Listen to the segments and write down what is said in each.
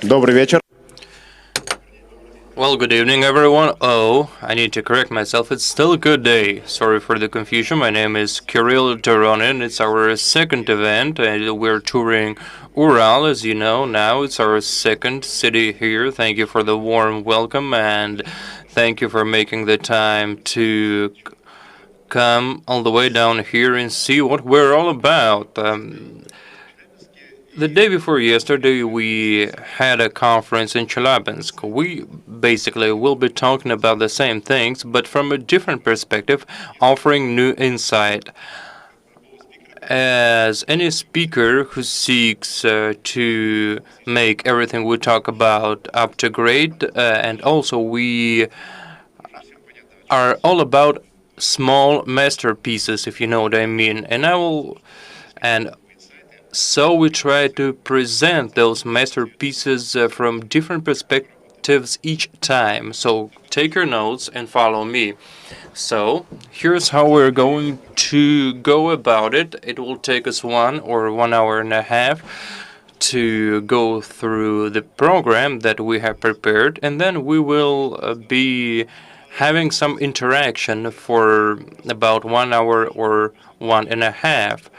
Добрый вечер. Well, good evening, everyone. Oh, I need to correct myself. It's still a good day. Sorry for the confusion. My name is Kirill Doronin. It's our second event, and we're touring Ural, as you know. Now it's our second city here. Thank you for the warm welcome, and thank you for making the time to come all the way down here and see what we're all about. The day before yesterday, we had a conference in Chelyabinsk. We basically will be talking about the same things, but from a different perspective, offering new insight. As any speaker who seeks to make everything we talk about up to grade, and also we are all about small masterpieces, if you know what I mean. So we try to present those masterpieces from different perspectives each time. So take your notes and follow me. So here's how we're going to go about it. It will take us 1 or 1 hour and a half to go through the program that we have prepared, and then we will be having some interaction for about 1 hour or 1.5.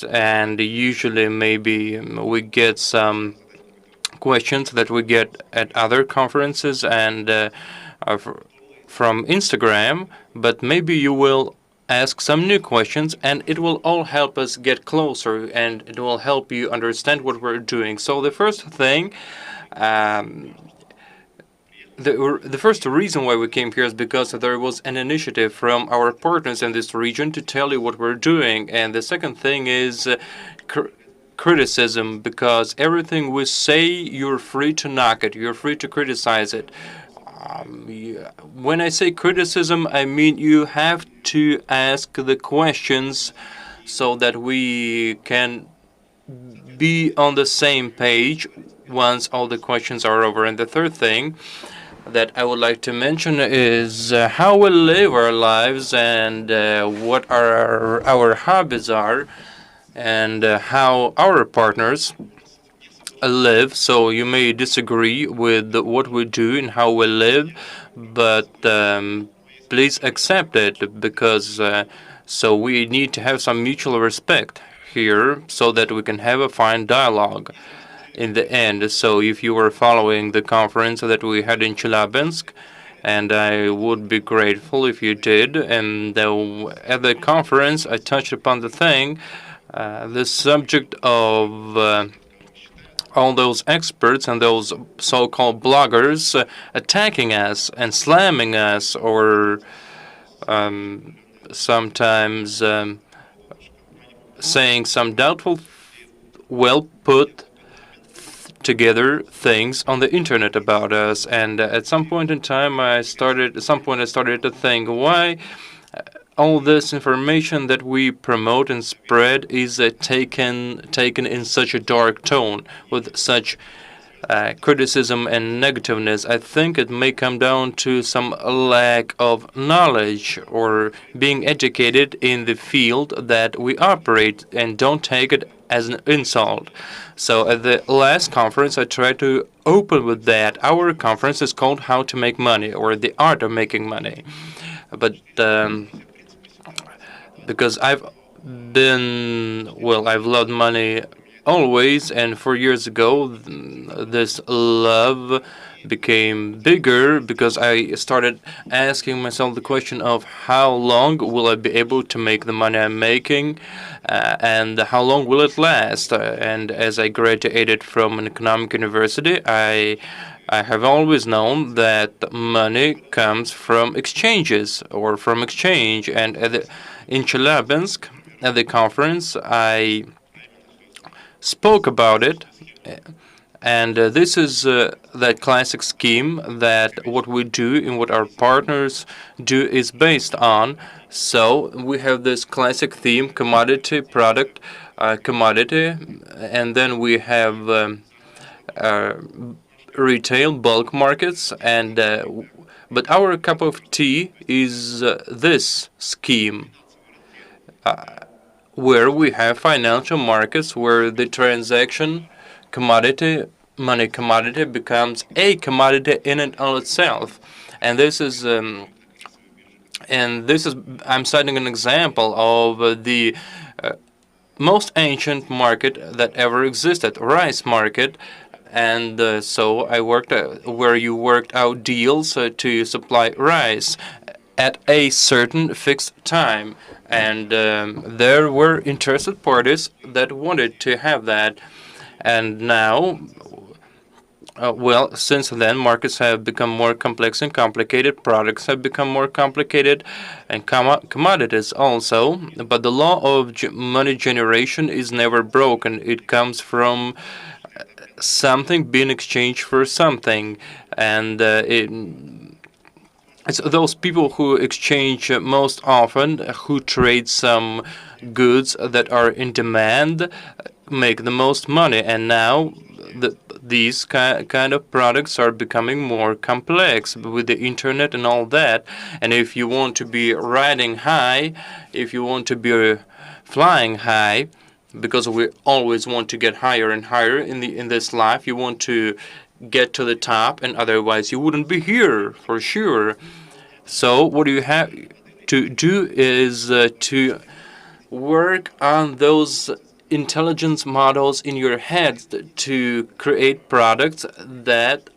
And usually maybe we get some questions that we get at other conferences and from Instagram, but maybe you will ask some new questions, and it will all help us get closer, and it will help you understand what we're doing. So the first thing, the first reason why we came here is because there was an initiative from our partners in this region to tell you what we're doing. And the second thing is criticism, because everything we say, you're free to knock it. You're free to criticize it. When I say criticism, I mean you have to ask the questions so that we can be on the same page once all the questions are over. And the third thing that I would like to mention is how we live our lives and what our hobbies are, and how our partners live. So you may disagree with what we do and how we live, but please accept it, because so we need to have some mutual respect here so that we can have a fine dialogue in the end. So if you were following the conference that we had in Chelyabinsk, and I would be grateful if you did, and at the conference I touched upon the subject of all those experts and those so-called bloggers attacking us and slamming us, or sometimes saying some doubtful, well-put together things on the internet about us. And at some point in time, I started to think, why all this information that we promote and spread is taken in such a dark tone, with such criticism and negativeness. I think it may come down to some lack of knowledge or being educated in the field that we operate, and don't take it as an insult. So at the last conference, I tried to open with that. Our conference is called How to Make Money, or the Art of Making Money. But because I've loved money always, and 4 years ago, this love became bigger because I started asking myself the question of how long will I be able to make the money I'm making, and how long will it last? And as I graduated from an economic university, I have always known that money comes from exchanges or from exchange. And in Chelyabinsk, at the conference, I spoke about it. And this is that classic scheme that what we do and what our partners do is based on. So we have this classic theme: commodity, product, commodity, and then we have retail, bulk markets, and but our cup of tea is this scheme, where we have financial markets where the transaction commodity, money commodity becomes a commodity in and of itself. And this is I'm citing an example of the most ancient market that ever existed, rice market. And so I worked where you worked out deals to supply rice at a certain fixed time. And there were interested parties that wanted to have that. And now, well, since then, markets have become more complex and complicated. Products have become more complicated, and commodities also. But the law of money generation is never broken. It comes from something being exchanged for something, and it's those people who exchange most often, who trade some goods that are in demand, make the most money. And now these kind of products are becoming more complex with the internet and all that. And if you want to be riding high, if you want to be flying high, because we always want to get higher and higher in this life, you want to get to the top, and otherwise you wouldn't be here for sure. So what you have to do is to work on those intelligence models in your head to create products that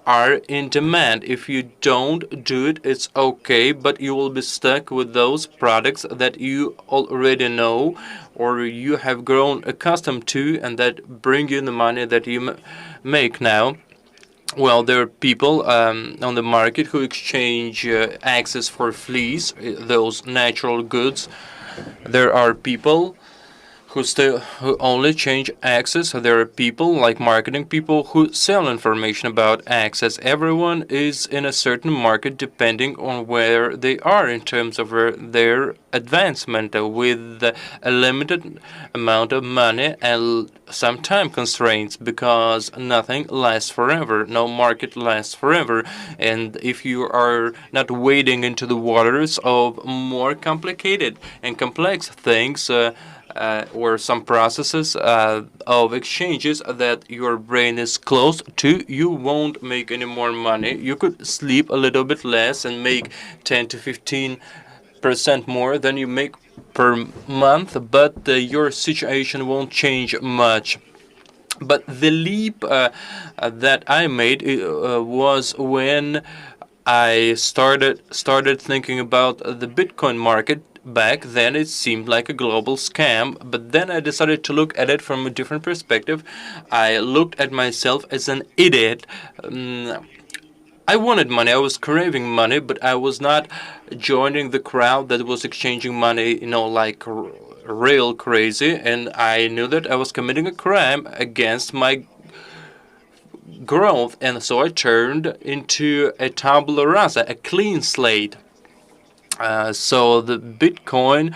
are in demand. If you don't do it, it's okay, but you will be stuck with those products that you already know or you have grown accustomed to and that bring you the money that you make now. Well, there are people on the market who exchange access for fleas, those natural goods. There are people who only change access. There are people like marketing people who sell information about access. Everyone is in a certain market depending on where they are in terms of their advancement with a limited amount of money and some time constraints, because nothing lasts forever. No market lasts forever. And if you are not wading into the waters of more complicated and complex things, or some processes of exchanges that your brain is close to, you won't make any more money. You could sleep a little bit less and make 10 to 15% more than you make per month, but your situation won't change much. But the leap that I made was when I started thinking about the Bitcoin market. Back then, it seemed like a global scam, but then I decided to look at it from a different perspective. I looked at myself as an idiot. I wanted money. I was craving money, but I was not joining the crowd that was exchanging money, like real crazy. And I knew that I was committing a crime against my growth. And so I turned into a tabula rasa, a clean slate. So the Bitcoin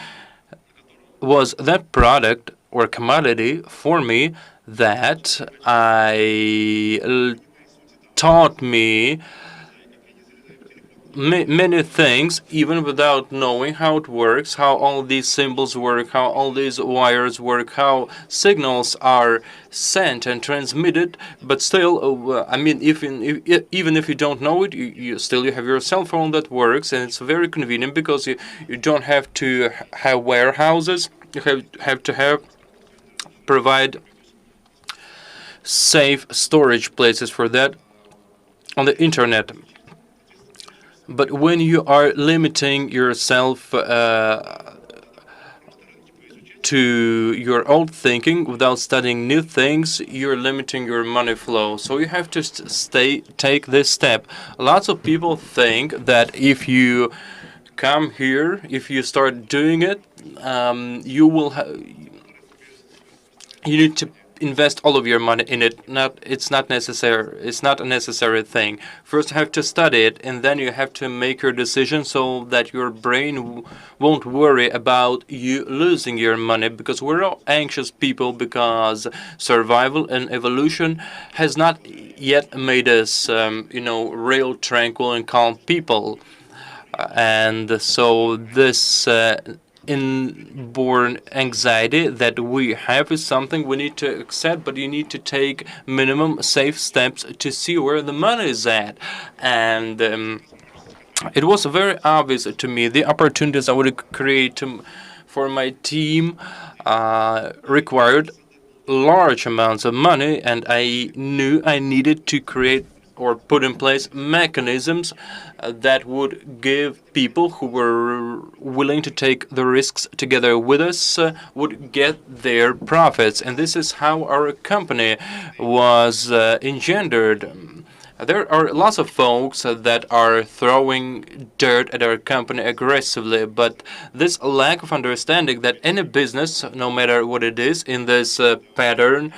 was that product or commodity for me that taught me many things, even without knowing how it works, how all these symbols work, how all these wires work, how signals are sent and transmitted. But still, I mean, even if you don't know it, you still have your cell phone that works, and it's very convenient because you don't have to have warehouses. You have to provide safe storage places for that on the internet. But when you are limiting yourself to your old thinking without studying new things, you're limiting your money flow. So you have to take this step. Lots of people think that if you come here, if you start doing it, you need to invest all of your money in it. It's not necessary. It's not a necessary thing. First, you have to study it, and then you have to make your decision so that your brain won't worry about you losing your money. Because we're all anxious people, because survival and evolution has not yet made us, real, tranquil, and calm people. And so this inborn anxiety that we have is something we need to accept, but you need to take minimum safe steps to see where the money is at. And it was very obvious to me the opportunities I would create for my team required large amounts of money, and I knew I needed to create or put in place mechanisms that would give people who were willing to take the risks together with us would get their profits. And this is how our company was engendered. There are lots of folks that are throwing dirt at our company aggressively, but this lack of understanding that any business, no matter what it is, in this pattern,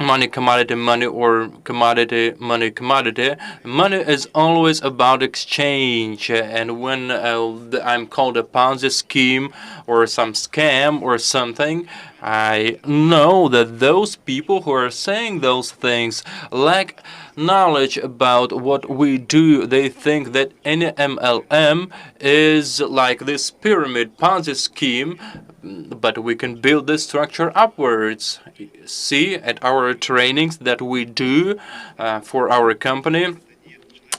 money, commodity, money, or commodity, money, commodity. Money is always about exchange. And when I'm called a Ponzi scheme or some scam or something, I know that those people who are saying those things lack knowledge about what we do. They think that any MLM is like this pyramid Ponzi scheme, but we can build this structure upwards. See, at our trainings that we do for our company,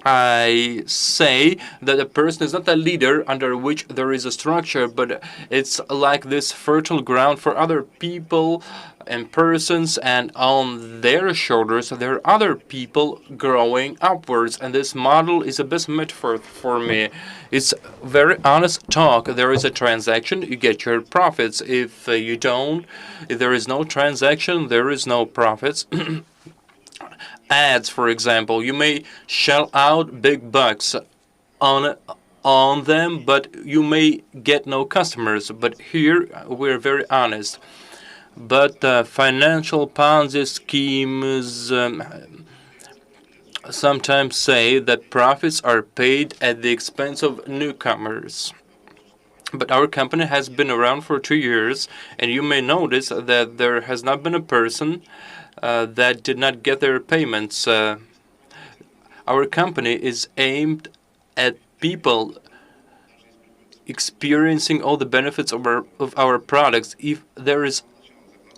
I say that a person is not a leader under which there is a structure, but it's like this fertile ground for other people and persons, and on their shoulders there are other people growing upwards. And this model is the best metaphor for me. It's very honest talk. There is a transaction, you get your profits. If you don't, if there is no transaction, there is no profits. Ads, for example, you may shell out big bucks on them, but you may get no customers. But here we're very honest. But financial Ponzi schemes sometimes say that profits are paid at the expense of newcomers. But our company has been around for 2 years, and you may notice that there has not been a person that did not get their payments. Our company is aimed at people experiencing all the benefits of our products.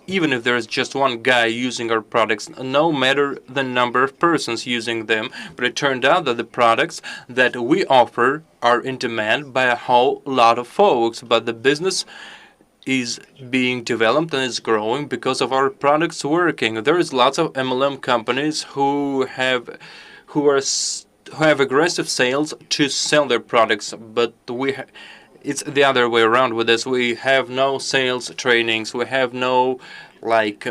Even if there is just one guy using our products, no matter the number of persons using them. But it turned out that the products that we offer are in demand by a whole lot of folks. But the business is being developed and is growing because of our products working. There is lots of MLM companies who have aggressive sales to sell their products, but it's the other way around with this. We have no sales trainings. We have no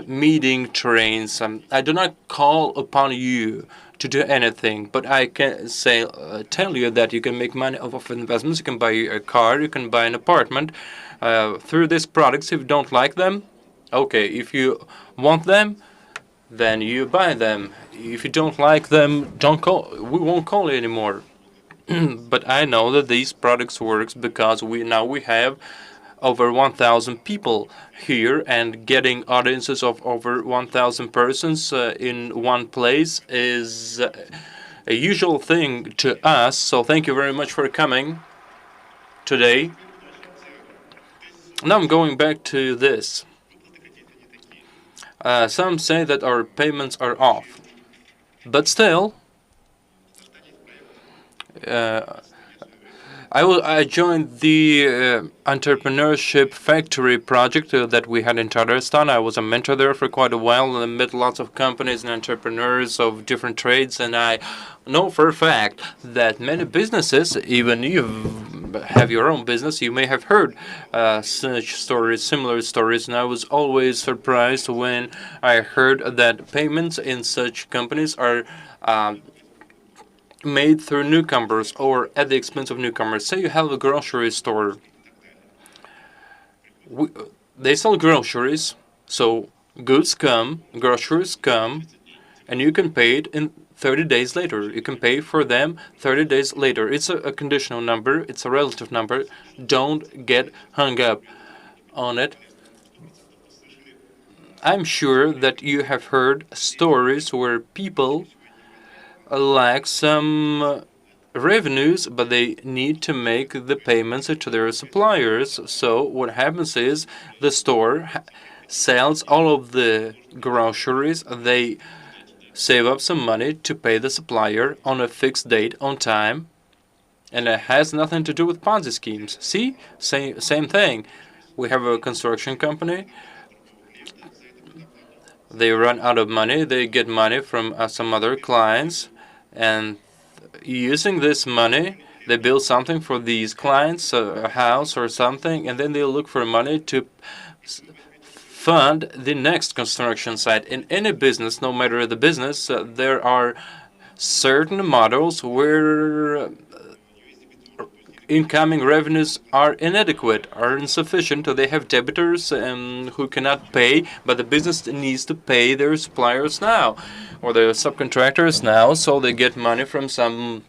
meeting trains. I do not call upon you to do anything, but I can tell you that you can make money off of investments. You can buy a car. You can buy an apartment through these products. If you don't like them, okay. If you want them, then you buy them. If you don't like them, don't call. We won't call you anymore. But I know that these products works because we have over 1,000 people here, and getting audiences of over 1,000 persons in one place is a usual thing to us. So thank you very much for coming today. Now I'm going back to this. Some say that our payments are off, but still, I joined the entrepreneurship factory project that we had in Tatarstan. I was a mentor there for quite a while, and I met lots of companies and entrepreneurs of different trades. And I know for a fact that many businesses, even you have your own business, you may have heard such stories, similar stories. And I was always surprised when I heard that payments in such companies are made through newcomers or at the expense of newcomers. Say you have a grocery store. They sell groceries, so goods come, groceries come, and you can pay it in 30 days later. You can pay for them 30 days later. It's a conditional number. It's a relative number. Don't get hung up on it. I'm sure that you have heard stories where people lack some revenues, but they need to make the payments to their suppliers. So what happens is the store sells all of the groceries. They save up some money to pay the supplier on a fixed date on time. And it has nothing to do with Ponzi schemes. See? Same thing. We have a construction company. They run out of money. They get money from some other clients. And using this money, they build something for these clients, a house or something, and then they look for money to fund the next construction site. In any business, no matter the business, there are certain models where incoming revenues are inadequate, are insufficient. They have debtors who cannot pay, but the business needs to pay their suppliers now or their subcontractors now, so they get money from some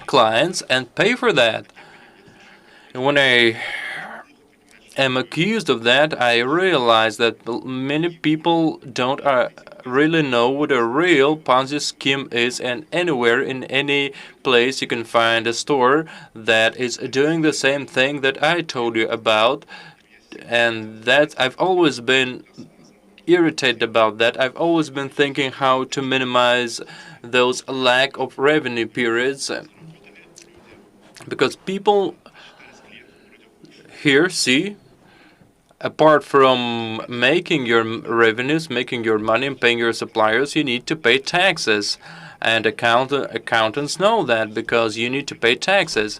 clients and pay for that. And when I am accused of that, I realize that many people don't really know what a real Ponzi scheme is, and anywhere in any place you can find a store that is doing the same thing that I told you about, and that I've always been irritated about that. I've always been thinking how to minimize those lack of revenue periods, because people here see, apart from making your revenues, making your money, and paying your suppliers, you need to pay taxes. And accountants know that, because you need to pay taxes.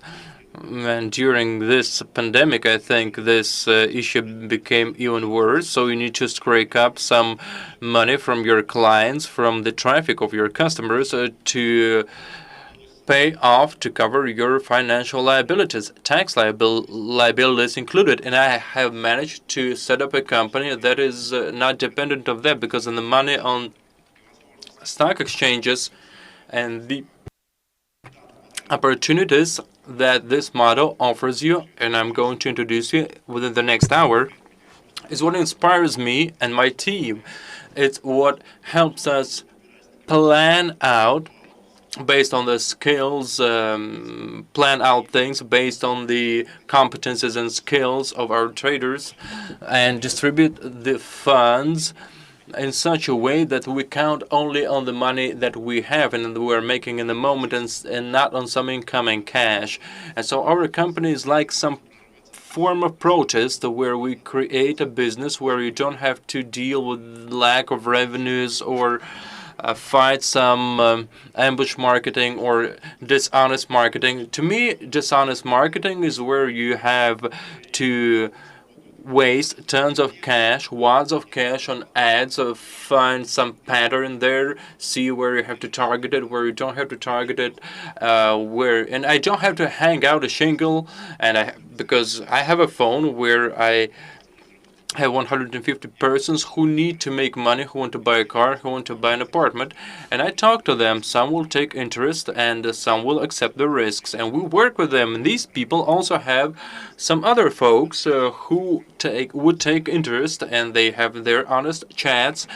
And during this pandemic, I think this issue became even worse. So you need to scrape up some money from your clients, from the traffic of your customers, to pay off to cover your financial liabilities, tax liabilities included. And I have managed to set up a company that is not dependent of that, because in the money on stock exchanges and the opportunities that this model offers you, and I'm going to introduce you within the next hour, is what inspires me and my team. It's what helps us plan out based on the skills, plan out things based on the competences and skills of our traders, and distribute the funds in such a way that we count only on the money that we have and we're making in the moment, and not on some incoming cash. And so our company is like some form of protest, where we create a business where you don't have to deal with lack of revenues or fight some ambush marketing or dishonest marketing. To me, dishonest marketing is where you have to waste tons of cash, wads of cash on ads, find some pattern there, see where you have to target it, where you don't have to target it, and I don't have to hang out a shingle, and because I have a phone where I have 150 persons who need to make money, who want to buy a car, who want to buy an apartment, and I talk to them. Some will take interest and some will accept the risks, and we work with them. And these people also have some other folks who would take interest, and they have their honest chats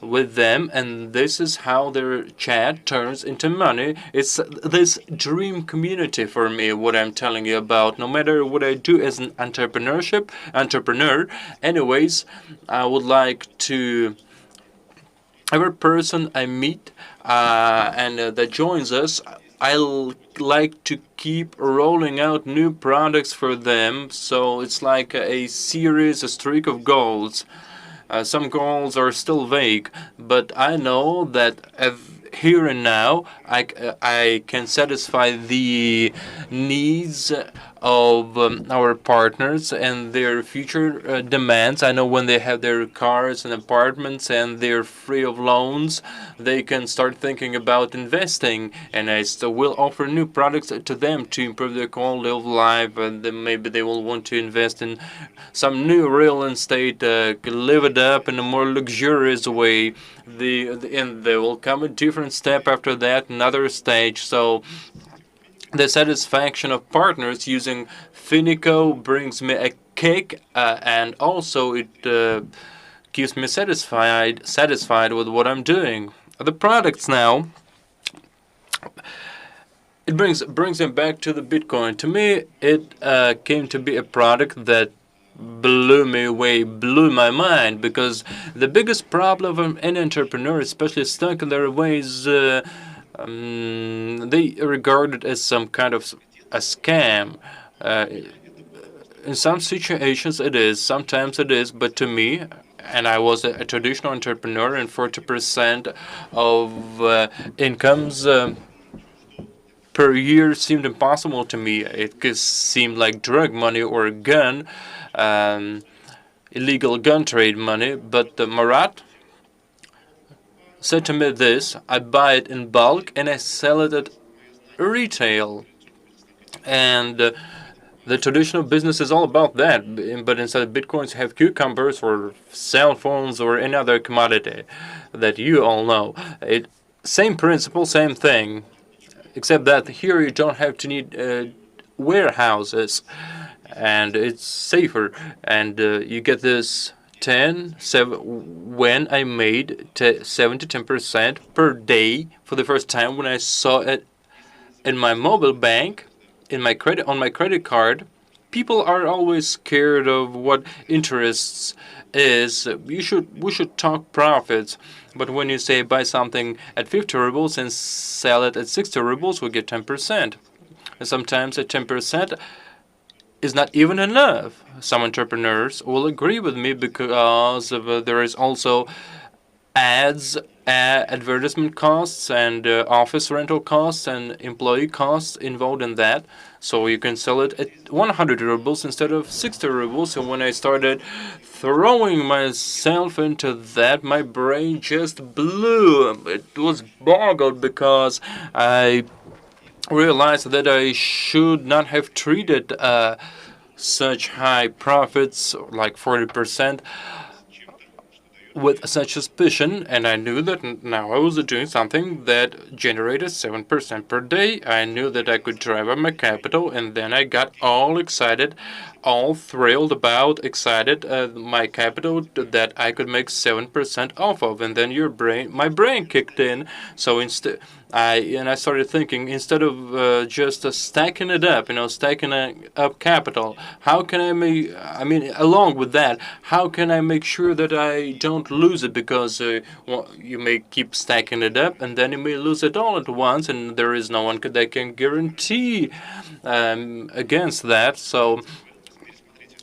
with them, and this is how their chat turns into money. It's this dream community for me, what I'm telling you about. No matter what I do as an entrepreneur, anyways, I would like to, every person I meet and that joins us, I like to keep rolling out new products for them. So it's like a series, a streak of goals. Some goals are still vague, but I know that here and now I can satisfy the needs of our partners and their future demands. I know when they have their cars and apartments and they're free of loans, they can start thinking about investing, and I still will offer new products to them to improve their quality of life, and then maybe they will want to invest in some new real estate, live it up in a more luxurious way. And there will come a different step after that, another stage. So the satisfaction of partners using Finiko brings me a kick, and also it keeps me satisfied with what I'm doing. The products now, it brings them back to the Bitcoin. To me, it came to be a product that blew me away, blew my mind, because the biggest problem of an entrepreneur, especially stuck in their ways, they regard it as some kind of a scam. In some situations it is, sometimes it is, but to me, and I was a traditional entrepreneur, and 40% of incomes per year seemed impossible to me. It seemed like drug money or gun, illegal gun trade money. But Marat said to me this: I buy it in bulk and I sell it at retail. And the traditional business is all about that, but instead of bitcoins, you have cucumbers or cell phones or any other commodity that you all know. Same principle, same thing, except that here you don't have to need warehouses, and it's safer. And you get this 7 when I made 7 to 10% per day for the first time when I saw it in my mobile bank. On my credit card. People are always scared of what interests is. We should talk profits, but when you say buy something at 50 rubles and sell it at 60 rubles, we get 10%. And sometimes at 10% is not even enough. Some entrepreneurs will agree with me because there is also ads, advertisement costs, and office rental costs and employee costs involved in that. So you can sell it at 100 rubles instead of 60 rubles. So when I started throwing myself into that, my brain just blew. It was boggled because I realized that I should not have treated such high profits, like 40%, with such suspicion, and I knew that now I was doing something that generated 7% per day. I knew that I could drive up my capital, and then I got all excited, all thrilled about, excited my capital that I could make 7% off of, and then my brain kicked in. So instead, I started thinking, instead of just stacking it up, stacking up capital, how can along with that, how can I make sure that I don't lose it? Because you may keep stacking it up, and then you may lose it all at once, and there is no one that can guarantee against that. So.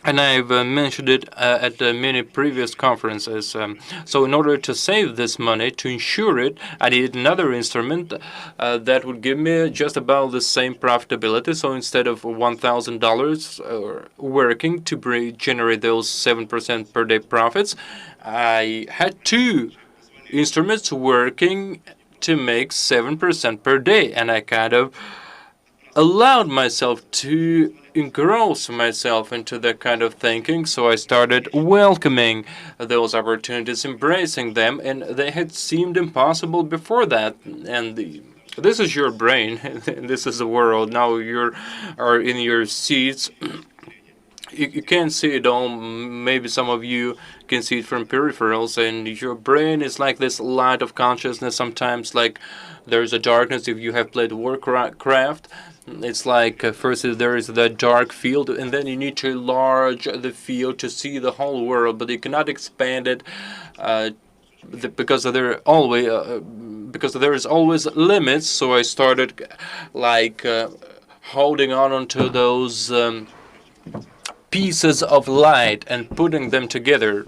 And I've mentioned it at many previous conferences. So in order to save this money, to insure it, I needed another instrument that would give me just about the same profitability. So instead of $1,000 working to generate those 7% per day profits, I had two instruments working to make 7% per day. And I kind of allowed myself to engross myself into that kind of thinking, so I started welcoming those opportunities, embracing them, and they had seemed impossible before that. And this is your brain, and this is the world. Now you are in your seats. You can't see it all. Maybe some of you can see it from peripherals, and your brain is like this light of consciousness. Sometimes, like there's a darkness if you have played Warcraft. It's like first there is the dark field, and then you need to enlarge the field to see the whole world, but you cannot expand it because there is always limits. So I started like holding on to those pieces of light and putting them together.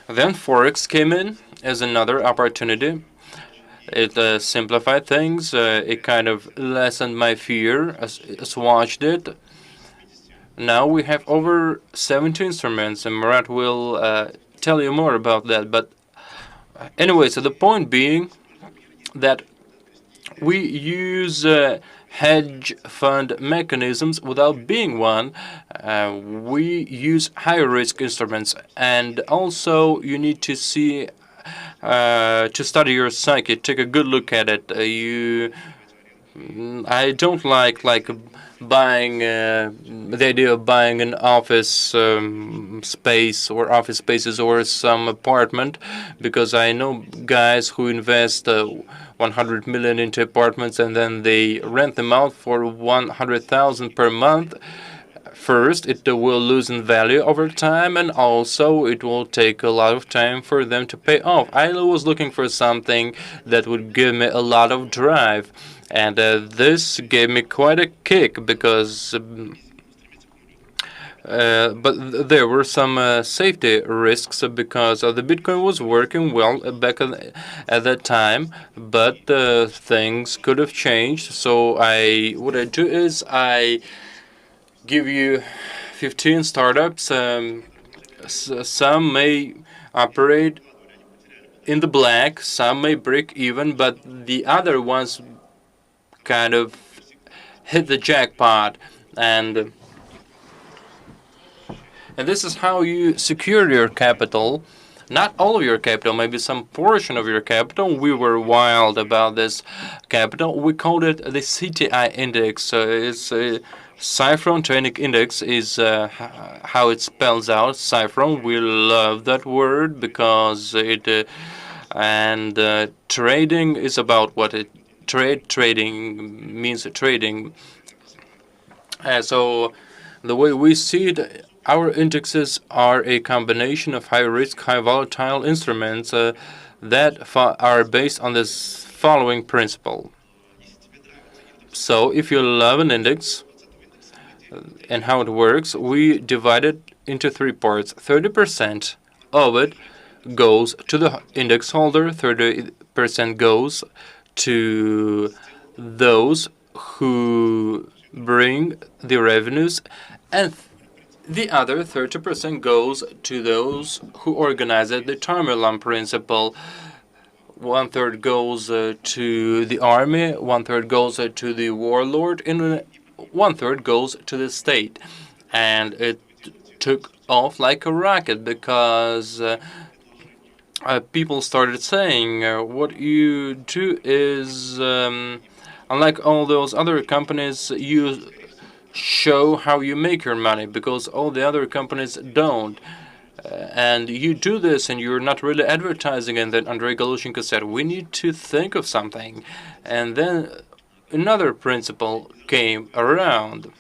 Then Forex came in as another opportunity. It simplified things. It kind of lessened my fear, assuaged it. Now we have over 70 instruments, and Murat will tell you more about that. But anyway, so the point being that we use hedge fund mechanisms without being one. We use high-risk instruments, and also you need to see to study your psyche, take a good look at it. You I don't like buying the idea of buying an office space or office spaces or some apartment, because I know guys who invest 100 million into apartments and then they rent them out for 100,000 per month. First, it will lose in value over time, and also it will take a lot of time for them to pay off. I was looking for something that would give me a lot of drive, and this gave me quite a kick because but there were some safety risks because the Bitcoin was working well back at that time, but things could have changed. So what I do is I give you 15 startups. Some may operate in the black, some may break even, but the other ones kind of hit the jackpot. And this is how you secure your capital. Not all of your capital, maybe some portion of your capital. We were wild about this capital. We called it the CTI index. It's Saffron Trading Index is how it spells out. Saffron, we love that word because it trading is about what it trading means. Trading. So the way we see it, our indexes are a combination of high risk, high volatile instruments that are based on this following principle. So if you love an index, and how it works, we divide it into 3 parts. 30% of it goes to the index holder, 30% goes to those who bring the revenues, and the other 30% goes to those who organize it, the Tamerlan principle. 1/3 goes to the army, 1/3 goes to the warlord, and 1/3 goes to the state. And it took off like a rocket because people started saying what you do is unlike all those other companies, you show how you make your money, because all the other companies don't. And you do this and you're not really advertising. And then Andrei Galushenko said, we need to think of something. And then another principle came around,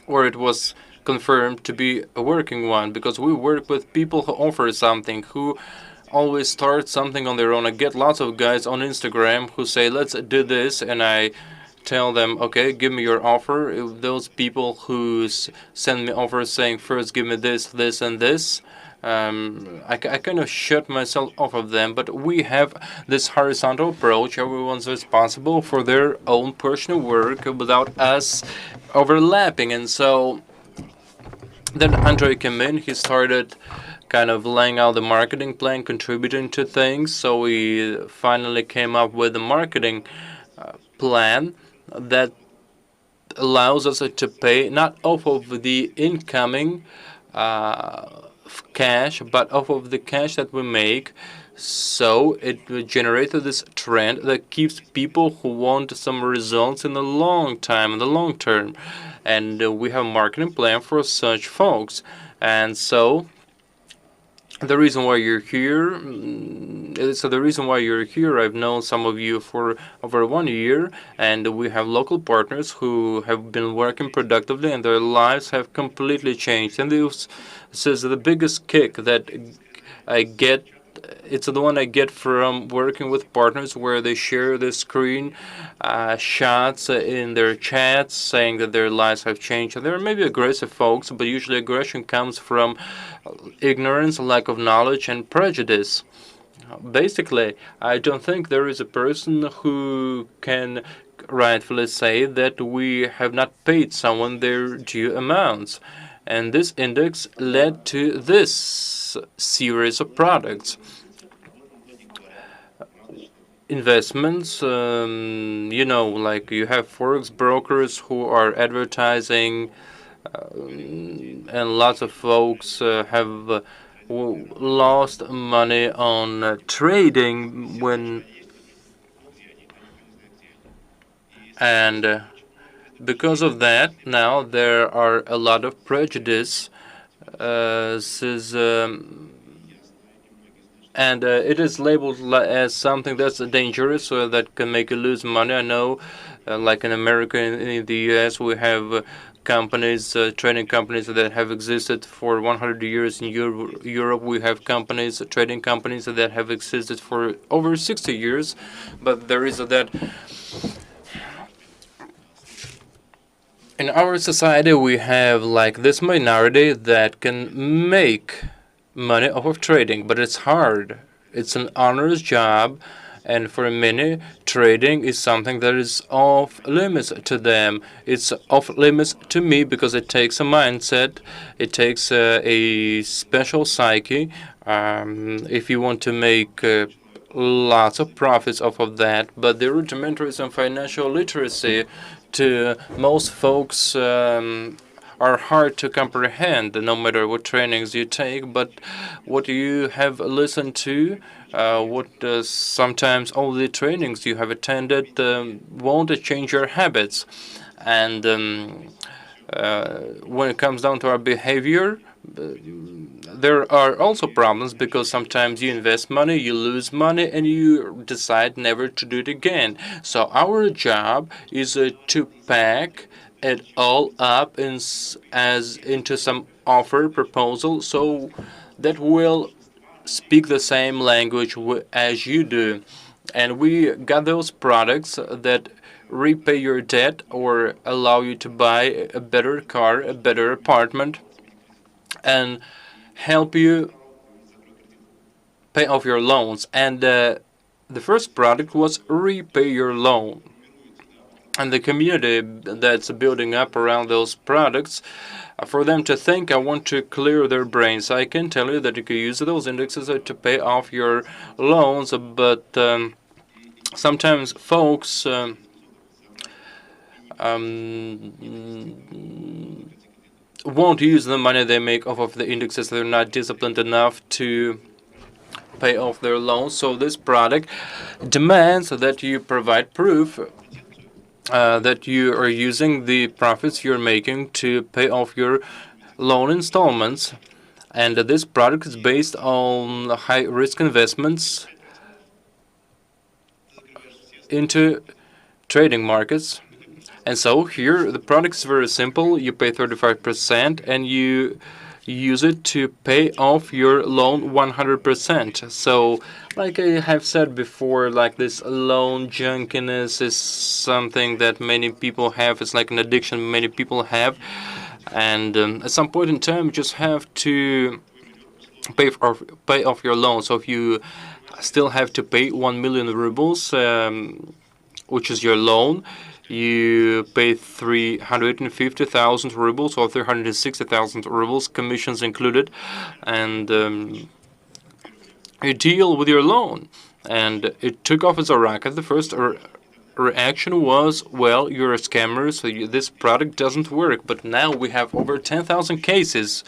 or it was confirmed to be a working one, because we work with people who offer something, who always start something on their own. I get lots of guys on Instagram who say, let's do this, and I tell them, okay, give me your offer. Those people who send me offers saying, first give me this, this, and this, I kind of shut myself off of them. But we have this horizontal approach. Everyone's responsible for their own personal work without us overlapping. And so then Andrei came in. He started kind of laying out the marketing plan, contributing to things. So we finally came up with a marketing plan that allows us to pay not off of the incoming cash, but off of the cash that we make. So it generated this trend that keeps people who want some results in the long term. And we have a marketing plan for such folks. And so the reason why you're here, I've known some of you for over 1 year, and we have local partners who have been working productively, and their lives have completely changed. And this is the biggest kick that I get. It's the one I get from working with partners, where they share the screen shots in their chats saying that their lives have changed. And there are maybe aggressive folks, but usually aggression comes from ignorance, lack of knowledge, and prejudice. Basically, I don't think there is a person who can rightfully say that we have not paid someone their due amounts. And this index led to this series of products. Investments, like you have forex brokers who are advertising, and lots of folks have lost money on trading when And because of that, now there are a lot of prejudice. And it is labeled as something that's dangerous, so that can make you lose money. I know, like in America and in the U.S., we have companies, trading companies that have existed for 100 years. In Europe, we have companies, trading companies that have existed for over 60 years. But there is that. In our society, we have like this minority that can make money off of trading, but it's hard. It's an honors job, and for many, trading is something that is off limits to them. It's off limits to me because it takes a mindset, it takes a special psyche. If you want to make lots of profits off of that, but the rudimentaries and financial literacy to most folks are hard to comprehend, no matter what trainings you take. But what you have listened to, sometimes all the trainings you have attended won't change your habits. And when it comes down to our behavior, there are also problems, because sometimes you invest money, you lose money, and you decide never to do it again. So our job is to pack it all up into some offer proposal, so that will speak the same language as you do. And we got those products that repay your debt or allow you to buy a better car, a better apartment, and help you pay off your loans. And the first product was repay your loan. And the community that's building up around those products, for them to think, I want to clear their brains. I can tell you that you can use those indexes to pay off your loans, but sometimes folks won't use the money they make off of the indexes. They're not disciplined enough to pay off their loans. So this product demands that you provide proof that you are using the profits you're making to pay off your loan installments. And this product is based on high-risk investments into trading markets. And so here the product is very simple. You pay 35% and you use it to pay off your loan 100%. So like I have said before, like this loan junkiness is something that many people have. It's like an addiction many people have. And at some point in time, you just have to pay off your loan. So if you still have to pay 1 million rubles, which is your loan, you pay 350,000 rubles or 360,000 rubles, commissions included, and you deal with your loan. And it took off as a rocket. The first reaction was, well, you're a scammer, so this product doesn't work. But now we have over 10,000 cases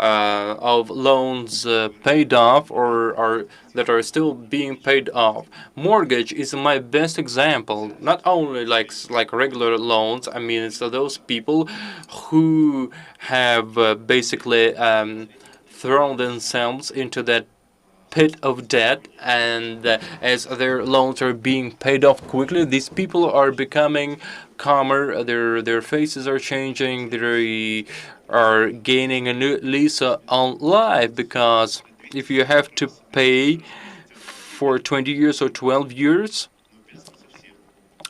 of loans paid off or that are still being paid off. Mortgage is my best example. Not only like regular loans. I mean, it's those people who have basically thrown themselves into that pit of debt, and as their loans are being paid off quickly, these people are becoming calmer. Their faces are changing. They are gaining a new lease on life, because if you have to pay for 20 years or 12 years,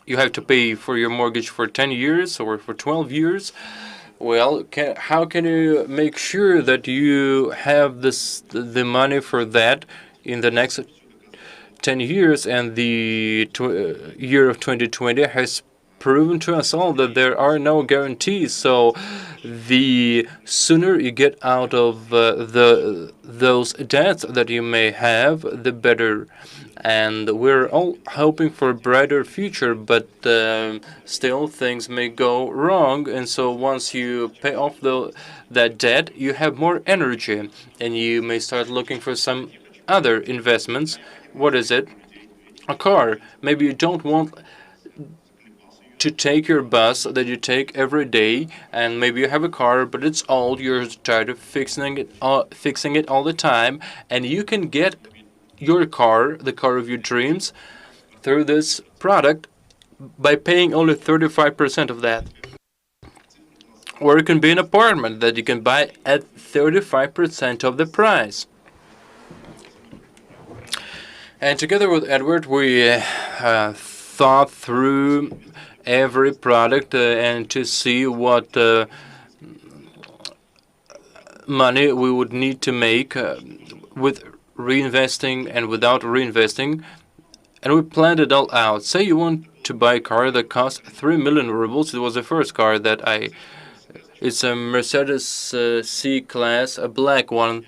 you have to pay for your mortgage for 10 years or for 12 years. Well, how can you make sure that you have the money for that in the next 10 years? And the year of 2020 has proven to us all that there are no guarantees. So the sooner you get out of those debts that you may have, the better. And we're all hoping for a brighter future, but still things may go wrong. And so once you pay off that debt, you have more energy, and you may start looking for some other investments. What is it? A car. Maybe you don't want to take your bus that you take every day, and maybe you have a car, but it's old. You're tired of fixing it all the time, and you can get your car, the car of your dreams, through this product by paying only 35% of that. Or it can be an apartment that you can buy at 35% of the price. And together with Edward, we thought through every product and to see what money we would need to make with reinvesting and without reinvesting, and we planned it all out. Say you want to buy a car that costs 3 million rubles. It was the first car that it's a Mercedes C-Class, a black one.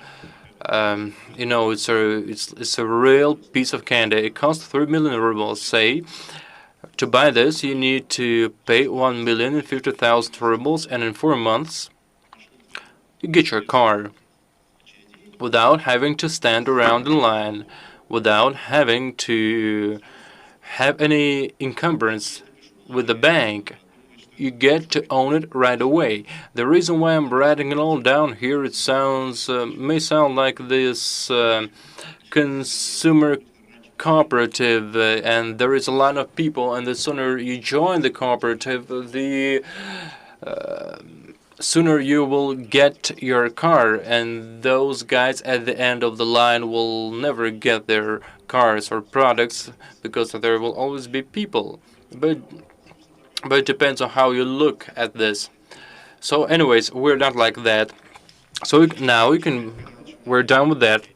You know, it's a real piece of candy. It costs 3 million rubles. Say, to buy this, you need to pay 1,050,000 rubles, and in 4 months, you get your car without having to stand around in line, without having to have any encumbrance with the bank. You get to own it right away. The reason why I'm writing it all down here, it may sound like this consumer cooperative, and there is a lot of people, and the sooner you join the cooperative, the sooner you will get your car, and those guys at the end of the line will never get their cars or products because there will always be people. But it depends on how you look at this. So anyways, we're not like that. So now we're done with that.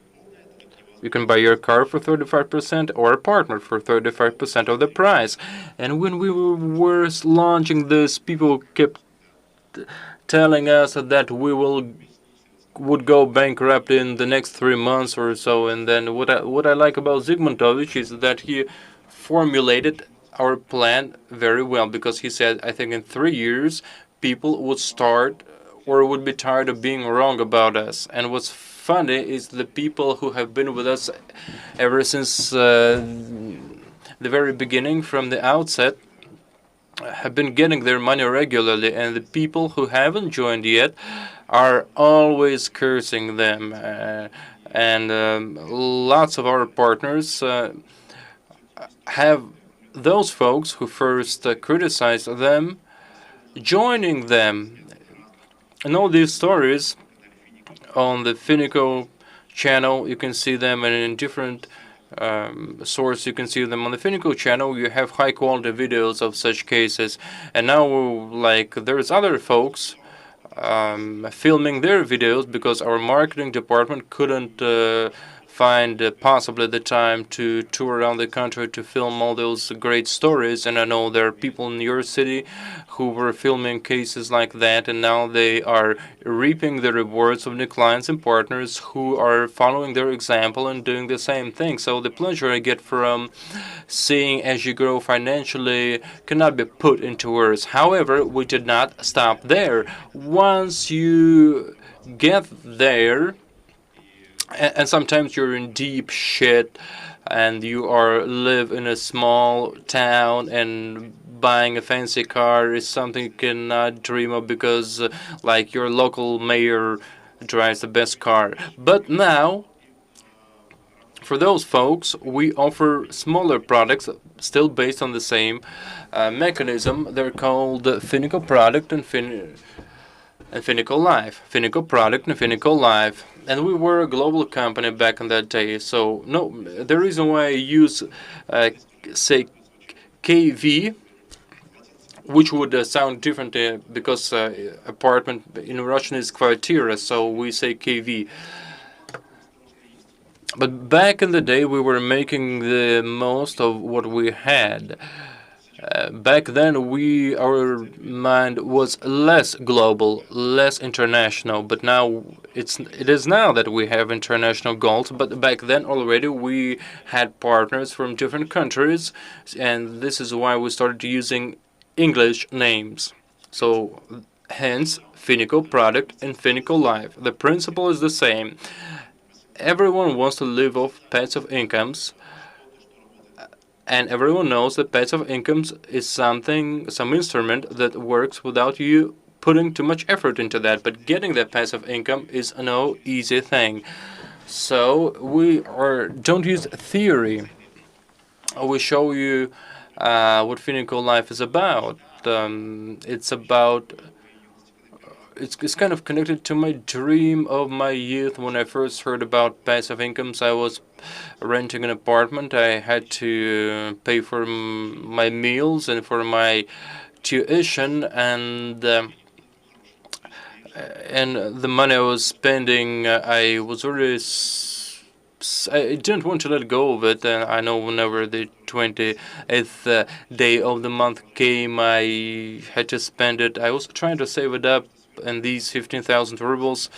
You can buy your car for 35% or a partner for 35% of the price. And when we were launching this, people kept telling us that we would go bankrupt in the next 3 months or so. And then what I like about Zygmuntovich is that he formulated our plan very well, because he said, I think in 3 years, people would start or would be tired of being wrong about us. And what's funny is the people who have been with us ever since the very beginning, from the outset, have been getting their money regularly, and the people who haven't joined yet are always cursing them. And lots of our partners have those folks who first criticized them joining them. And all these stories on the Finiko channel, you can see them, and in different source you can see them on the Finiko channel. You have high quality videos of such cases, and now like there's other folks filming their videos because our marketing department couldn't find possibly the time to tour around the country to film all those great stories. And I know there are people in your city who were filming cases like that, and now they are reaping the rewards of new clients and partners who are following their example and doing the same thing. So the pleasure I get from seeing as you grow financially cannot be put into words. However, we did not stop there. Once you get there, and sometimes you're in deep shit, and you live in a small town, and buying a fancy car is something you cannot dream of because like your local mayor drives the best car. But now, for those folks, we offer smaller products still based on the same mechanism. They're called Finiko Product and Finiko.Life. Finiko Product and Finiko.Life. And we were a global company back in that day. So no, the reason why I use say KV, which would sound different because apartment in Russian is kvartira, so we say KV. But back in the day, we were making the most of what we had. Back then, our mind was less global, less international. But now it is now that we have international goals. But back then already we had partners from different countries, and this is why we started using English names. So hence Finiko Product and Finiko.Life. The principle is the same. Everyone wants to live off passive incomes, And everyone knows that passive income is some instrument that works without you putting too much effort into that. But getting that passive income is no easy thing. So don't use theory. We show you what Finiko.Life is about. It's kind of connected to my dream of my youth. When I first heard about passive incomes, I was renting an apartment. I had to pay for my meals and for my tuition, and the money I was spending, I was already I didn't want to let go of it. I know whenever the 20th day of the month came, I had to spend it. I was trying to save it up, and these 15,000 rubles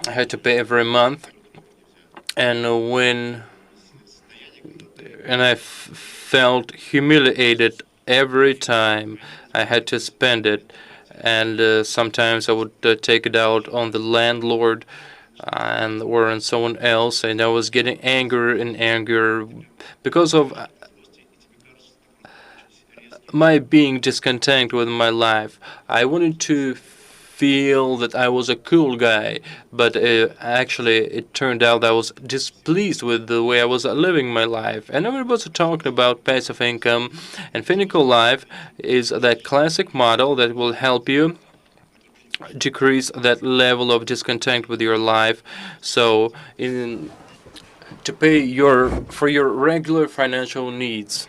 I had to pay every month. And I felt humiliated every time I had to spend it. And sometimes I would take it out on the landlord or on someone else, and I was getting angrier because of my being discontent with my life. I wanted to feel that I was a cool guy, but actually it turned out I was displeased with the way I was living my life. And everybody's talking about passive income, and Finiko.Life is that classic model that will help you decrease that level of discontent with your life. So to pay for your regular financial needs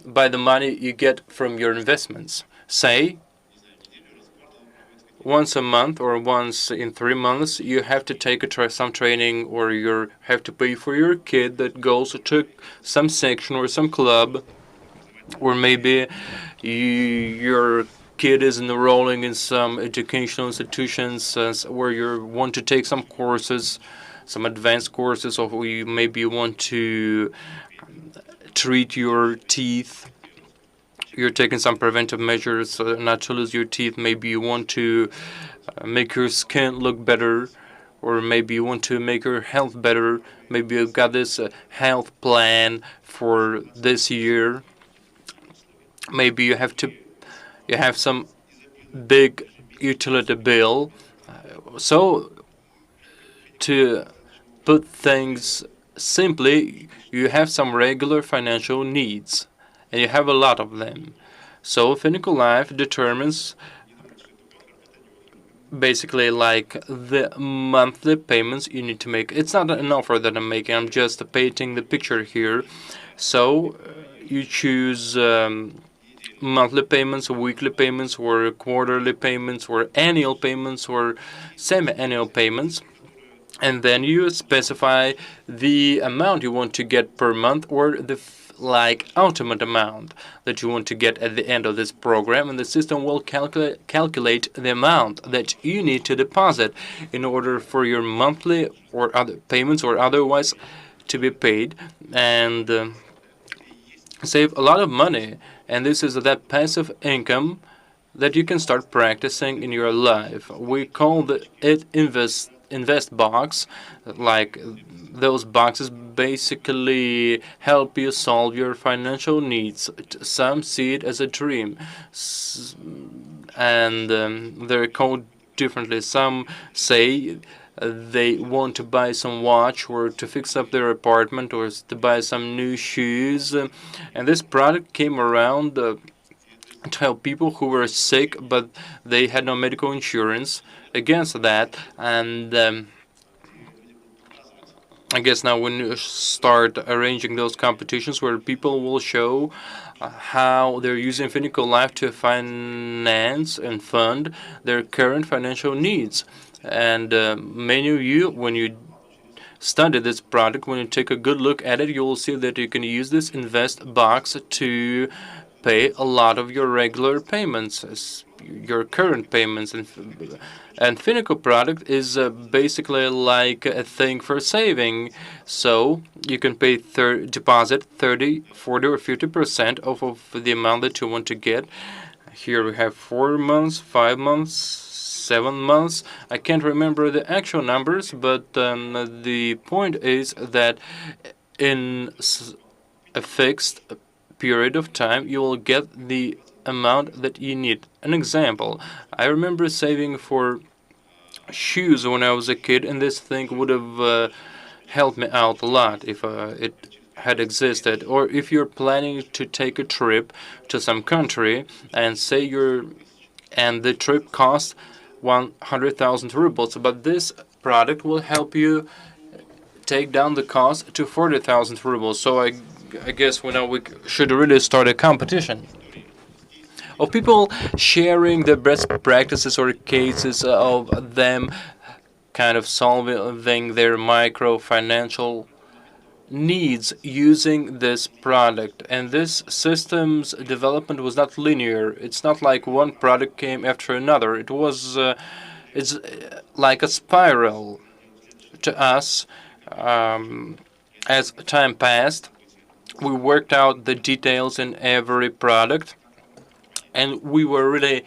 by the money you get from your investments. Say once a month or once in 3 months, you have to take some training, or you have to pay for your kid that goes to some section or some club, or maybe your kid is enrolling in some educational institutions where you want to take some courses, some advanced courses, or maybe you want to treat your teeth. You're taking some preventive measures not to lose your teeth. Maybe you want to make your skin look better, or maybe you want to make your health better. Maybe you've got this health plan for this year. Maybe you have some big utility bill. So to put things simply, you have some regular financial needs, and you have a lot of them. So Finiko.Life determines basically like the monthly payments you need to make. It's not an offer that I'm making. I'm just painting the picture here. So you choose monthly payments, or weekly payments, or quarterly payments, or annual payments, or semi-annual payments. And then you specify the amount you want to get per month, or the ultimate amount that you want to get at the end of this program, and the system will calculate the amount that you need to deposit in order for your monthly or other payments or otherwise to be paid, and save a lot of money. And this is that passive income that you can start practicing in your life. We call it invest box. Like those boxes basically help you solve your financial needs. Some see it as a dream, and they're called differently. Some say they want to buy some watch, or to fix up their apartment, or to buy some new shoes. And this product came around to help people who were sick, but they had no medical insurance against that. And I guess now when you start arranging those competitions where people will show how they're using Finiko.Life to finance and fund their current financial needs. And many of you, when you study this product, when you take a good look at it, you will see that you can use this invest box to pay a lot of your regular payments, your current payments. And Finiko product is basically like a thing for saving. So you can pay deposit 30, 40, or 50% of the amount that you want to get. Here we have 4 months, 5 months, 7 months. I can't remember the actual numbers, but the point is that in a fixed period of time, you will get the amount that you need. An example, I remember saving for shoes when I was a kid, and this thing would have helped me out a lot if it had existed. Or if you're planning to take a trip to some country, and say the trip costs 100,000 rubles, but this product will help you take down the cost to 40,000 rubles. So I guess we should really start a competition of people sharing the best practices or cases of them kind of solving their micro financial needs using this product. And this system's development was not linear. It's not like one product came after another. It's like a spiral to us. As time passed, we worked out the details in every product, and we were really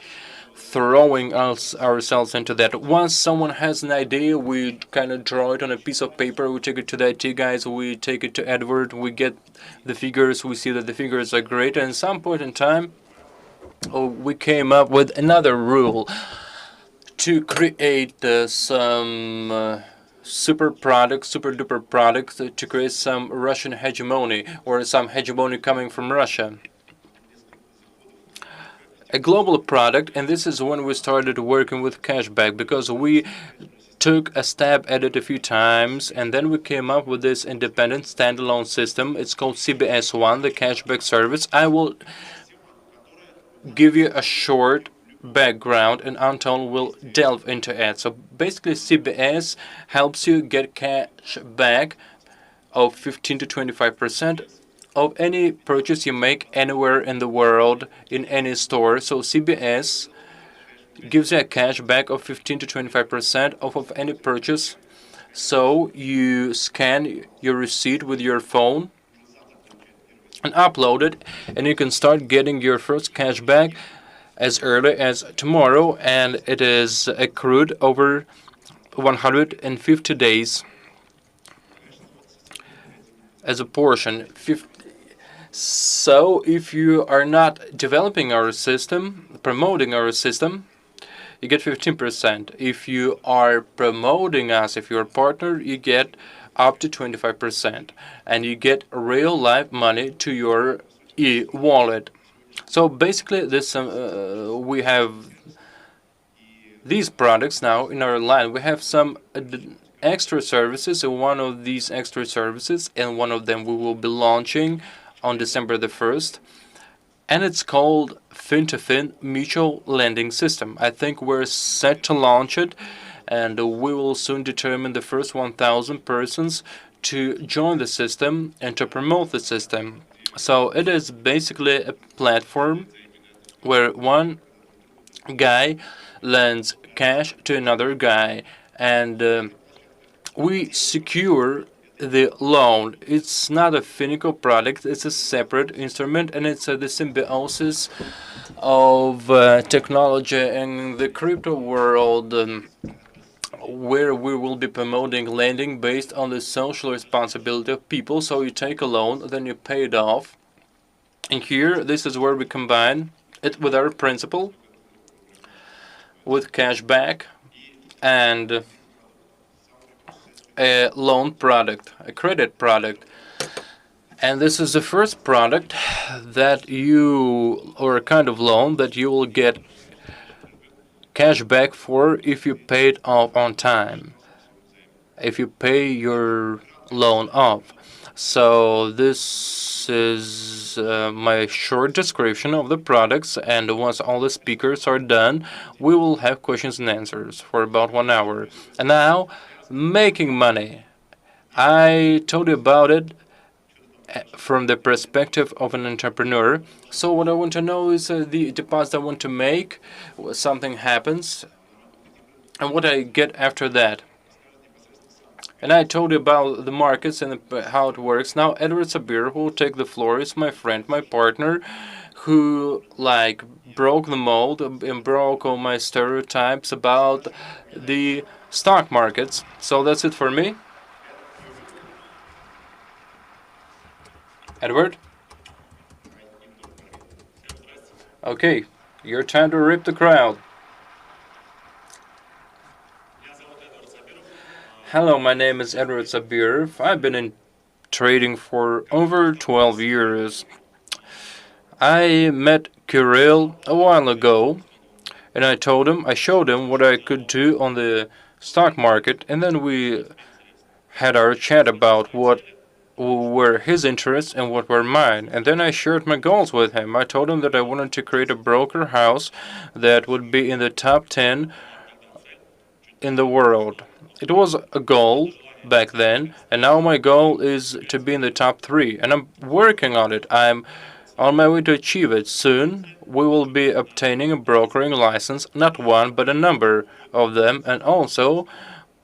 throwing ourselves into that. Once someone has an idea, we kind of draw it on a piece of paper, we take it to the IT guys, we take it to Edward, we get the figures, we see that the figures are great, and at some point in time, we came up with another rule to create some super duper products to create some Russian hegemony, or some hegemony coming from Russia. A global product, and this is when we started working with cashback, because we took a stab at it a few times, and then we came up with this independent standalone system. It's called CBS1, the cashback service. I will give you a short background, and Anton will delve into it. So basically, CBS helps you get cash back of 15 to 25% of any purchase you make anywhere in the world, in any store. So CBS gives you a cash back of 15 to 25% off of any purchase. So you scan your receipt with your phone and upload it, and you can start getting your first cash back as early as tomorrow, and it is accrued over 150 days as a portion. So if you are not developing our system, promoting our system, you get 15%. If you are promoting us, if you're a partner, you get up to 25%. And you get real life money to your e-wallet. So basically, this we have these products now in our line. We have some extra services, and one of these extra services, and one of them we will be launching on December the 1st, and it's called Fin-to-Fin Mutual Lending System. I think we're set to launch it, and we will soon determine the first 1,000 persons to join the system and to promote the system. So it is basically a platform where one guy lends cash to another guy, and we secure the loan. It's not a Finiko product, it's a separate instrument, and it's the symbiosis of technology and the crypto world, where we will be promoting lending based on the social responsibility of people. So you take a loan, then you pay it off, and here this is where we combine it with our principal, with cash back, and a loan product, a credit product. And this is the first product that or a kind of loan that you will get cash back for if you pay it off on time, if you pay your loan off. So this is my short description of the products, and once all the speakers are done, we will have questions and answers for about 1 hour. And now, making money. I told you about it from the perspective of an entrepreneur. So what I want to know is the deposit I want to make, something happens, and what I get after that. And I told you about the markets and how it works. Now Edward Sabir, who will take the floor, is my friend, my partner, who broke the mold and broke all my stereotypes about the stock markets. So that's it for me. Edward? Okay, your time to rip the crowd. Hello, my name is Edward Sabirov. I've been in trading for over 12 years. I met Kirill a while ago, and I showed him what I could do on the stock market, and then we had our chat about what were his interests and what were mine. And then I shared my goals with him. I told him that I wanted to create a broker house that would be in the top 10 in the world. It was a goal back then, and now my goal is to be in the top 3, and I'm working on it. I'm on my way to achieve it. Soon we will be obtaining a brokering license, not one but a number of them, and also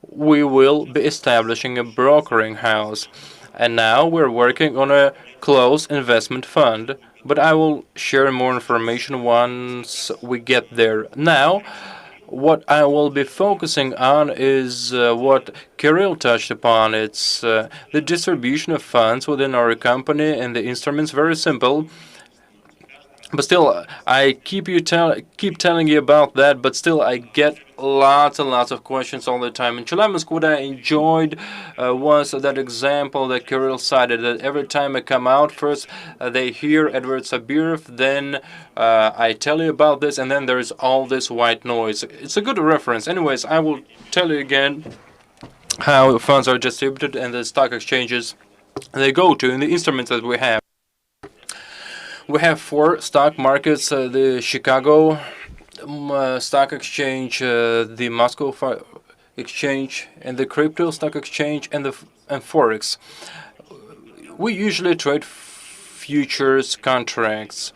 we will be establishing a brokering house. And now we're working on a closed investment fund, but I will share more information once we get there. Now, what I will be focusing on is what Kirill touched upon. It's the distribution of funds within our company, and the instruments very simple. But still, I keep telling you about that, but still I get lots and lots of questions all the time. In Chelyabinsk, what I enjoyed was that example that Kirill cited, that every time I come out, first they hear Edward Sabirov, then I tell you about this, and then there's all this white noise. It's a good reference. Anyways, I will tell you again how funds are distributed and the stock exchanges they go to in the instruments that we have. We have 4 stock markets, the Chicago Stock Exchange, the Moscow Exchange, and the Crypto Stock Exchange, and Forex. We usually trade futures contracts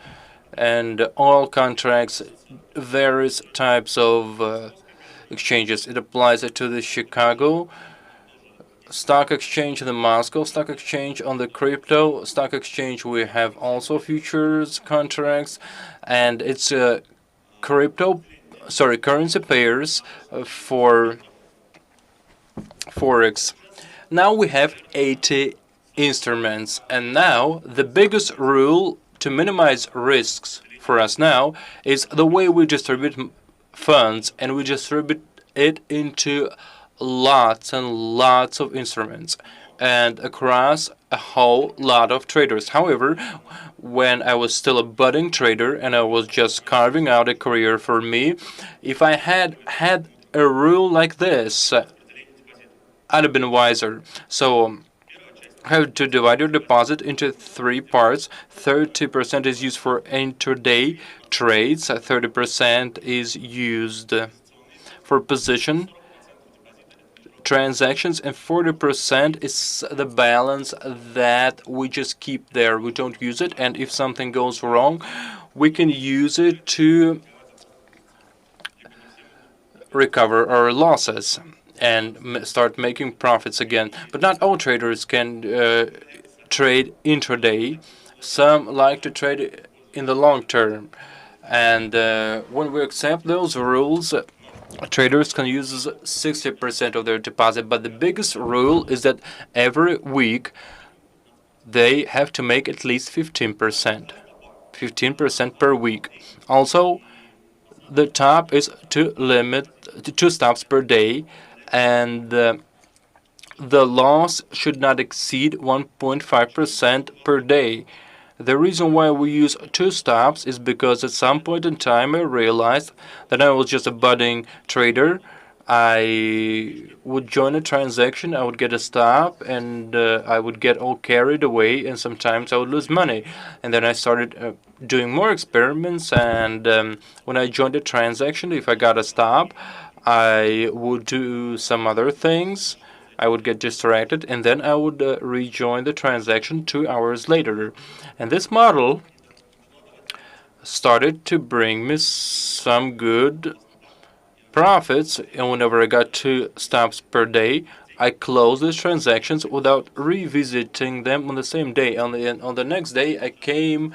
and all contracts, various types of exchanges. It applies to the Chicago Stock Exchange, the Moscow Stock Exchange. On the Crypto Stock Exchange, we have also futures contracts, and it's currency pairs for Forex. Now we have 80 instruments, and now the biggest rule to minimize risks for us now is the way we distribute funds, and we distribute it into lots and lots of instruments and across a whole lot of traders. However, when I was still a budding trader and I was just carving out a career for me, if I had had a rule like this, I'd have been wiser. So how to divide your deposit into 3 parts. 30% is used for intraday trades, 30% is used for position transactions, and 40% is the balance that we just keep there. We don't use it, and if something goes wrong, we can use it to recover our losses and start making profits again. But not all traders can trade intraday. Some like to trade in the long term, and when we accept those rules, traders can use 60% of their deposit, but the biggest rule is that every week they have to make at least 15%. 15% per week. Also, the top is to limit to 2 stops per day, and the loss should not exceed 1.5% per day. The reason why we use 2 stops is because at some point in time I realized that I was just a budding trader. I would join a transaction, I would get a stop, and I would get all carried away, and sometimes I would lose money. And then I started doing more experiments, and when I joined a transaction, if I got a stop, I would do some other things. I would get distracted, and then I would rejoin the transaction 2 hours later. And this model started to bring me some good profits, and whenever I got 2 stops per day, I closed these transactions without revisiting them on the same day. On the next day, I came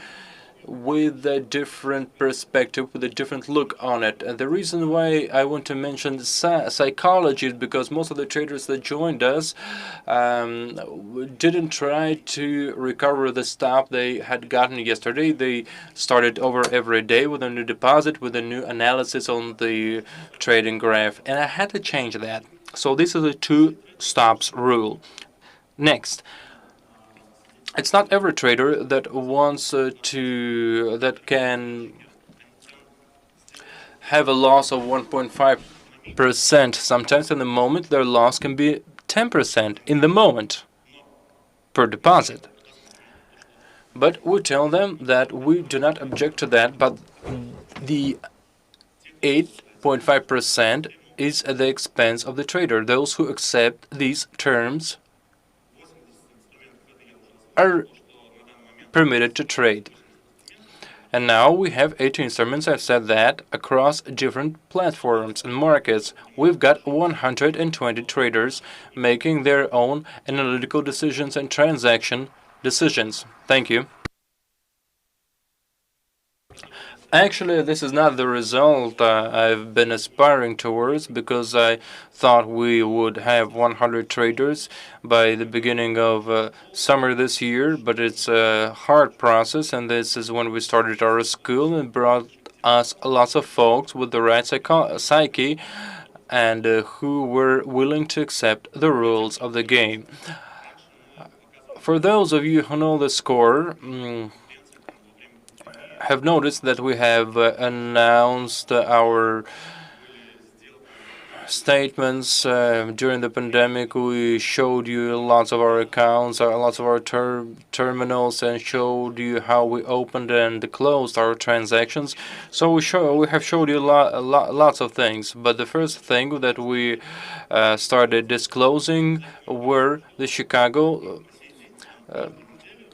with a different perspective, with a different look on it. And the reason why I want to mention psychology is because most of the traders that joined us didn't try to recover the stop they had gotten yesterday. They started over every day with a new deposit, with a new analysis on the trading graph. And I had to change that. So this is a 2 stops rule. Next. It's not every trader that wants that can have a loss of 1.5%. Sometimes in the moment their loss can be 10% in the moment per deposit. But we tell them that we do not object to that, but the 8.5% is at the expense of the trader. Those who accept these terms are permitted to trade. And now we have 18 instruments, I've said that, across different platforms and markets. We've got 120 traders making their own analytical decisions and transaction decisions. Thank you. Actually, this is not the result I've been aspiring towards, because I thought we would have 100 traders by the beginning of summer this year, but it's a hard process, and this is when we started our school and brought us lots of folks with the right psyche and who were willing to accept the rules of the game. For those of you who know the score, have noticed that we have announced our statements during the pandemic. We showed you lots of our accounts, lots of our terminals, and showed you how we opened and closed our transactions. So we have showed you lots of things. But the first thing that we started disclosing were the Chicago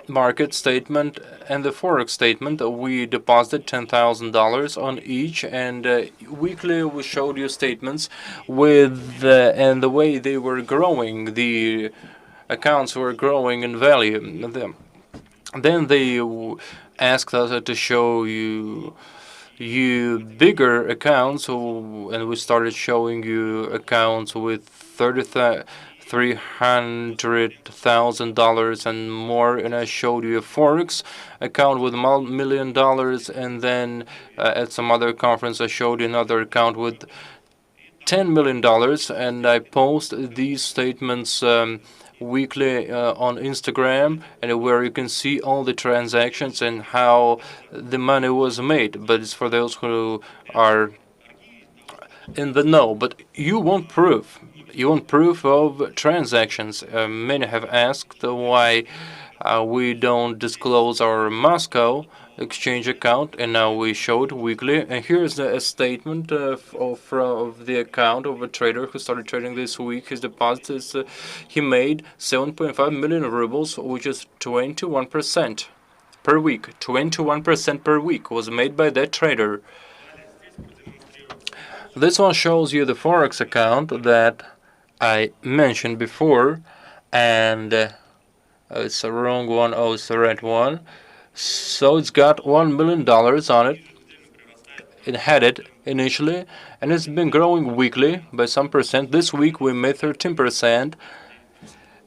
market statement and the forex statement. We deposited $10,000 on each, and weekly we showed you statements with and the way they were growing. The accounts were growing in value. Then they asked us to show you bigger accounts, and we started showing you accounts with $300,000 and more, and I showed you a forex account with $1 million, and then at some other conference I showed you another account with $10 million, and I post these statements weekly on Instagram, and where you can see all the transactions and how the money was made. But it's for those who are in the know. But you want proof. You want proof of transactions. Many have asked why we don't disclose our Moscow exchange account, and now we show it weekly. And here's a statement of the account of a trader who started trading this week. His deposit is he made 7.5 million rubles, which is 21% per week. 21% per week was made by that trader. This one shows you the forex account that I mentioned before, and it's a wrong one. Oh, it's the right one. So it's got $1 million on it. It had it initially, and it's been growing weekly by some percent. This week we made 13%,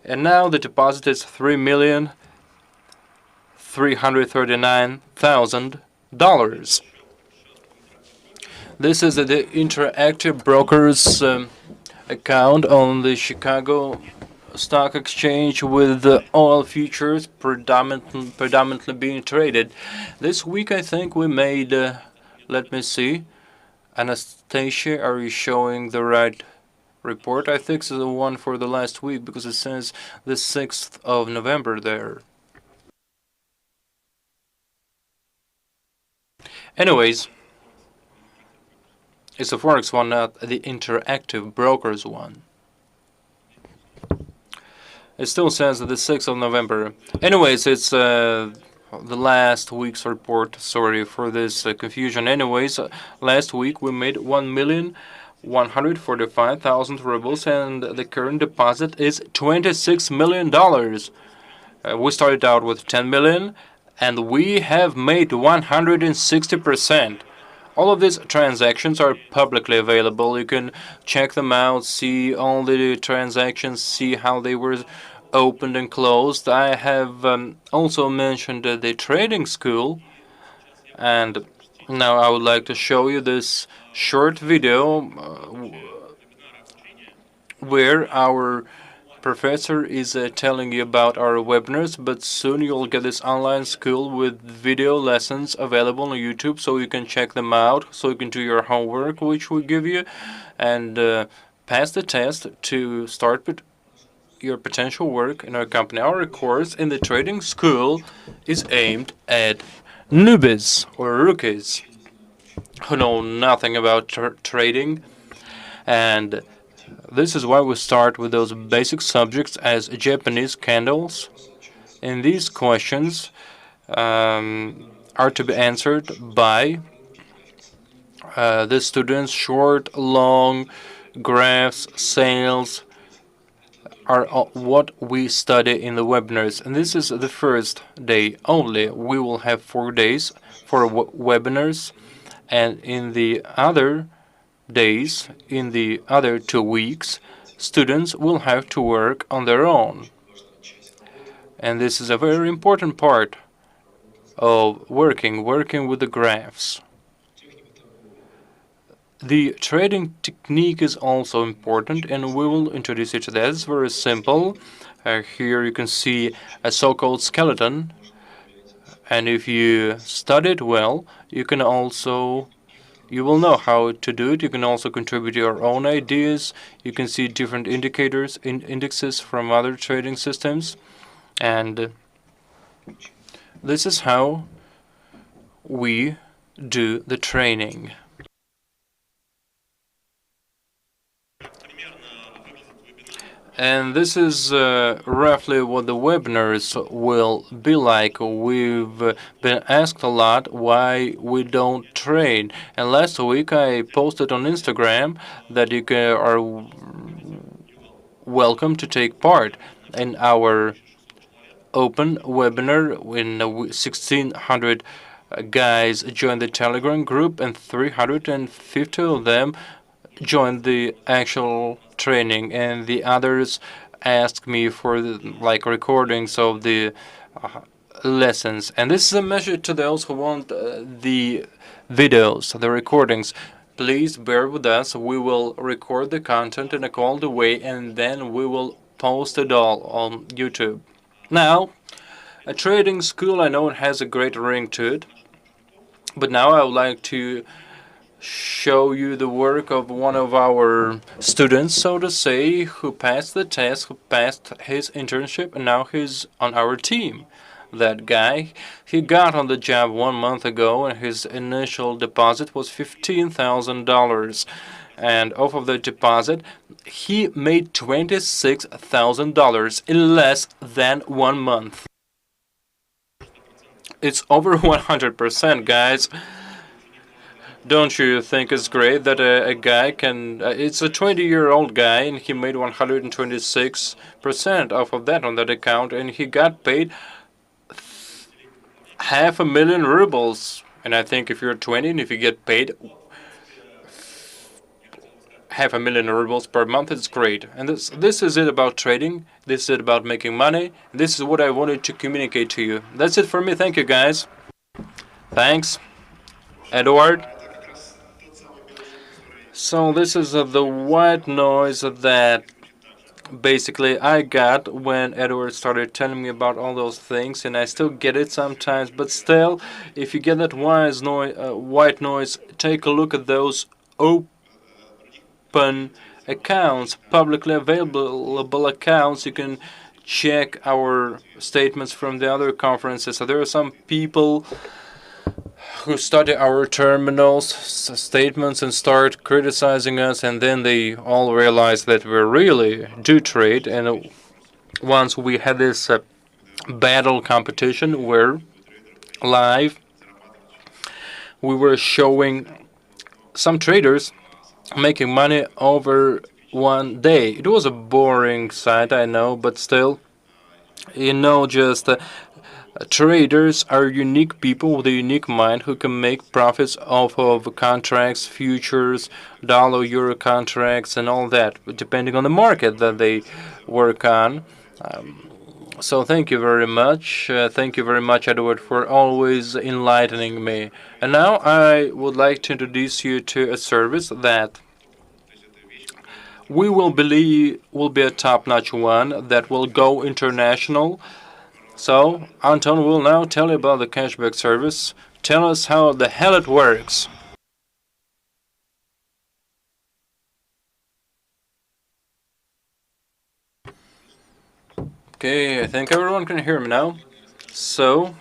and now the deposit is $3,339,000. This is the Interactive Brokers account on the Chicago Stock Exchange, with oil futures predominantly being traded. This week I think we made, let me see, Anastasia, are you showing the right report? I think it's the one for the last week, because it says the 6th of November there. Anyways, it's the Forex one, not the Interactive Brokers one. It still says the 6th of November. Anyways, it's the last week's report. Sorry for this confusion. Anyways, last week we made 1,145,000 rubles, and the current deposit is $26 million. We started out with 10 million, and we have made 160%. All of these transactions are publicly available. You can check them out, see all the transactions, see how they were opened and closed. I have also mentioned the trading school, and now I would like to show you this short video where our professor is telling you about our webinars, but soon you'll get this online school with video lessons available on YouTube, so you can check them out, so you can do your homework, which we give you, and pass the test to start with your potential work in our company. Our course in the trading school is aimed at newbies or rookies who know nothing about trading, and this is why we start with those basic subjects as Japanese candles. And these questions are to be answered by the students. Short, long, graphs, sales are what we study in the webinars. And this is the first day only. We will have 4 days for webinars, and in the other days, in the other 2 weeks, students will have to work on their own. And this is a very important part of working with the graphs. The trading technique is also important, and we will introduce you to that. It's very simple. Here you can see a so-called skeleton, and if you study it well, you will know how to do it. You can also contribute your own ideas. You can see different indicators, indexes from other trading systems. And this is how we do the training. And this is roughly what the webinars will be like. We've been asked a lot why we don't trade. And last week I posted on Instagram that you are welcome to take part in our open webinar. When 1,600 guys joined the Telegram group, and 350 of them joined the actual training, and the others asked me for recordings of the lessons. And this is a message to those who want the videos, the recordings. Please bear with us. We will record the content in a called way, and then we will post it all on YouTube. Now, a trading school, I know it has a great ring to it, but now I would like to show you the work of one of our students, so to say, who passed the test, who passed his internship, and now he's on our team. That guy, he got on the job 1 month ago, and his initial deposit was $15,000. And off of the deposit, he made $26,000 in less than 1 month. It's over 100%, guys. Don't you think it's great that a guy can... it's a 20-year-old guy, and he made 126% off of that on that account, and he got paid 500,000 rubles. And I think if you're 20 and if you get paid 500,000 rubles per month, it's great. And this is it about trading. This is it about making money. This is what I wanted to communicate to you. That's it for me. Thank you, guys. Thanks, Edward. So this is the white noise that basically I got when Edward started telling me about all those things, and I still get it sometimes. But still, if you get that white noise, take a look at those open accounts, publicly available accounts. You can check our statements from the other conferences. So there are some people who study our terminals, statements, and start criticizing us, and then they all realize that we really do trade. And once we had this battle competition where live we were showing some traders making money over 1 day. It was a boring site, I know, but still, just Traders are unique people with a unique mind who can make profits off of contracts, futures, dollar-euro contracts, and all that, depending on the market that they work on. So thank you very much. Thank you very much, Edward, for always enlightening me. And now I would like to introduce you to a service that we will believe will be a top-notch one that will go international. So Anton will now tell you about the cashback service. Tell us how the hell it works. Okay, I think everyone can hear me now. So,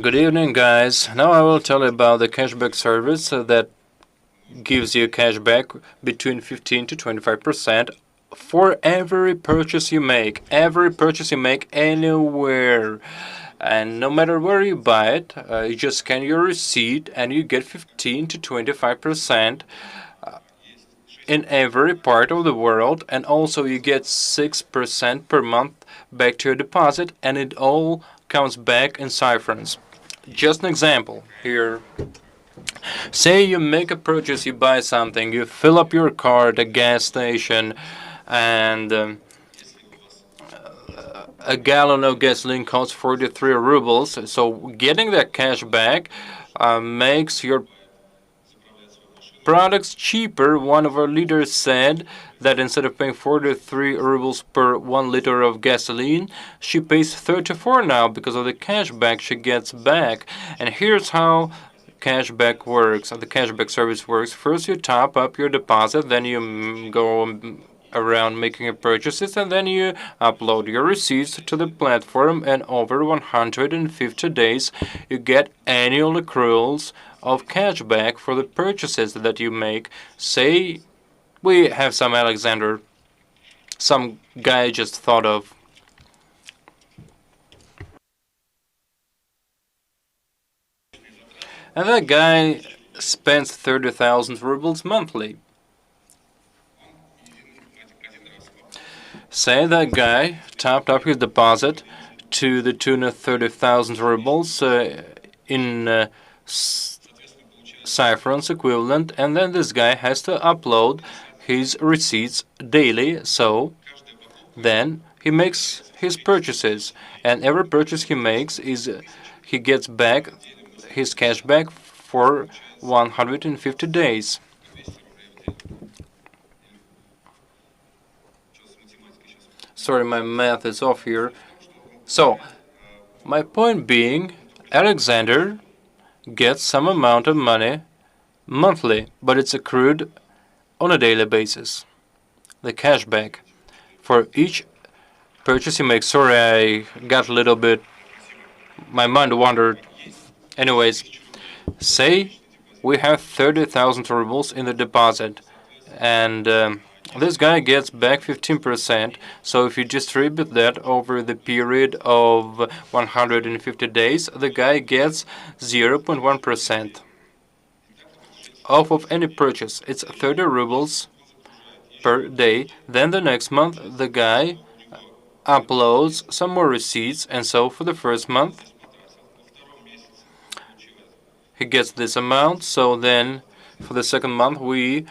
good evening, guys. Now I will tell you about the cashback service that gives you cashback between 15 to 25% for every purchase you make. Every purchase you make anywhere. And no matter where you buy it, you just scan your receipt and you get 15 to 25% in every part of the world, and also you get 6% per month back to your deposit, and it all comes back in ciphers. Just an example here. Say you make a purchase, you buy something, you fill up your car at a gas station, and a gallon of gasoline costs 43 rubles. So getting that cash back makes your products cheaper. One of our leaders said that instead of paying 43 rubles per 1 liter of gasoline, she pays 34 now because of the cashback she gets back. And here's how cashback works. The cashback service works. First, you top up your deposit, then you go around making your purchases, and then you upload your receipts to the platform, and over 150 days you get annual accruals of cashback for the purchases that you make. Say we have some Alexander, some guy just thought of. And that guy spends 30,000 rubles monthly. Say that guy topped up his deposit to the tune of 30,000 rubles in ciphers equivalent, and then this guy has to upload his receipts daily. So then he makes his purchases, and every purchase he makes is he gets back his cash back for 150 days. Sorry, my math is off here. So, my point being, Alexander gets some amount of money monthly, but it's accrued on a daily basis. The cashback for each purchase you make. Sorry, I got a little bit, my mind wandered. Anyways, say we have 30,000 rubles in the deposit, and this guy gets back 15%. So if you distribute that over the period of 150 days, the guy gets 0.1% off of any purchase. It's 30 rubles per day. Then the next month, the guy uploads some more receipts, and so for the first month, he gets this amount. So then for the second month, we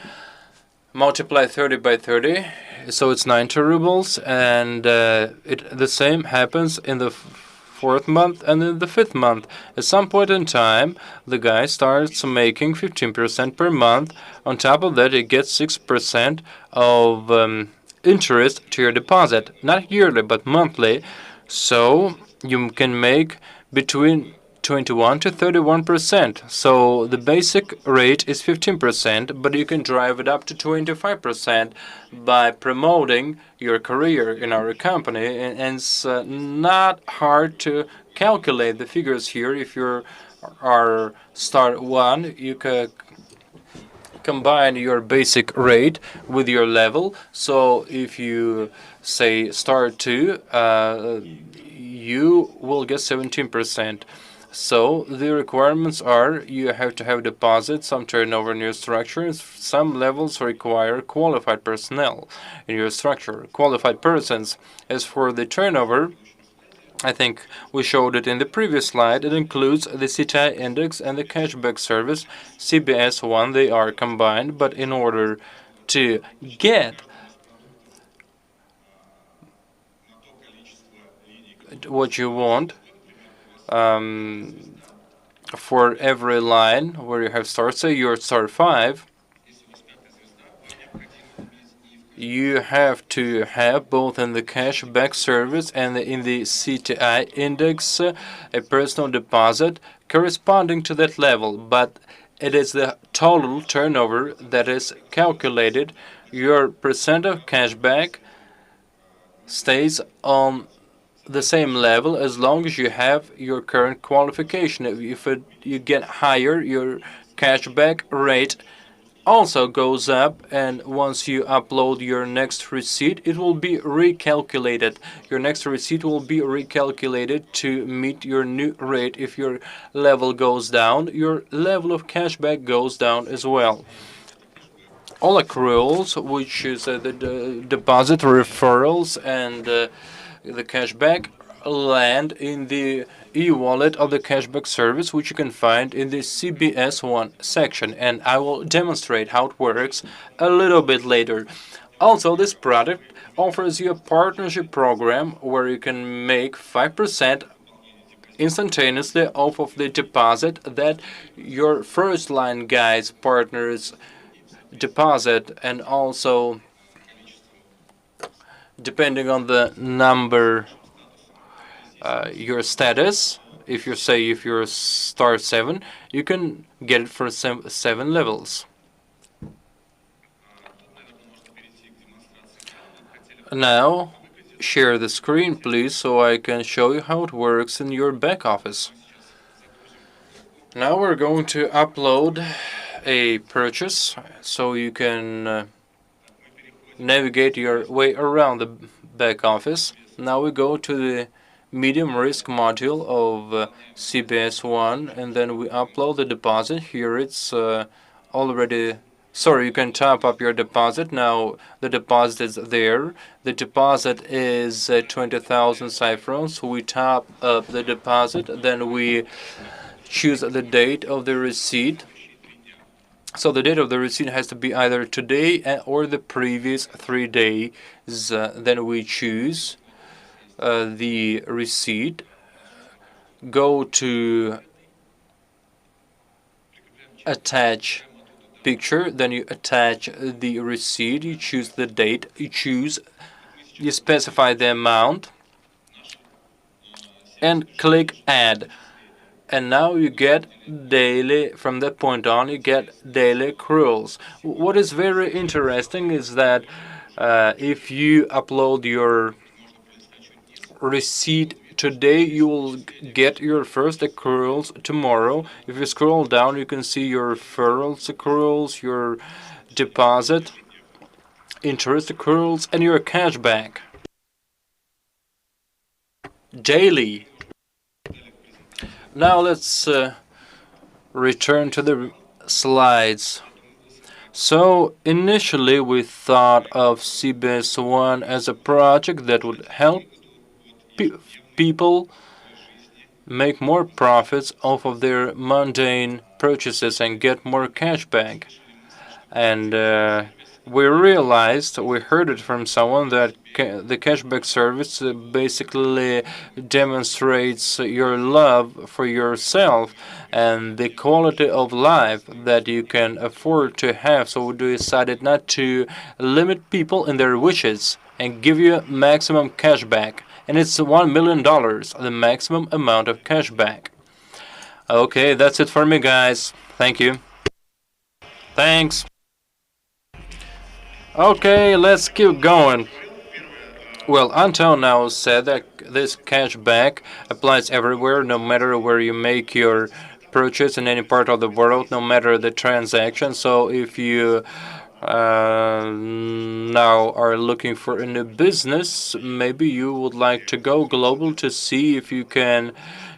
multiply 30 by 30, so it's 90 rubles, and the same happens in the fourth month and in the fifth month. At some point in time, the guy starts making 15% per month. On top of that, he gets 6% of interest to your deposit, not yearly but monthly. So you can make between 21 to 31%. So the basic rate is 15%, but you can drive it up to 25% by promoting your career in our company. And it's not hard to calculate the figures here. If you are start one, you can combine your basic rate with your level. So if you say start two, you will get 17%. So the requirements are you have to have deposits, some turnover in your structure, and some levels require qualified personnel in your structure, qualified persons. As for the turnover, I think we showed it in the previous slide. It includes the CTI index and the cashback service, CBS1. They are combined, but in order to get what you want, for every line where you have stars, say you're star 5, you have to have both in the cashback service and in the CTI index a personal deposit corresponding to that level, but it is the total turnover that is calculated. Your percent of cashback stays on the same level as long as you have your current qualification. If you get higher, your cashback rate also goes up, and once you upload your next receipt, it will be recalculated. Your next receipt will be recalculated to meet your new rate. If your level goes down, your level of cashback goes down as well. All accruals, which is the deposit, referrals, and the cashback, land in the e-wallet of the cashback service, which you can find in the CBS1 section, and I will demonstrate how it works a little bit later. Also, this product offers you a partnership program where you can make 5% instantaneously off of the deposit that your first line guys partners deposit, and also depending on the number, your status, if you're star 7, you can get it for 7 levels. Now share the screen, please, so I can show you how it works in your back office. Now we're going to upload a purchase so you can navigate your way around the back office. Now we go to the medium risk module of CBS1, and then we upload the deposit. Here it's already, sorry, you can top up your deposit. Now the deposit is there. The deposit is 20,000 cypherons. We top up the deposit, then we choose the date of the receipt. So the date of the receipt has to be either today or the previous 3 days. Then we choose the receipt, go to attach picture, then you attach the receipt, you choose the date, you specify the amount, and click add. And now you get daily, from that point on, you get daily accruals. What is very interesting is that if you upload your receipt today, you will get your first accruals tomorrow. If you scroll down, you can see your referrals accruals, your deposit, interest accruals, and your cashback daily. Now let's return to the slides. So initially we thought of CBS1 as a project that would help people make more profits off of their mundane purchases and get more cash back. And we realized, we heard it from someone, that the cashback service basically demonstrates your love for yourself and the quality of life that you can afford to have. So we decided not to limit people in their wishes and give you maximum cashback. And it's $1 million, the maximum amount of cashback. Okay, that's it for me, guys. Thank you. Thanks. Okay, let's keep going. Well, Anton now said that this cashback applies everywhere, no matter where you make your purchase in any part of the world, no matter the transaction. So if you now are looking for a new business, maybe you would like to go global to see if you can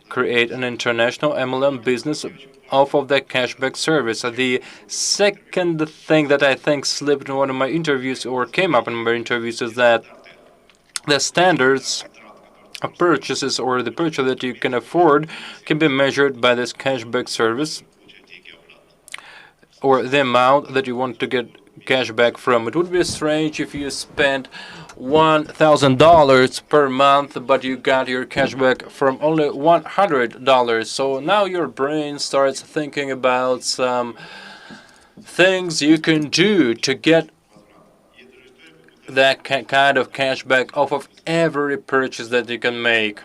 create an international MLM business off of that cashback service. The second thing that I think slipped in one of my interviews, or came up in my interviews, is that the standards purchases or the purchase that you can afford can be measured by this cashback service or the amount that you want to get cash back from. It would be strange if you spent $1,000 per month, but you got your cash back from only $100. So now your brain starts thinking about some things you can do to get that kind of cash back off of every purchase that you can make.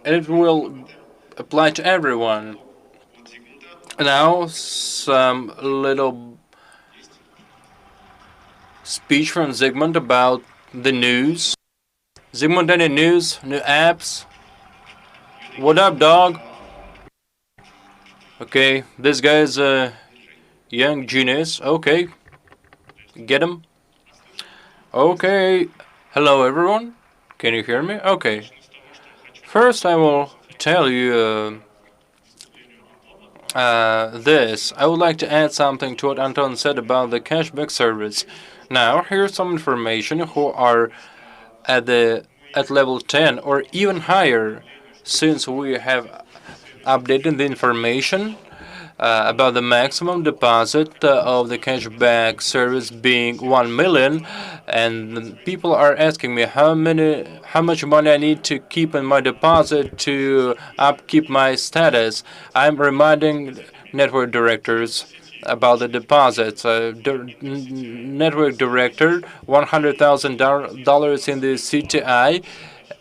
And it will apply to everyone. Now, some little speech from Zygmunt about the news. Zygmunt, any news? New apps? What up, dog? Okay, this guy's a young genius. Okay, get him. Okay, hello everyone. Can you hear me? Okay. First, I will tell you this. I would like to add something to what Anton said about the cashback service. Now, here's some information who are at level 10 or even higher, since we have updated the information about the maximum deposit of the cashback service being 1 million, and people are asking me how much money I need to keep in my deposit to upkeep my status. I'm reminding network directors about the deposits. Network director, $100,000 in the CTI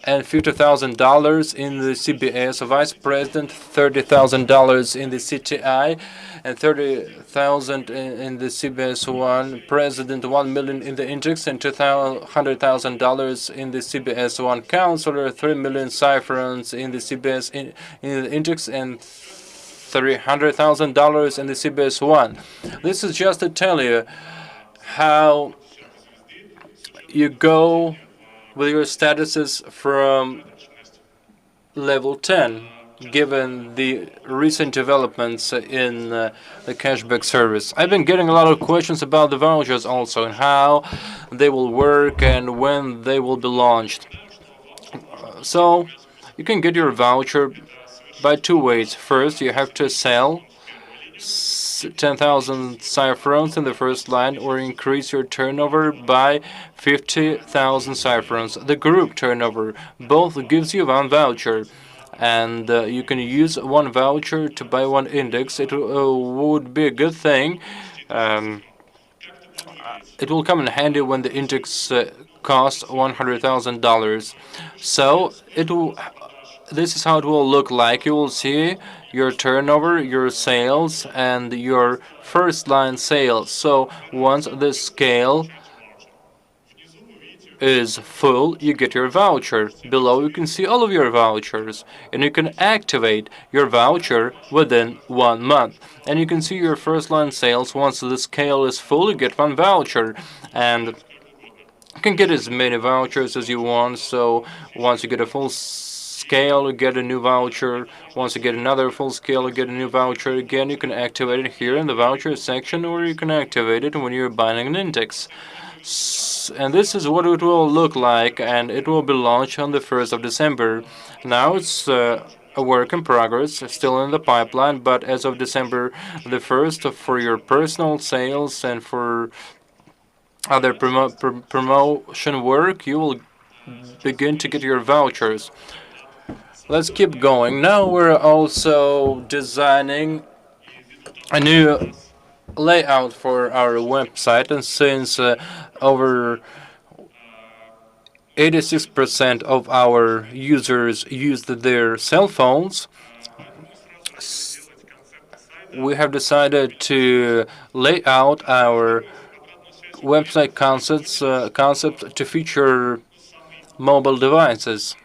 and $50,000 in the CBS. Vice president, $30,000 in the CTI and $30,000 in the CBS one. President, $1 million in the index and $200,000 in the CBS one. Counselor, $3 million ciphers in the CBS in the index and $300,000 in the CBS one. This is just to tell you how you go with your statuses from level 10, given the recent developments in the cashback service. I've been getting a lot of questions about the vouchers also, and how they will work and when they will be launched. So you can get your voucher by two ways. First, you have to sell 10,000 ciphers in the first line, or increase your turnover by 50,000 ciphers. The group turnover both gives you one voucher, and you can use one voucher to buy one index. It would be a good thing. It will come in handy when the index costs $100,000. So this is how it will look like. You will see your turnover, your sales, and your first line sales. So once the scale is full, you get your voucher. Below you can see all of your vouchers, and you can activate your voucher within 1 month. And you can see your first line sales. Once the scale is full, you get one voucher, and you can get as many vouchers as you want. So once you get a full scale, you get a new voucher. Once you get another full scale, you get a new voucher again. You can activate it here in the voucher section, or you can activate it when you're buying an index. And this is what it will look like, and it will be launched on the 1st of December. Now it's a work in progress, still in the pipeline, but as of December the 1st, for your personal sales and for other promotion work, you will begin to get your vouchers. Let's keep going. Now we're also designing a new layout for our website, and since over 86% of our users used their cell phones, we have decided to lay out our website concept to feature mobile devices.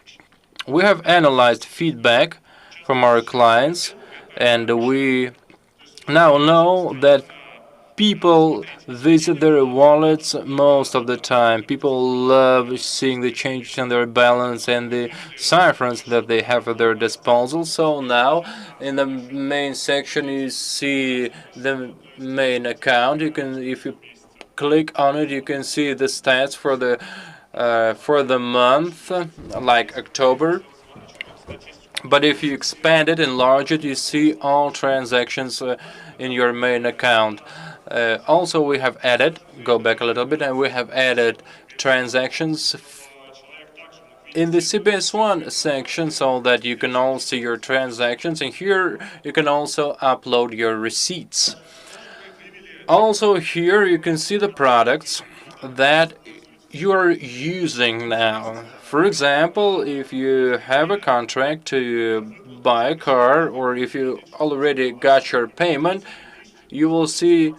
We have analyzed feedback from our clients, and we now know that people visit their wallets most of the time. People love seeing the changes in their balance and the ciphers that they have at their disposal. So now in the main section you see the main account. You can, if you click on it, you can see the stats for the for the month, like October. But if you expand it, enlarge it, you see all transactions in your main account. Also, we have added, go back a little bit, and we have added transactions in the CBS1 section so that you can all see your transactions. And here you can also upload your receipts. Also, here you can see the products that you are using now. For example, if you have a contract to buy a car, or if you already got your payment, you will see,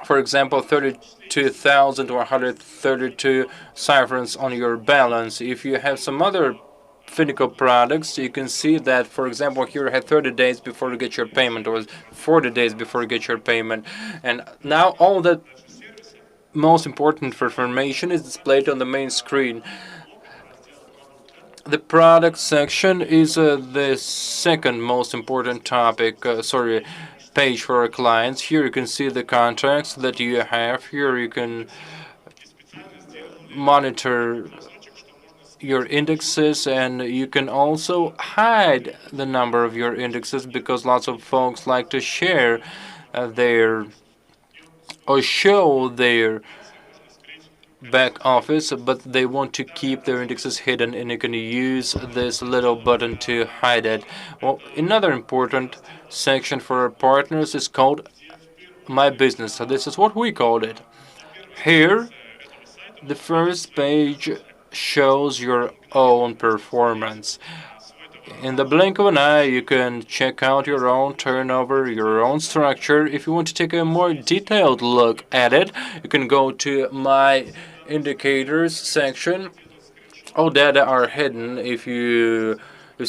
for example, 32,132 ciphers on your balance. If you have some other Finiko products, you can see that, for example, here you had 30 days before you get your payment, or 40 days before you get your payment. And now all that most important information is displayed on the main screen. The product section is the second most important page for our clients. Here you can see the contracts that you have. Here you can monitor your indexes, and you can also hide the number of your indexes, because lots of folks like to share or show their back office, but they want to keep their indexes hidden, and you can use this little button to hide it. Well, another important section for our partners is called My Business. So this is what we called it. Here, the first page shows your own performance. In the blink of an eye, you can check out your own turnover, your own structure. If you want to take a more detailed look at it, you can go to My Indicators section. All data are hidden. If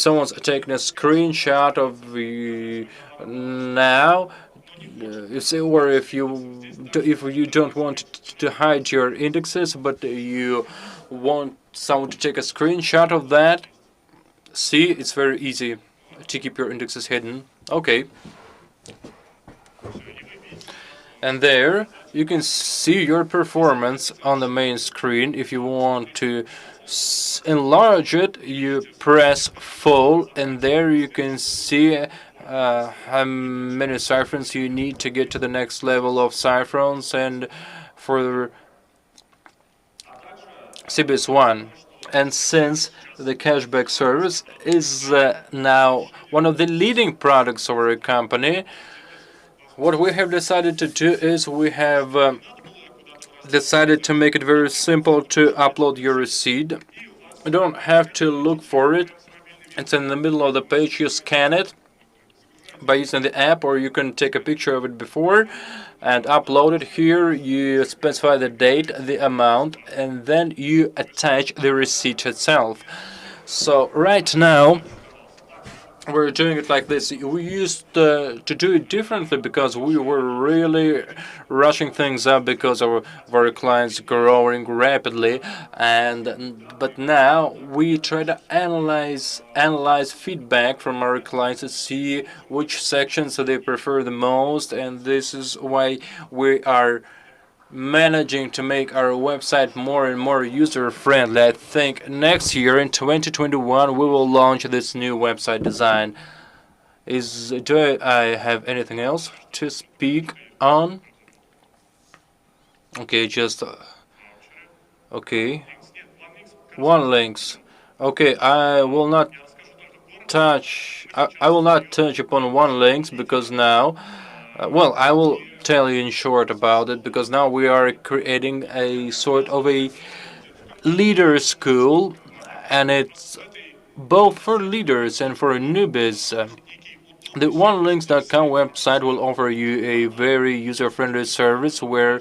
someone's taking a screenshot of now, or if you don't want to hide your indexes, but you want someone to take a screenshot of that, see, it's very easy to keep your indexes hidden. Okay. And there you can see your performance on the main screen. If you want to enlarge it, you press full, and there you can see how many ciphers you need to get to the next level of ciphers, and for CBS1. And since the cashback service is now one of the leading products of our company, what we have decided to do is we have decided to make it very simple to upload your receipt. You don't have to look for it. It's in the middle of the page. You scan it by using the app, or you can take a picture of it before and upload it. Here you specify the date, the amount, and then you attach the receipt itself. So right now we're doing it like this. We used to do it differently because we were really rushing things up because of our clients growing rapidly, but now we try to analyze feedback from our clients to see which sections they prefer the most, and this is why we are managing to make our website more and more user-friendly. I think next year in 2021 we will launch this new website design. Do I have anything else to speak on? Okay, just okay. One links. Okay, I will not touch upon one links because now, well, I will tell you in short about it, because now we are creating a sort of a leader school, and it's both for leaders and for newbies. The onelinks.com website will offer you a very user-friendly service where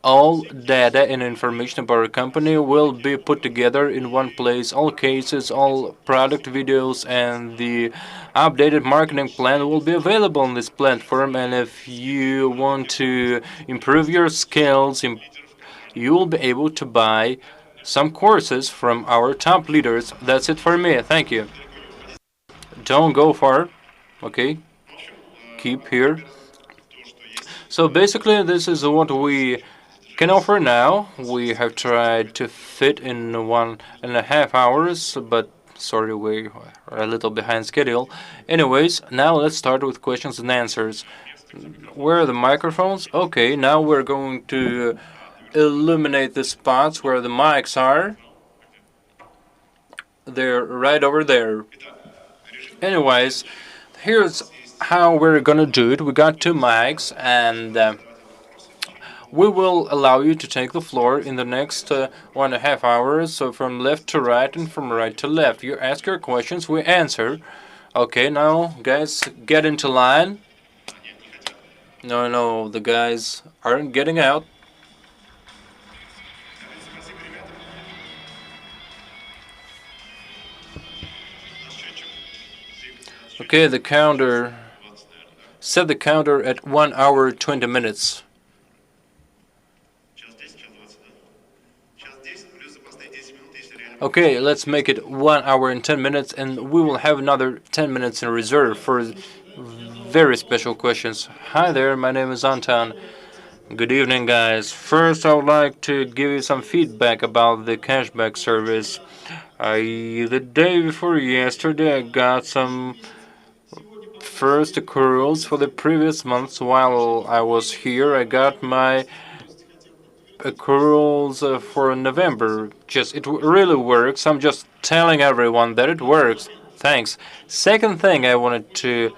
all data and information about our company will be put together in one place. All cases, all product videos, and the updated marketing plan will be available on this platform. And if you want to improve your skills, you will be able to buy some courses from our top leaders. That's it for me. Thank you. Don't go far. Okay? Keep here. So basically, this is what we can offer now. We have tried to fit in 1.5 hours, but sorry, we are a little behind schedule. Anyways, now let's start with questions and answers. Where are the microphones? Okay, now we're going to illuminate the spots where the mics are. They're right over there. Anyways, here's how we're gonna do it. We got 2 mics, and we will allow you to take the floor in the next 1.5 hours, so from left to right and from right to left. You ask your questions, we answer. Okay, now guys, get into line. No, the guys aren't getting out. Okay, the counter, set the counter at 1 hour 20 minutes. Okay, let's make it 1 hour and 10 minutes, and we will have another 10 minutes in reserve for very special questions. Hi there, my name is Anton. Good evening, guys. First, I would like to give you some feedback about the cashback service. The day before yesterday, I got some first accruals for the previous months. While I was here, I got my accruals for November. It really works. I'm just telling everyone that it works. Thanks. Second thing I wanted to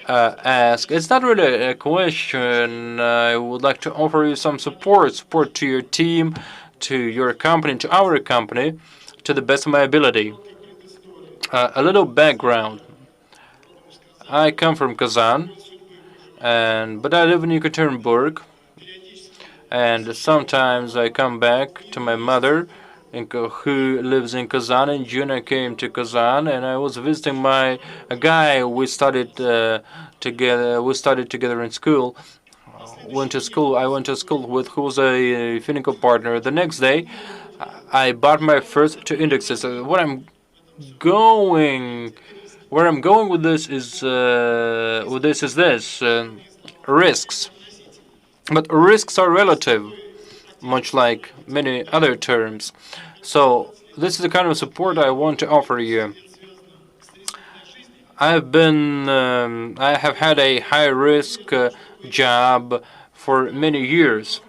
ask, it's not really a question. I would like to offer you some support to your team, to your company, to our company, to the best of my ability. A little background. I come from Kazan, but I live in Yekaterinburg, and sometimes I come back to my mother, who lives in Kazan. In June, I came to Kazan, and I was visiting a guy we studied together. We studied together in school. I went to school with, who was a Finiko partner. The next day, I bought my first 2 indexes. Where I'm going with this is risks. But risks are relative, much like many other terms. So this is the kind of support I want to offer you. I have had a high-risk job for many years,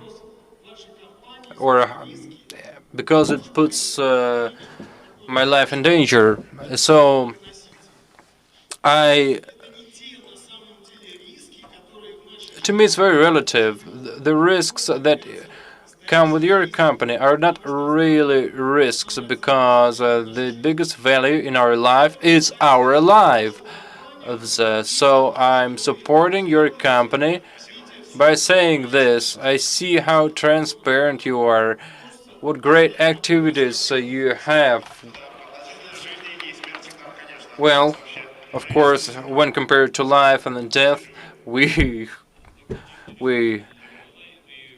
because it puts my life in danger. So to me, it's very relative. The risks that come with your company are not really risks, because the biggest value in our life is our life. So I'm supporting your company by saying this. I see how transparent you are, what great activities you have. Well, of course, when compared to life and death, we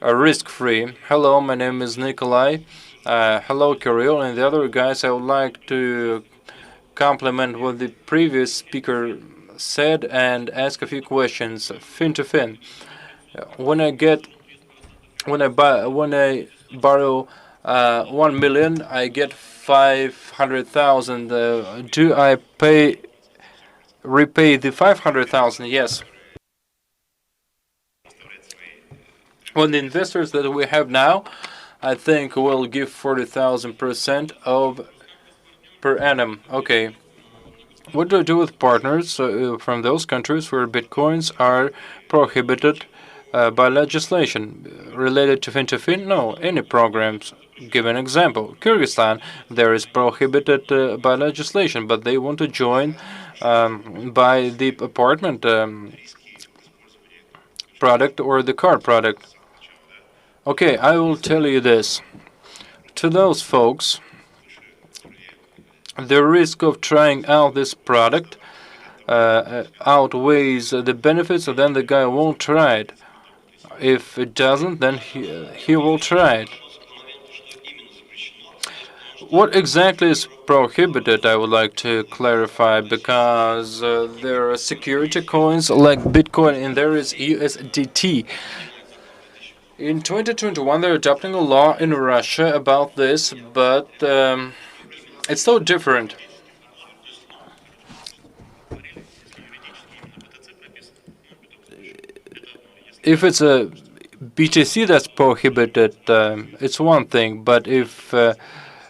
are risk-free. Hello, my name is Nikolai. Hello, Kirill, and the other guys. I would like to compliment what the previous speaker said and ask a few questions. Fin to fin. When I borrow 1 million, I get 500,000. Do I repay the 500,000? Yes. When the investors that we have now, I think will give 40,000% of per annum. Okay. What do I do with partners from those countries where bitcoins are prohibited by legislation related to fin-to-fin? No, any programs. Give an example. Kyrgyzstan, there is prohibited by legislation, but they want to join by the apartment product or the car product. Okay, I will tell you this. To those folks, the risk of trying out this product outweighs the benefits, and then the guy won't try it. If it doesn't, then he will try it. What exactly is prohibited, I would like to clarify, because there are security coins like Bitcoin, and there is USDT. In 2021, they're adopting a law in Russia about this, but it's so different. If it's a BTC that's prohibited, it's one thing. But if a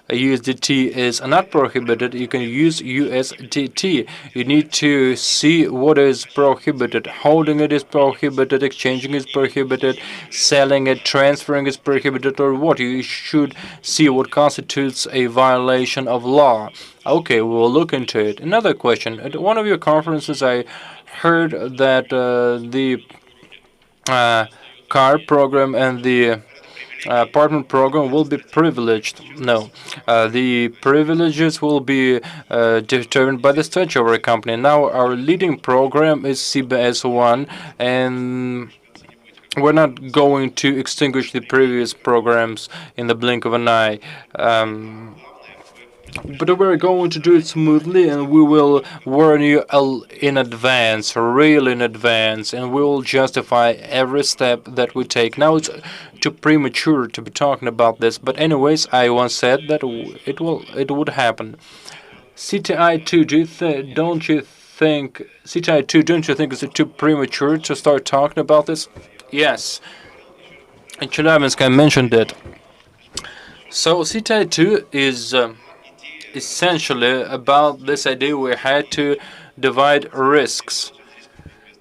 USDT is not prohibited, you can use USDT. You need to see what is prohibited. Holding it is prohibited, exchanging is prohibited, selling it, transferring is prohibited, or what. You should see what constitutes a violation of law. Okay, we'll look into it. Another question. At one of your conferences, I heard that the car program and the apartment program will be privileged. No, the privileges will be determined by the statutory company. Now our leading program is CBS1, and we're not going to extinguish the previous programs in the blink of an eye. But we're going to do it smoothly, and we will warn you in advance, really in advance, and we will justify every step that we take. Now it's too premature to be talking about this, but anyways, I once said that it would happen. CTI2, don't you think it's too premature to start talking about this? Yes, and Chelyabinsk mentioned it. So CTI2 is essentially about this idea we had to divide risks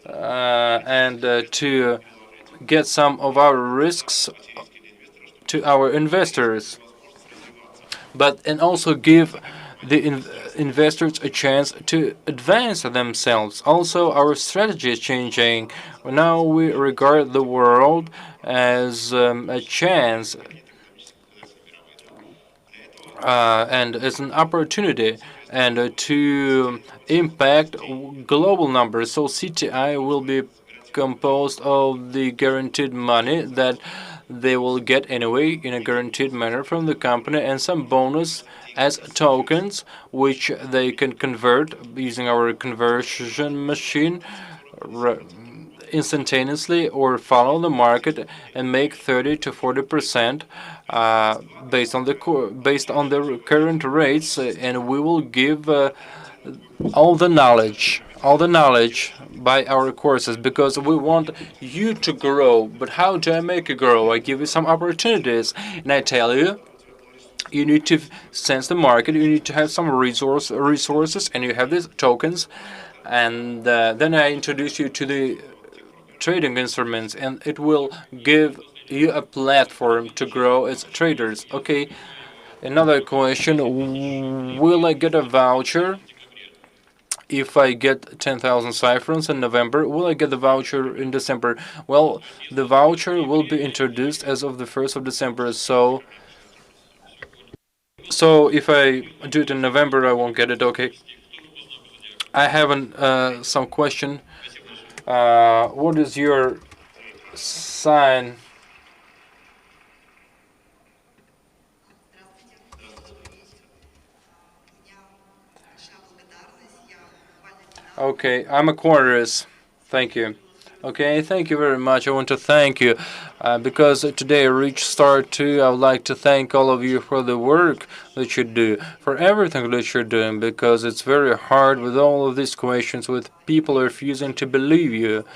and to get some of our risks to our investors, and also give the investors a chance to advance themselves. Also, our strategy is changing. Now we regard the world as a chance and as an opportunity and to impact global numbers. So CTI will be composed of the guaranteed money that they will get anyway in a guaranteed manner from the company, and some bonus as tokens which they can convert using our conversion machine instantaneously or follow the market and make 30 to 40% based on the current rates, and we will give all the knowledge by our courses, because we want you to grow. But how do I make you grow? I give you some opportunities, and I tell you, you need to sense the market, you need to have some resources, and you have these tokens, and then I introduce you to the trading instruments, and it will give you a platform to grow as traders. Okay, another question. Will I get a voucher if I get 10,000 ciphers in November? Will I get the voucher in December? Well, the voucher will be introduced as of the 1st of December, so if I do it in November, I won't get it. Okay. I have some question. What is your sign? Okay, I'm Aquarius. Thank you. Okay, thank you very much. I want to thank you because today I reached start 2. I would like to thank all of you for the work that you do, for everything that you're doing, because it's very hard with all of these questions, with people refusing to believe you.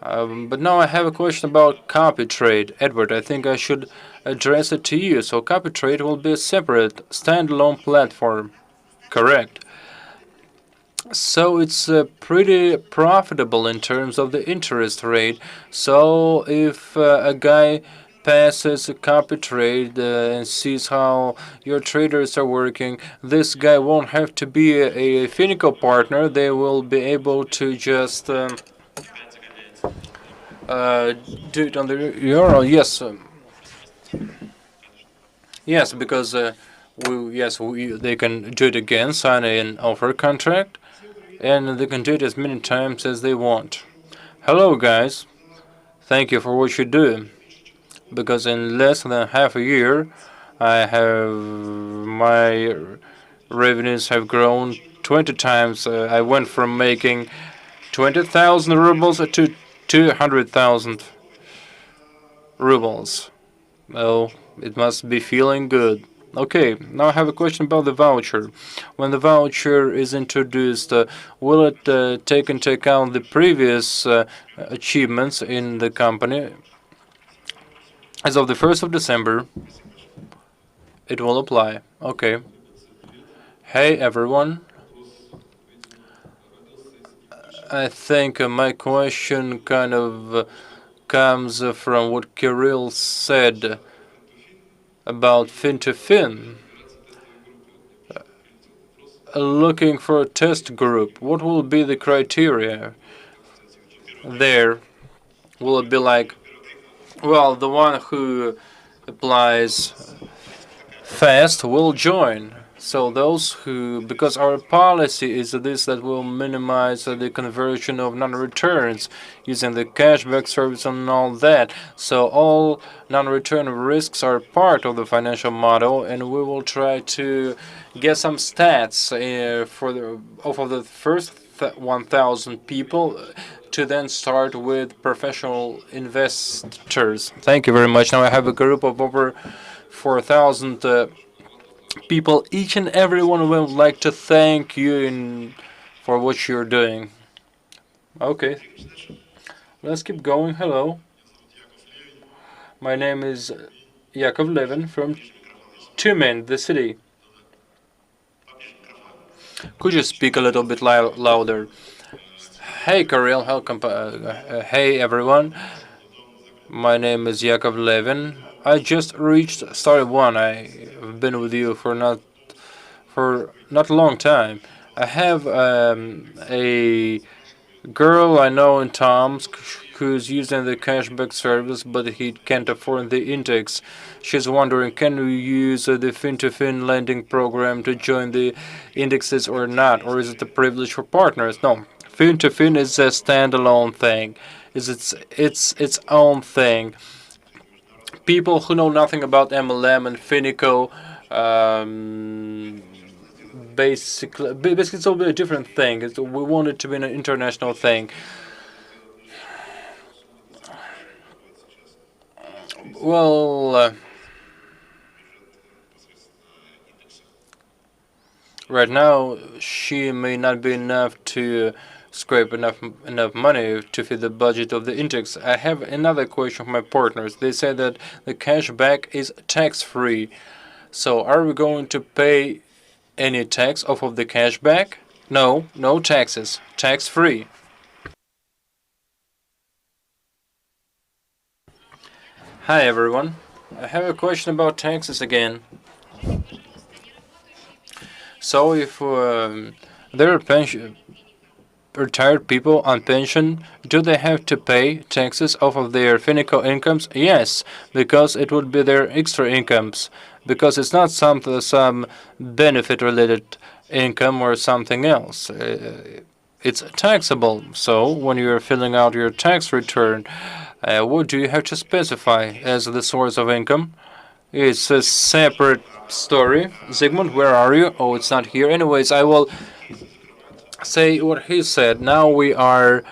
But now I have a question about CopyTrade. Edward, I think I should address it to you. So CopyTrade will be a separate, standalone platform. Correct. So it's pretty profitable in terms of the interest rate. So if a guy passes a CopyTrade and sees how your traders are working, this guy won't have to be a Finiko partner. They will be able to just do it on the euro. Yes, yes, because they can do it again, sign an offer contract, and they can do it as many times as they want. Hello, guys. Thank you for what you do, because in less than half a year, my revenues have grown 20 times. I went from making 20,000 rubles to 200,000. rubles. Oh, it must be feeling good. Okay, now I have a question about the voucher. When the voucher is introduced, will it take into account the previous achievements in the company? As of the 1st of December, it will apply. Okay. Hey, everyone. I think my question kind of comes from what Kirill said about fin-to-fin. Looking for a test group, what will be the criteria there? Will it be like, well, the one who applies fast will join? So those who, because our policy is this, that will minimize the conversion of non-returns using the cashback service and all that. So all non-return risks are part of the financial model, and we will try to get some stats off of the first 1,000 people to then start with professional investors. Thank you very much. Now I have a group of over 4,000 people. Each and every one of them would like to thank you for what you're doing. Okay, let's keep going. Hello, my name is Yakov Levin from Tyumen, the city. Could you speak a little bit louder? Hey, Kirill. Hey, everyone. My name is Yakov Levin. I just reached Star 1. I've been with you for not a long time. I have a girl I know in Tomsk who's using the cashback service, but he can't afford the index. She's wondering, can we use the fin-to-fin lending program to join the indexes or not? Or is it a privilege for partners? No, fin-to-fin is a standalone thing. It's its own thing. People who know nothing about MLM and Finiko, basically it's a bit a different thing. We want it to be an international thing. Well, right now she may not be enough to scrape enough money to fit the budget of the index. I have another question from my partners. They say that the cashback is tax-free. So are we going to pay any tax off of the cashback? No, no taxes. Tax-free. Hi, everyone. I have a question about taxes again. So if there are retired people on pension, do they have to pay taxes off of their Finiko incomes? Yes, because it would be their extra incomes, because it's not some benefit-related income or something else. It's taxable. So when you're filling out your tax return, what do you have to specify as the source of income? It's a separate story. Zygmunt, where are you? Oh, it's not here. Anyways, I will say what he said. Now we are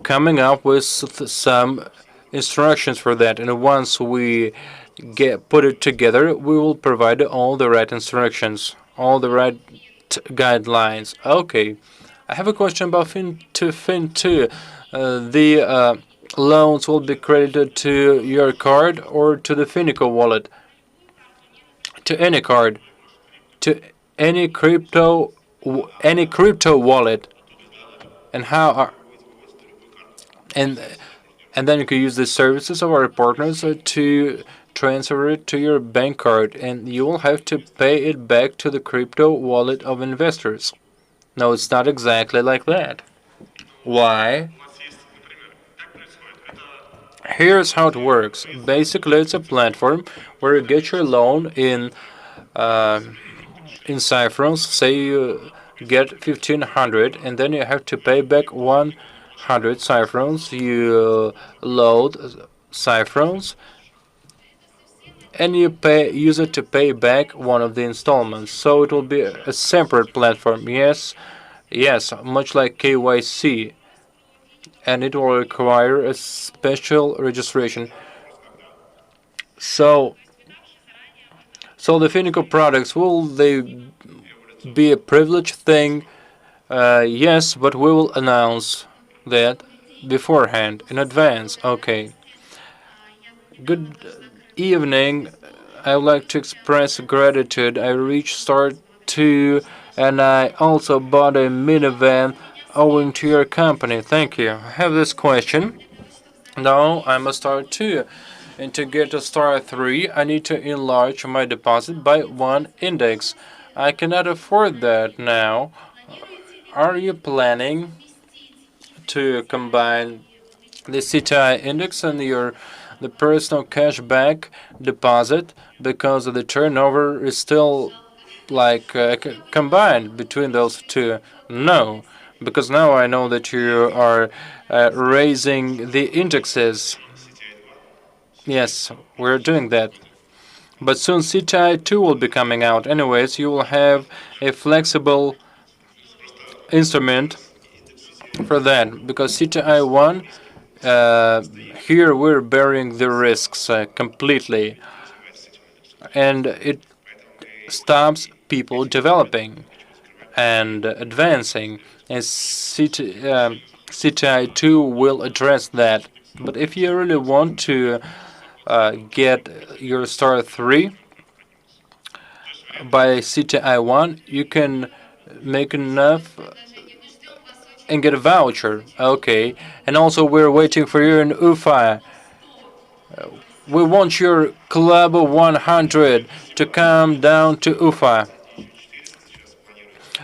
coming up with some instructions for that, and once we put it together, we will provide all the right instructions, all the right guidelines. Okay, I have a question about Fin2. The loans will be credited to your card or to the Finiko wallet? To any card, to any crypto wallet, and how and then you can use the services of our partners to transfer it to your bank card, and you will have to pay it back to the crypto wallet of investors. No, it's not exactly like that. Why? Here's how it works. Basically, it's a platform where you get your loan in cyphers. Say you get 1,500, and then you have to pay back 100 cyphers. You load cyphers, and you use it to pay back one of the installments. So it will be a separate platform. Yes, much like KYC. And it will require a special registration. So the Finiko products, will they be a privileged thing? Yes, but we will announce that beforehand, in advance. Okay. Good evening. I would like to express gratitude. I reached start 2 and I also bought a minivan owing to your company. Thank you. I have this question. Now I'm a star 2. And to get a star 3, I need to enlarge my deposit by 1 index. I cannot afford that now. Are you planning to combine the CTI index and the personal cashback deposit, because the turnover is still like combined between those two? No, because now I know that you are raising the indexes. Yes, we're doing that. But soon CTI 2 will be coming out. Anyways, you will have a flexible instrument for that, because CTI 1, here we're bearing the risks completely, and it stops people developing and advancing, and CTI 2 will address that. But if you really want to get your star 3 by CTI 1, you can make enough and get a voucher. Okay. And also we're waiting for you in UFA. We want your Club 100 to come down to UFA.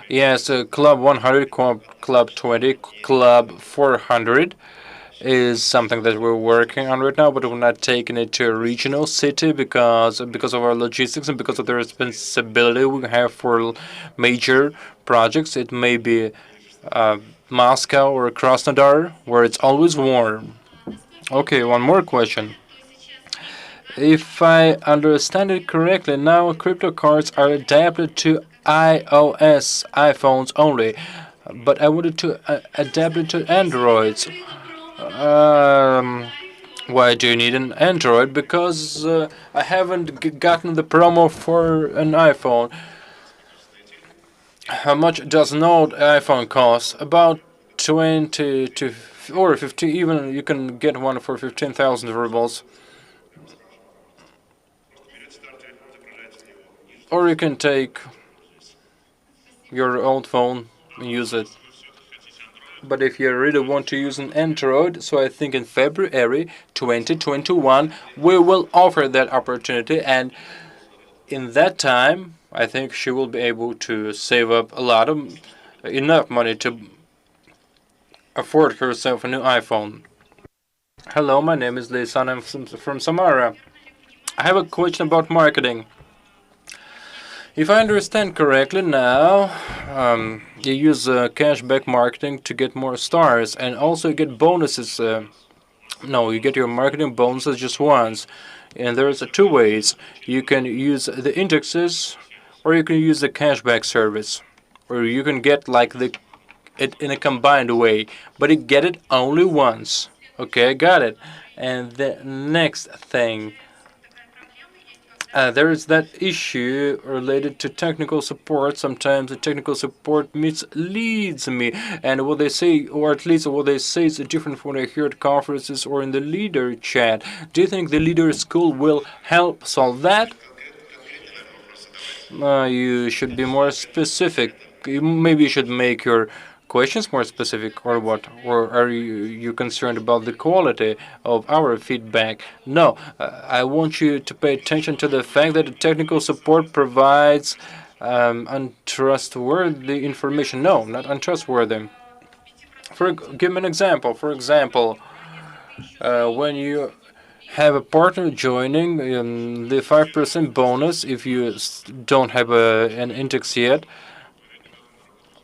Yes, Club 100, Club 20, Club 400 is something that we're working on right now, but we're not taking it to a regional city because of our logistics and because of the responsibility we have for major projects. It may be Moscow or Krasnodar, where it's always warm. Okay, one more question. If I understand it correctly, now crypto cards are adapted to iOS iPhones only, but I wanted to adapt it to Androids. Why do you need an Android? Because I haven't gotten the promo for an iPhone. How much does an old iPhone cost? About 20 to or 50. Even you can get one for 15,000 rubles. Or you can take your old phone and use it. But if you really want to use an Android, so I think in February 2021 we will offer that opportunity, and in that time I think she will be able to save up enough money to afford herself a new iPhone. Hello, my name is Lisan. I'm from Samara. I have a question about marketing. If I understand correctly now, you use cashback marketing to get more stars, and also you get bonuses. No, you get your marketing bonuses just once. And there's two ways. You can use the indexes, or you can use the cashback service, or you can get like it in a combined way, but you get it only once. Okay, I got it. And the next thing, there is that issue related to technical support. Sometimes the technical support misleads me, and what they say, or at least what they say, is different from what I hear at conferences or in the leader chat. Do you think the leader school will help solve that? You should be more specific. Maybe you should make your questions more specific, or what? Or are you concerned about the quality of our feedback? No, I want you to pay attention to the fact that the technical support provides untrustworthy information. No, not untrustworthy. Give me an example. For example, when you have a partner joining, the 5% bonus if you don't have an index yet.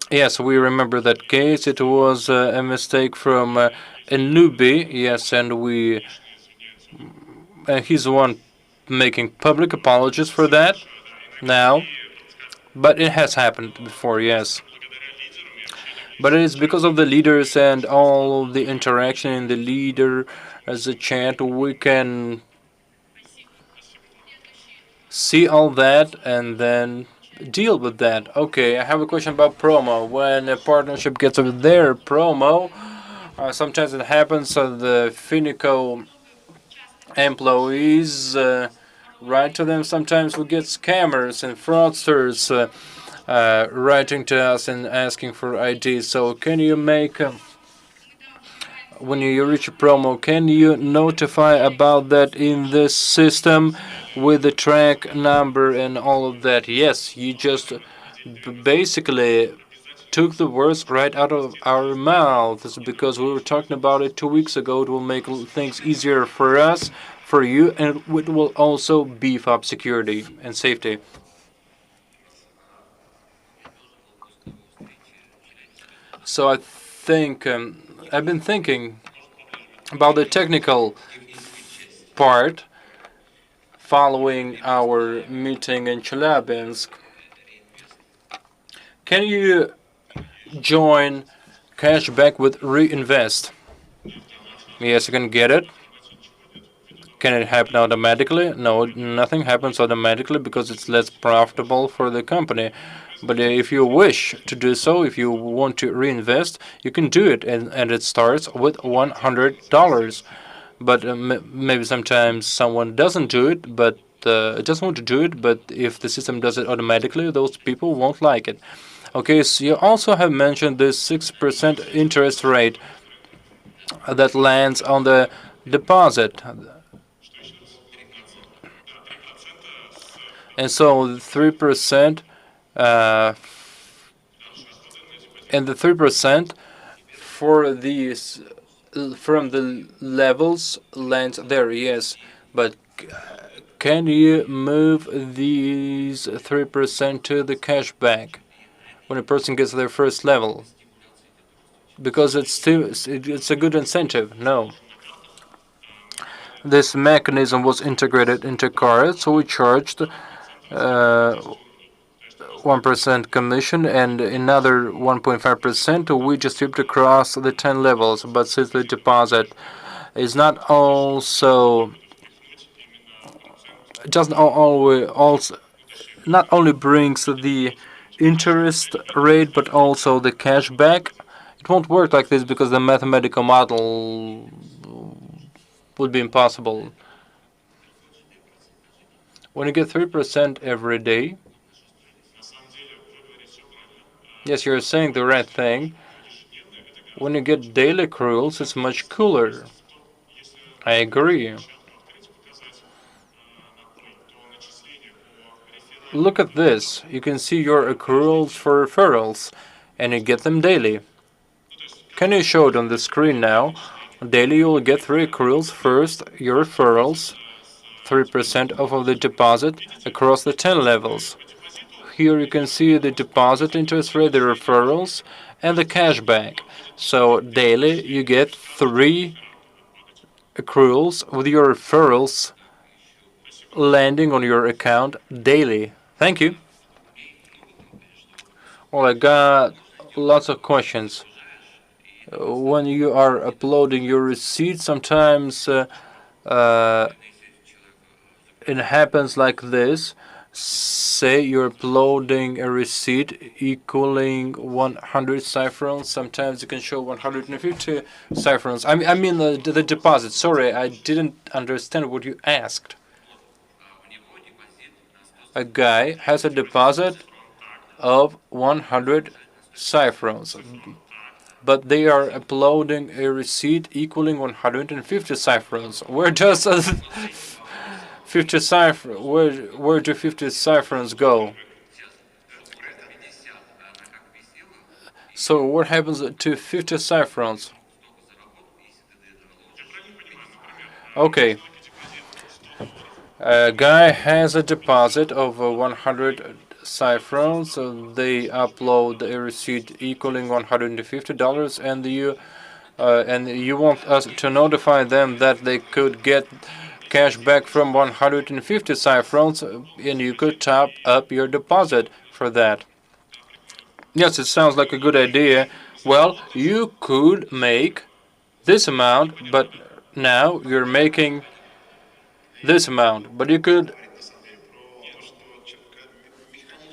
Yes, we remember that case. It was a mistake from a newbie. Yes, and he's the one making public apologies for that now. But it has happened before, yes. But it is because of the leaders and all the interaction in the leader as a chat, we can see all that and then deal with that. Okay, I have a question about promo. When a partnership gets their promo, sometimes it happens the Finiko employees write to them. Sometimes we get scammers and fraudsters writing to us and asking for ID. So can you make, when you reach a promo, can you notify about that in this system with the track number and all of that? Yes, you just basically took the words right out of our mouths because we were talking about it 2 weeks ago. It will make things easier for us, for you, and it will also beef up security and safety. So I think I've been thinking about the technical part following our meeting in Chelyabinsk. Can you join cashback with reinvest? Yes, you can get it. Can it happen automatically? No, nothing happens automatically because it's less profitable for the company. But if you wish to do so, if you want to reinvest, you can do it, and it starts with $100. But maybe sometimes someone doesn't do it, but doesn't want to do it. But if the system does it automatically, those people won't like it. Okay, so you also have mentioned this 6% interest rate that lands on the deposit. And so 3%, and the 3% for these from the levels lands there, yes. But can you move these 3% to the cashback when a person gets their first level? Because it's a good incentive. No. This mechanism was integrated into cards, so we charged 1% commission and another 1.5% we distribute across the 10 levels. But since the deposit is not also doesn't always also not only brings the interest rate but also the cashback, it won't work like this because the mathematical model would be impossible. When you get 3% every day, yes, you're saying the right thing. When you get daily accruals, it's much cooler. I agree. Look at this. You can see your accruals for referrals, and you get them daily. Can you show it on the screen now? Daily you will get 3 accruals. First, your referrals, 3% of the deposit across the 10 levels. Here you can see the deposit interest rate, the referrals, and the cashback. So daily you get 3 accruals with your referrals landing on your account daily. Thank you. Well, I got lots of questions. When you are uploading your receipt, sometimes it happens like this. Say you're uploading a receipt equaling 100 ciphers. Sometimes you can show 150 ciphers. I mean the deposit. Sorry, I didn't understand what you asked. A guy has a deposit of 100 ciphers, but they are uploading a receipt equaling 150 ciphers. Where does 50 ciphers? Where do 50 ciphers go? So what happens to 50 ciphers? Okay. A guy has a deposit of 100 ciphers, so they upload a receipt equaling $150, and you want us to notify them that they could get cash back from 150 ciphers, and you could top up your deposit for that. Yes, it sounds like a good idea. Well, you could make this amount, but now you're making this amount. But you could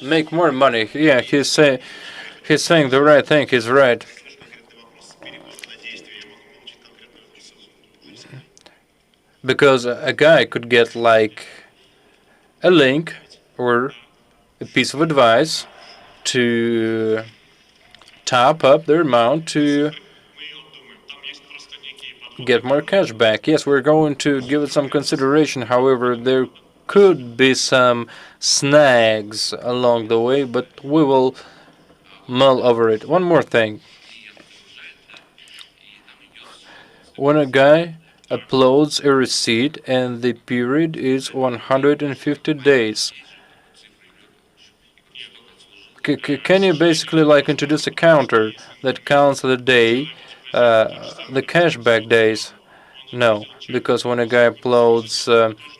make more money. Yeah, he's saying the right thing. He's right. Because a guy could get like a link or a piece of advice to top up their amount to get more cash back. Yes, we're going to give it some consideration. However, there could be some snags along the way, but we will mull over it. One more thing. When a guy uploads a receipt and the period is 150 days, can you basically like introduce a counter that counts the day, the cashback days? No, because when a guy uploads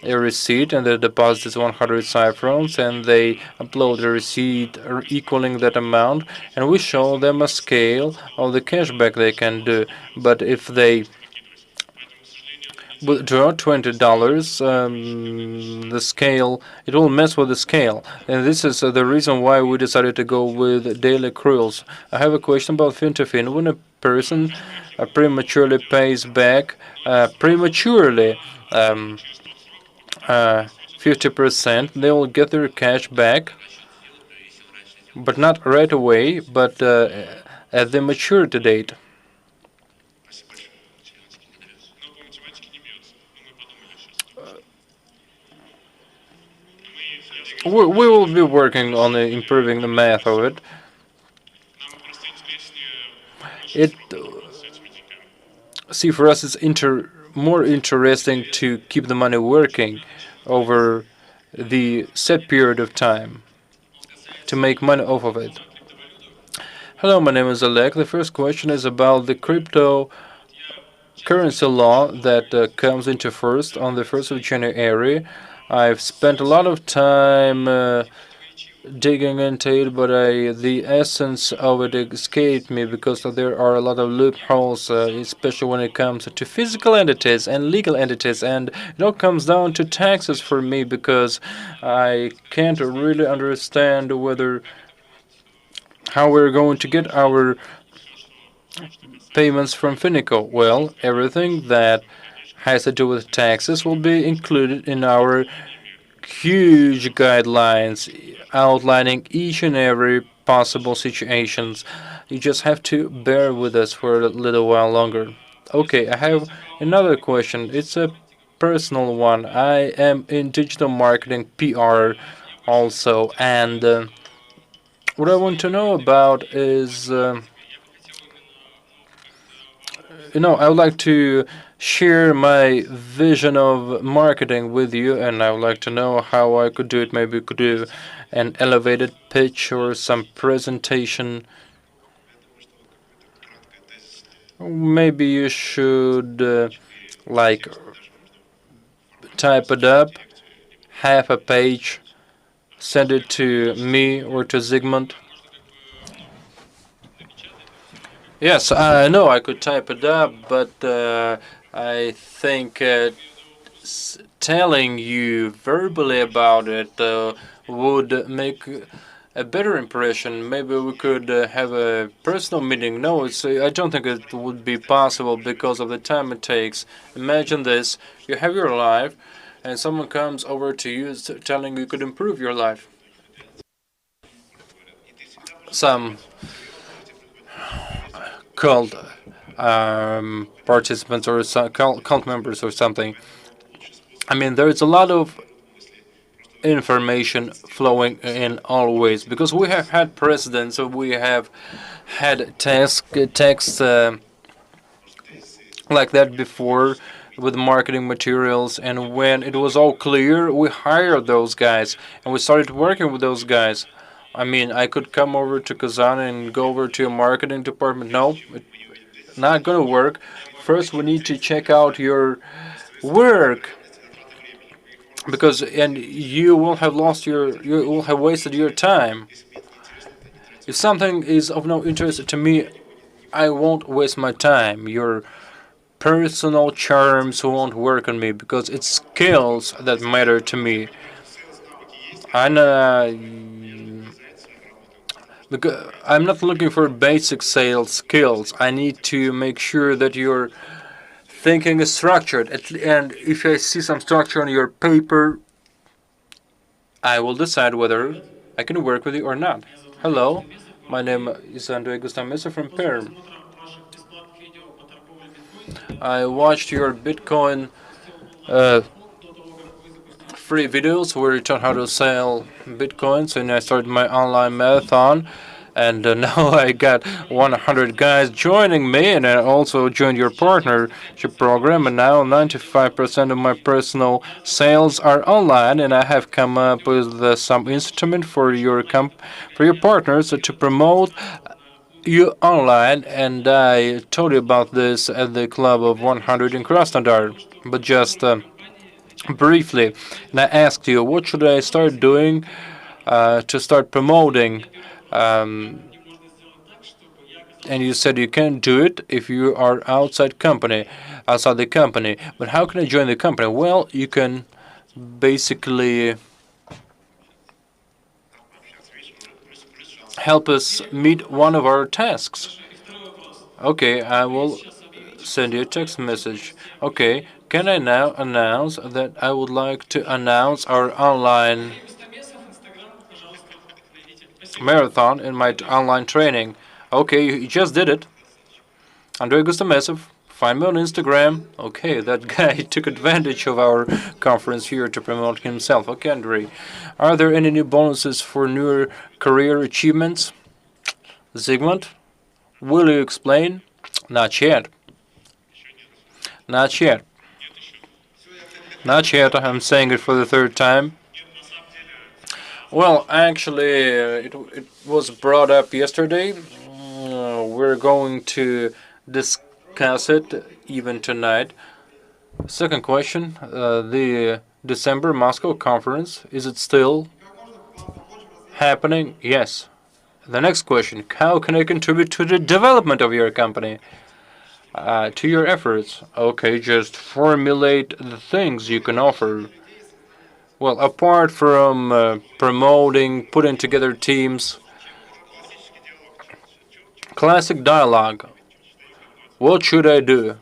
a receipt and the deposit is 100 cypherons and they upload a receipt equaling that amount, and we show them a scale of the cashback they can do. But if they withdraw $20, the scale, it will mess with the scale. And this is the reason why we decided to go with daily accruals. I have a question about fin-to-fin. When a person prematurely pays back, 50%, they will get their cash back, but not right away, but at the maturity date. We will be working on improving the math of it. See, for us, it's more interesting to keep the money working over the set period of time to make money off of it. Hello, my name is Alek. The first question is about the cryptocurrency law that comes into force on the 1st of January. I've spent a lot of time digging into it, but the essence of it escaped me because there are a lot of loopholes, especially when it comes to physical entities and legal entities, and it all comes down to taxes for me because I can't really understand how we're going to get our payments from Finiko. Well, everything that has to do with taxes will be included in our huge guidelines outlining each and every possible situations. You just have to bear with us for a little while longer. Okay, I have another question. It's a personal one. I am in digital marketing, PR also, and what I want to know about is, I would like to share my vision of marketing with you, and I would like to know how I could do it. Maybe we could do an elevated pitch or some presentation. Maybe you should like type it up, half a page, send it to me or to Zygmunt. Yes, I know I could type it up, but I think telling you verbally about it would make a better impression. Maybe we could have a personal meeting. No, I don't think it would be possible because of the time it takes. Imagine this. You have your life, and someone comes over to you telling you could improve your life. Some cult participants or cult members or something. I mean, there is a lot of information flowing in always because we have had precedents, so we have had texts like that before with marketing materials, and when it was all clear, we hired those guys and we started working with those guys. I mean, I could come over to Kazan and go over to your marketing department. No, it's not going to work. First, we need to check out your work, because you will have wasted your time. If something is of no interest to me, I won't waste my time. Your personal charms won't work on me because it's skills that matter to me. And Because I'm not looking for basic sales skills. I need to make sure that your thinking is structured. And if I see some structure on your paper, I will decide whether I can work with you or not. Hello, my name is Andrei Gustamesa from Perm. I watched your Bitcoin free videos where you taught how to sell Bitcoins, and I started my online marathon. And now I got 100 guys joining me, and I also joined your partnership program. And now 95% of my personal sales are online, and I have come up with some instrument for your partners to promote you online. And I told you about this at the club of 100 in Krasnodar, but just briefly. And I asked you, what should I start doing to start promoting? And you said you can't do it if you are outside the company. But how can I join the company? Well, you can basically help us meet one of our tasks. Okay, I will send you a text message. Okay, can I now announce that I would like to announce our online marathon in my online training? Okay, you just did it. Andrei Gustamesov, find me on Instagram. Okay, that guy took advantage of our conference here to promote himself. Okay, Andrei, are there any new bonuses for newer career achievements? Zygmunt, will you explain? Not yet. Not yet. Not yet. I'm saying it for the third time. Well, actually, it was brought up yesterday. We're going to discuss it even tonight. Second question, the December Moscow conference, is it still happening? Yes. The next question, how can I contribute to the development of your company? To your efforts. Okay, just formulate the things you can offer. Well, apart from promoting, putting together teams, classic dialogue. What should I do?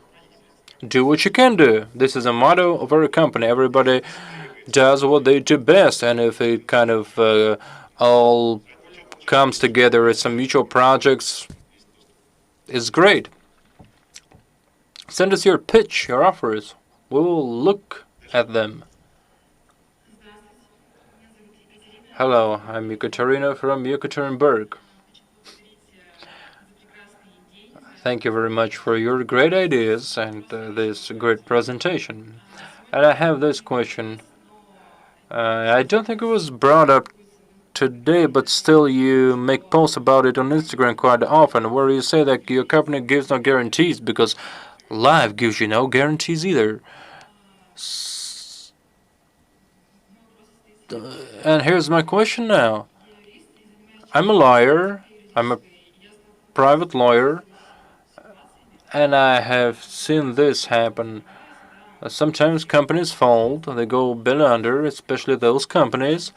Do what you can do. This is a motto of our company. Everybody does what they do best, and if it kind of all comes together as some mutual projects, it's great. Send us your pitch, your offers. We will look at them. Hello, I'm Ekaterina from Yekaterinburg. Thank you very much for your great ideas and this great presentation. And I have this question. I don't think it was brought up today, but still you make posts about it on Instagram quite often, where you say that your company gives no guarantees because life gives you no guarantees either. And here's my question now. I'm a lawyer. I'm a private lawyer. And I have seen this happen. Sometimes companies fold, they go bill under, especially those companies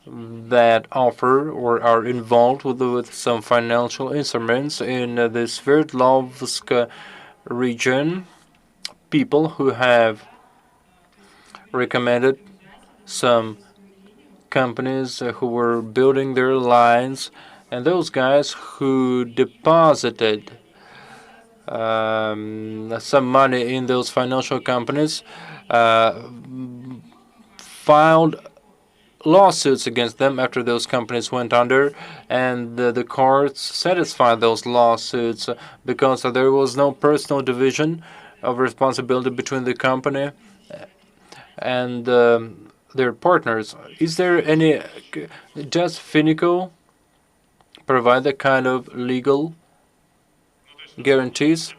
that offer or are involved with some financial instruments in the Sverdlovsk region. People who have recommended some companies who were building their lines, and those guys who deposited some money in those financial companies filed lawsuits against them after those companies went under, and the courts satisfied those lawsuits because there was no personal division of responsibility between the company and their partners. Is there any, does Finiko provide that kind of legal guarantees?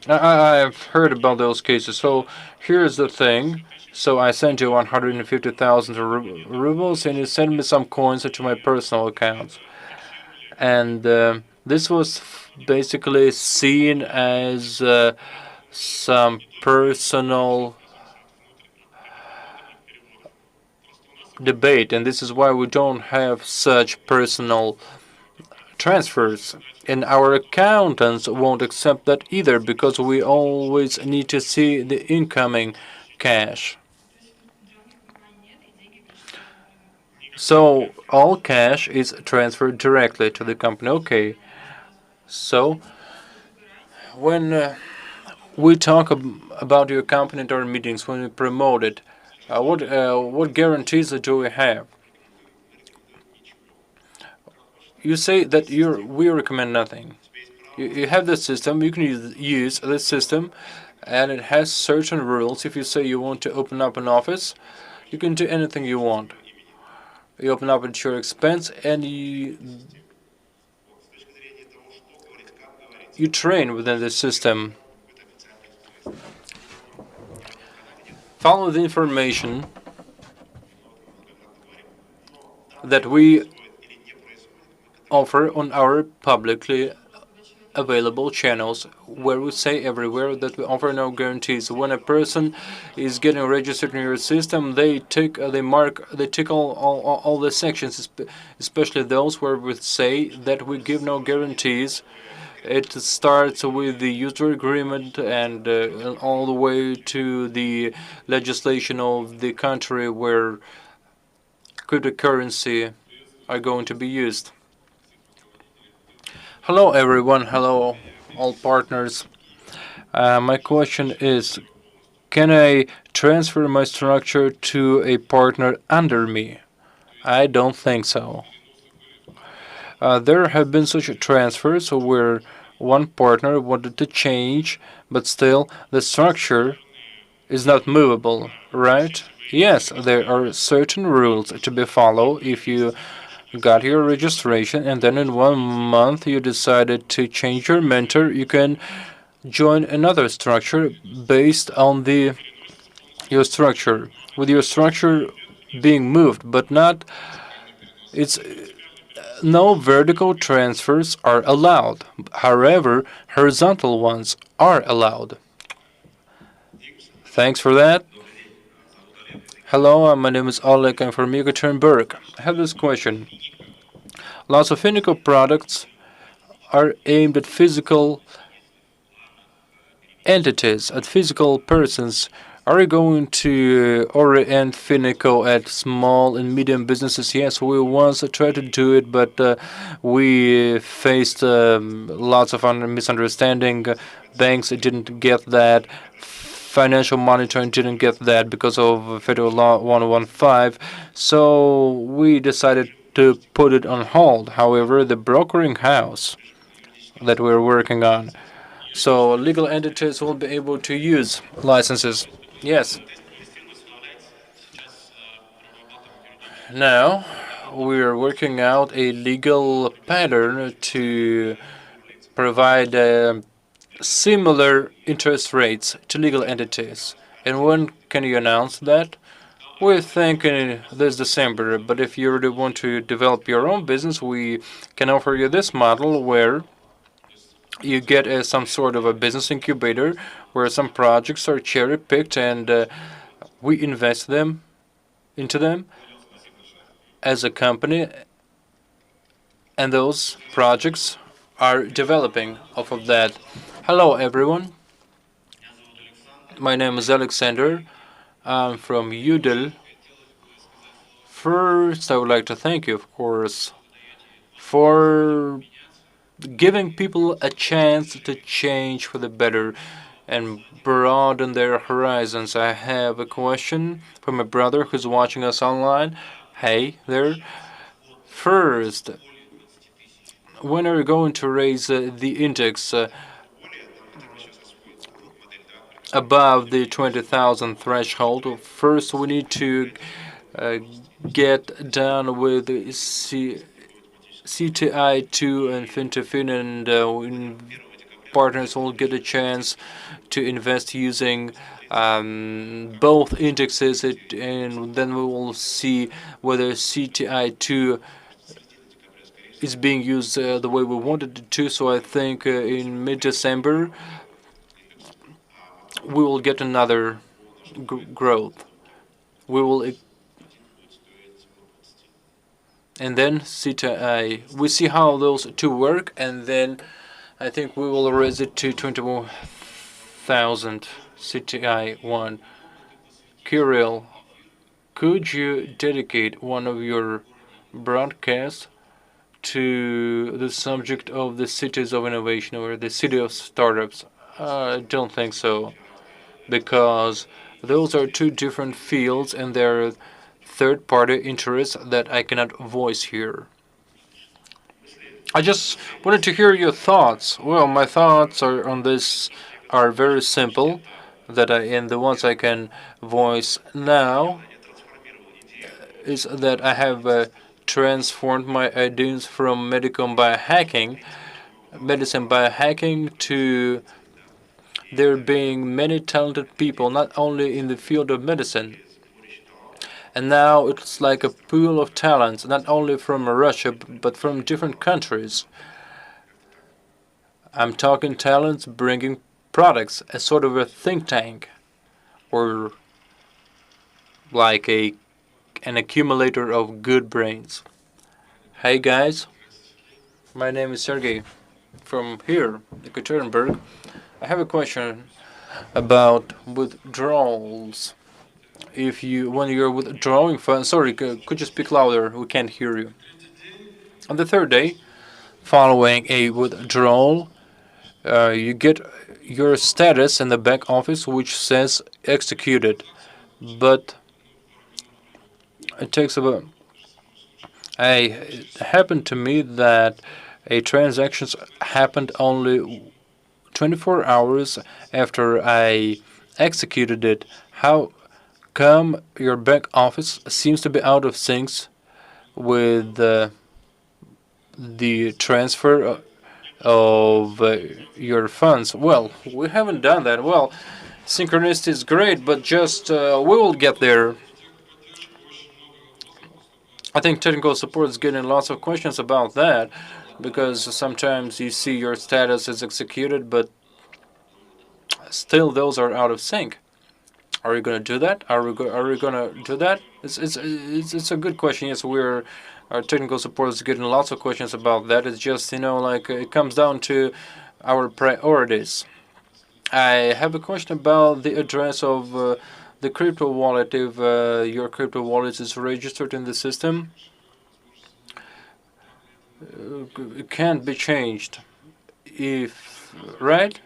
I've heard about those cases. So here's the thing. So I sent you 150,000 rubles, and you sent me some coins to my personal accounts. And this was basically seen as some personal debate, and this is why we don't have such personal transfers. And our accountants won't accept that either, because we always need to see the incoming cash. So all cash is transferred directly to the company. Okay. So when we talk about your company at our meetings, when we promote it, what guarantees do we have? You say that we recommend nothing. You have the system, you can use the system, and it has certain rules. If you say you want to open up an office, you can do anything you want. You open up at your expense, and you train within the system. Follow the information that we offer on our publicly available channels, where we say everywhere that we offer no guarantees. When a person is getting registered in your system, they tick all the sections, especially those where we say that we give no guarantees. It starts with the user agreement and all the way to the legislation of the country where cryptocurrency are going to be used. Hello everyone, hello all partners. My question is, can I transfer my structure to a partner under me? I don't think so. There have been such transfers where one partner wanted to change, but still the structure is not movable, right? Yes, there are certain rules to be followed. If you got your registration and then in 1 month you decided to change your mentor, you can join another structure based on your structure, with your structure being moved, but not no vertical transfers are allowed. However, horizontal ones are allowed. Thanks for that. Hello, my name is Oleg. I'm from Yekaterinburg. I have this question. Lots of Finiko products are aimed at physical entities, at physical persons. Are you going to orient Finiko at small and medium businesses? Yes, we once tried to do it, but we faced lots of misunderstanding. Banks didn't get that. Financial monitoring didn't get that because of Federal Law 115. So we decided to put it on hold. However, the brokering house that we're working on, so legal entities will be able to use licenses. Yes. Now we are working out a legal pattern to provide similar interest rates to legal entities. And when can you announce that? We're thinking this December, but if you really want to develop your own business, we can offer you this model where you get some sort of a business incubator where some projects are cherry-picked and we invest into them as a company, and those projects are developing off of that. Hello, everyone. My name is Alexander. I'm from UDEL. First, I would like to thank you, of course, for giving people a chance to change for the better and broaden their horizons. I have a question from a brother who's watching us online. Hey there. First, when are you going to raise the index above the 20,000 threshold? First, we need to get done with CTI2 and Fintofin, and partners will get a chance to invest using both indexes, and then we will see whether CTI2 is being used the way we wanted it to. So I think in mid-December we will get another growth. We will and then CTI. We see how those two work, and then I think we will raise it to 20,000 CTI 1. Kirill, could you dedicate one of your broadcasts to the subject of the cities of innovation or the city of startups? I don't think so, because those are two different fields and there are third-party interests that I cannot voice here. I just wanted to hear your thoughts. Well, my thoughts on this are very simple, and the ones I can voice now is that I have transformed my ideas from medicine biohacking to there being many talented people, not only in the field of medicine. And now it's like a pool of talents, not only from Russia, but from different countries. I'm talking talents bringing products, a sort of a think tank, or like an accumulator of good brains. Hey guys, my name is Sergey from here, Ekaterinburg. I have a question about withdrawals. When you're withdrawing funds, sorry, could you speak louder? We can't hear you. On the third day, following a withdrawal, you get your status in the back office, which says executed. But it takes about. It happened to me that a transaction happened only 24 hours after I executed it. How come your back office seems to be out of sync with the transfer of your funds? Well, we haven't done that. Well, synchronicity is great, but just we will get there. I think technical support is getting lots of questions about that, because sometimes you see your status is executed, but still those are out of sync. Are we going to do that? Are we going to do that? It's a good question. Yes, our technical support is getting lots of questions about that. It's just, like it comes down to our priorities. I have a question about the address of the crypto wallet. If your crypto wallet is registered in the system, it can't be changed. Right?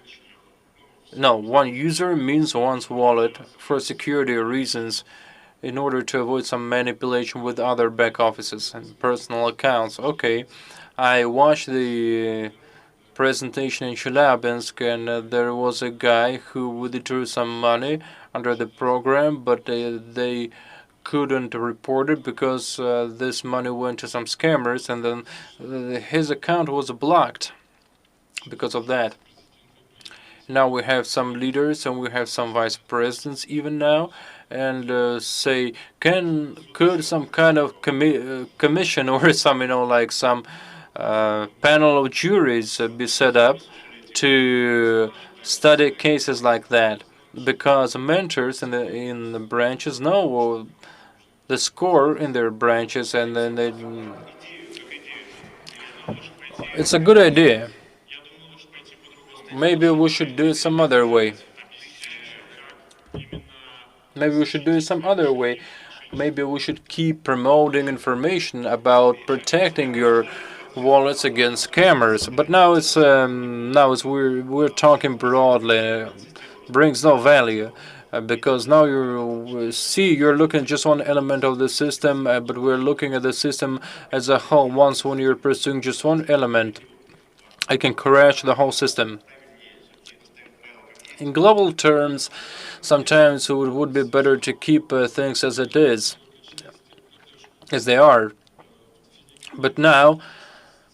No, one user means one's wallet for security reasons in order to avoid some manipulation with other back offices and personal accounts. Okay, I watched the presentation in Chelyabinsk, and there was a guy who withdrew some money under the program, but they couldn't report it because this money went to some scammers, and then his account was blocked because of that. Now we have some leaders and we have some vice presidents even now, and say, could some kind of commission or some, like some panel of juries be set up to study cases like that, because mentors in the branches know the score in their branches, and then it's a good idea. Maybe we should do it some other way. Maybe we should do it some other way. Maybe we should keep promoting information about protecting your wallets against scammers. But now we're talking broadly. Brings no value. Because now you're looking at just one element of the system, but we're looking at the system as a whole. When you're pursuing just one element, I can crash the whole system. In global terms, sometimes it would be better to keep things as it is, as they are. But now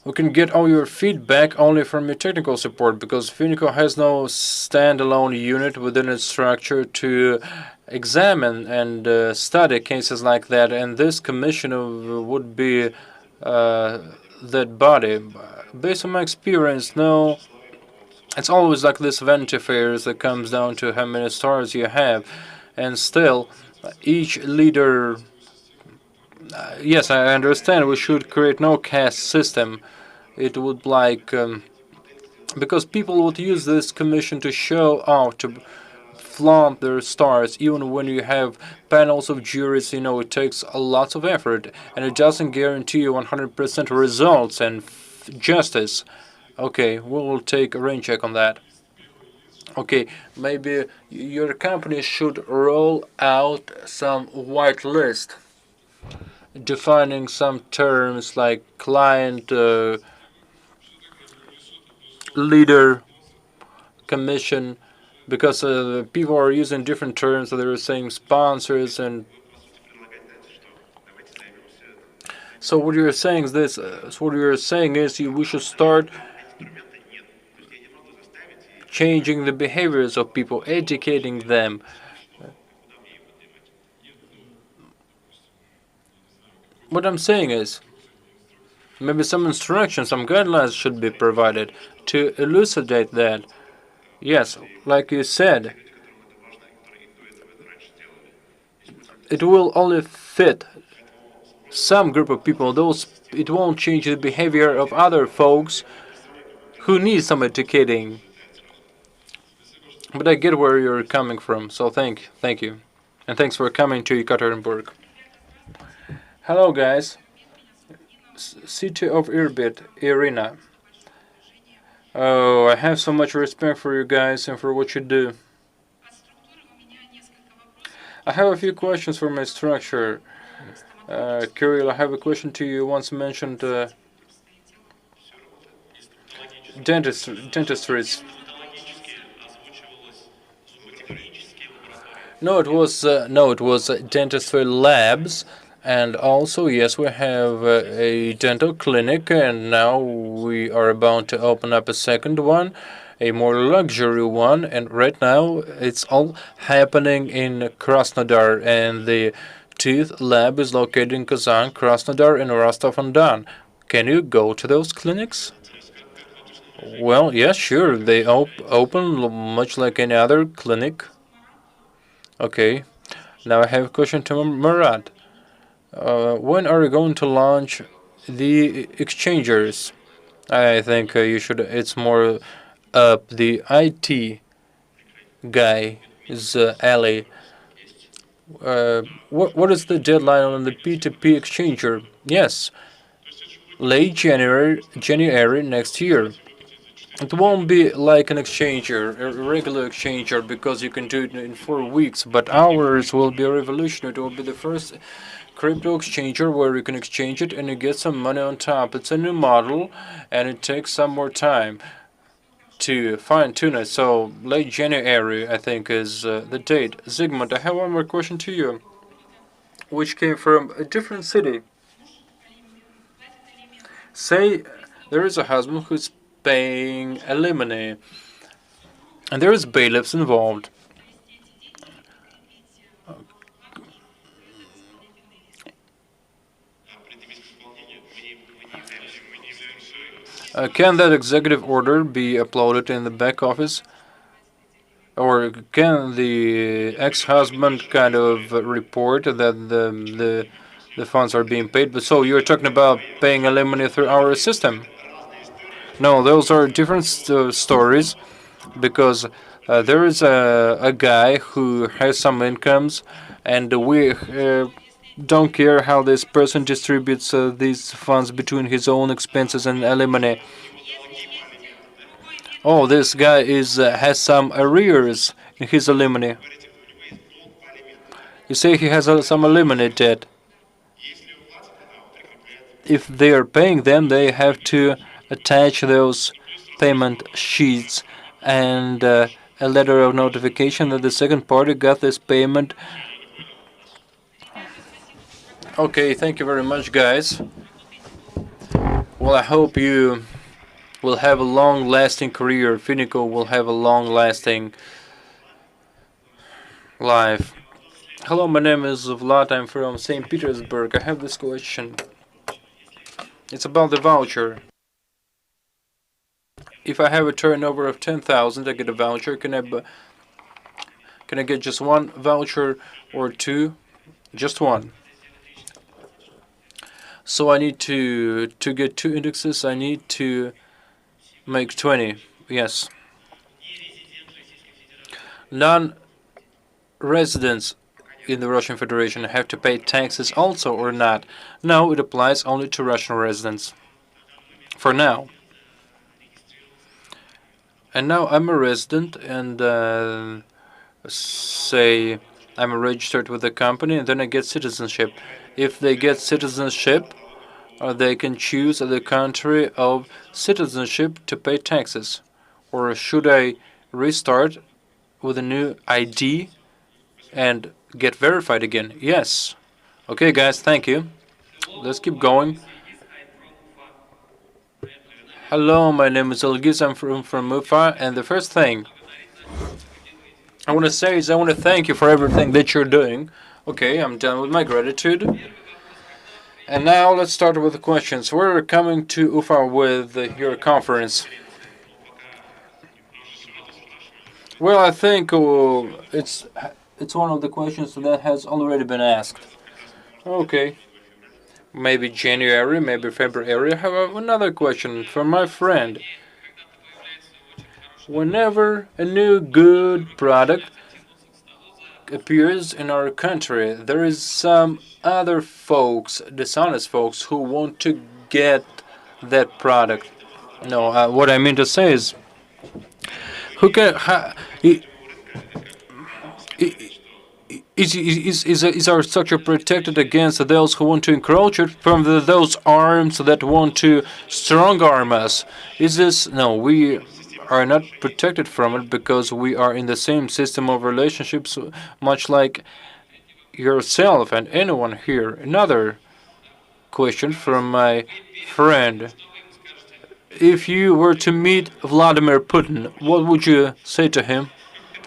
we can get all your feedback only from your technical support, because Finiko has no standalone unit within its structure to examine and study cases like that, and this commission would be that body. Based on my experience, no, it's always like this Vanity Fairs that comes down to how many stars you have, and still each leader Yes, I understand. We should create no caste system. It would because people would use this commission to show off, to flaunt their stars. Even when you have panels of juries, it takes a lot of effort, and it doesn't guarantee you 100% results and justice. Okay, we will take a rain check on that. Okay, maybe your company should roll out some white list defining some terms like client, leader, commission, because people are using different terms. So they're saying sponsors, and so what you're saying is this. What you're saying is we should start changing the behaviors of people, educating them. What I'm saying is maybe some instructions, some guidelines should be provided to elucidate that. Yes, like you said, it will only fit some group of people. It won't change the behavior of other folks who need some educating. But I get where you're coming from, so thank you. And thanks for coming to Ekaterinburg. Hello, guys. City of Irbit, Irina. Oh, I have so much respect for you guys and for what you do. I have a few questions for my structure. Kirill, I have a question to you. You once mentioned dentistries. No, it was dentistry labs, and also yes, we have a dental clinic, and now we are about to open up a second one, a more luxury one, and right now it's all happening in Krasnodar, and the teeth lab is located in Kazan, Krasnodar, and Rostov-on-Don. Can you go to those clinics? Well, yes, sure. They open much like any other clinic. Okay. Now I have a question to Murat. When are you going to launch the exchangers? I think you should. It's more up the IT guy's alley. What is the deadline on the P2P exchanger? Yes, late January next year. It won't be like an exchanger, a regular exchanger, because you can do it in 4 weeks, but ours will be revolutionary. It will be the first crypto exchanger where you can exchange it and you get some money on top. It's a new model, and it takes some more time to fine-tune it. So late January, I think, is the date. Zygmunt, I have one more question to you, which came from a different city. Say there is a husband who's paying alimony, and there is bailiffs involved. Can that executive order be uploaded in the back office? Or can the ex-husband kind of report that the funds are being paid? But so you're talking about paying alimony through our system? No, those are different stories, because there is a guy who has some incomes, and we don't care how this person distributes these funds between his own expenses and alimony. Oh, this guy has some arrears in his alimony. You say he has some alimony debt. If they are paying them, they have to attach those payment sheets and a letter of notification that the second party got this payment. Okay, thank you very much, guys. Well, I hope you will have a long-lasting career. Finiko will have a long-lasting life. Hello, my name is Vlad. I'm from St. Petersburg. I have this question. It's about the voucher. If I have a turnover of 10,000, I get a voucher. Can I get just one voucher or two? Just one. So I need to get 2 indexes, I need to make 20. Yes. Non-residents in the Russian Federation have to pay taxes also or not? No, it applies only to Russian residents. For now. And now I'm a resident and say I'm registered with the company and then I get citizenship. If they get citizenship, they can choose the country of citizenship to pay taxes. Or should I restart with a new ID and get verified again? Yes. Okay, guys, thank you. Let's keep going. Hello, my name is Olgiz. I'm from Ufa, and the first thing I want to say is I want to thank you for everything that you're doing. Okay, I'm done with my gratitude. And now let's start with the questions. We're coming to Ufa with your conference. Well, I think it's one of the questions that has already been asked. Okay. Maybe January, maybe February. I have another question from my friend. Whenever a new good product appears in our country, there is some other folks, dishonest folks, who want to get that product. No, what I mean to say is, who can? Is our structure protected against those who want to encroach it from those arms that want to strong arm us? Is this no? We are not protected from it because we are in the same system of relationships, much like yourself and anyone here. Another question from my friend. If you were to meet Vladimir Putin, what would you say to him?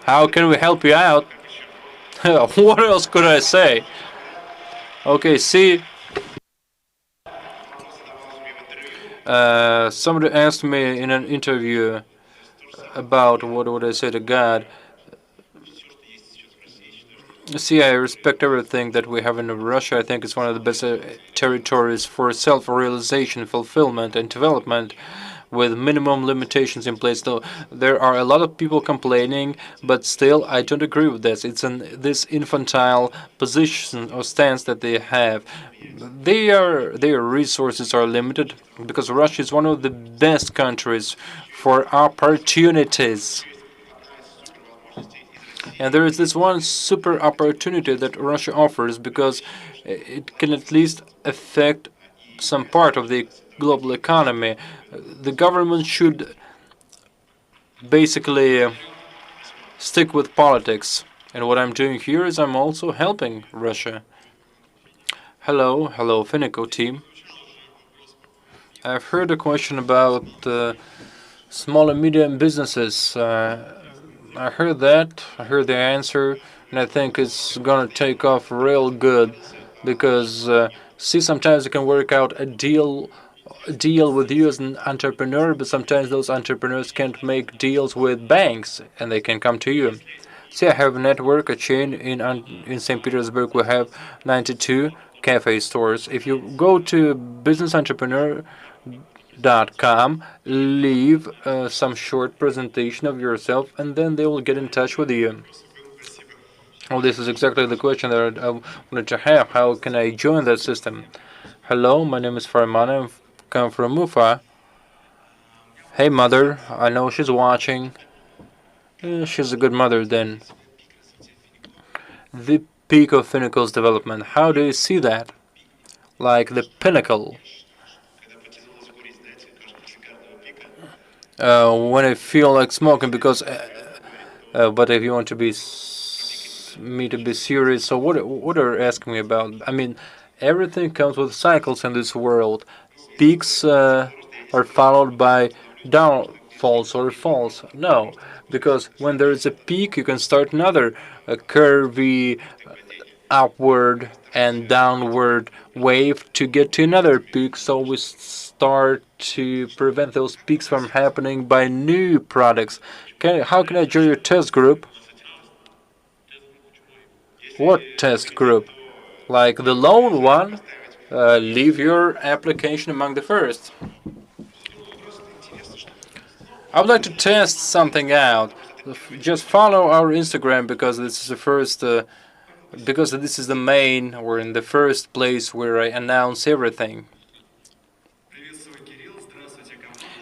How can we help you out? What else could I say? Okay, see. Somebody asked me in an interview about what would I say to God. See, I respect everything that we have in Russia. I think it's one of the best territories for self-realization, fulfillment, and development, with minimum limitations in place. Though there are a lot of people complaining, but still I don't agree with this. It's this infantile position or stance that they have. Their resources are limited because Russia is one of the best countries for opportunities. And there is this one super opportunity that Russia offers because it can at least affect some part of the global economy. The government should basically stick with politics. And what I'm doing here is I'm also helping Russia. Hello, Finiko team. I've heard a question about small and medium businesses. I heard that. I heard the answer, and I think it's gonna take off real good because see, sometimes it can work out a deal with you as an entrepreneur, but sometimes those entrepreneurs can't make deals with banks, and they can come to you. See, I have a network, a chain in St. Petersburg. We have 92 cafe stores. If you go to businessentrepreneur.com, leave some short presentation of yourself, and then they will get in touch with you. Well, this is exactly the question that I wanted to have. How can I join that system? Hello, my name is Farmana. I come from Ufa. Hey, mother. I know she's watching. She's a good mother then. The peak of Finiko's development. How do you see that? Like the pinnacle. When I feel like smoking, because but if you want to be me to be serious, so what are you asking me about? I mean, everything comes with cycles in this world. Peaks are followed by downfalls or falls. No, because when there is a peak, you can start another curvy upward and downward wave to get to another peak. So we start to prevent those peaks from happening by new products. How can I join your test group? What test group? Like the loan one? leave your application among the first. I would like to test something out. Just follow our Instagram because this is the first, because this is the main or in the first place where I announce everything.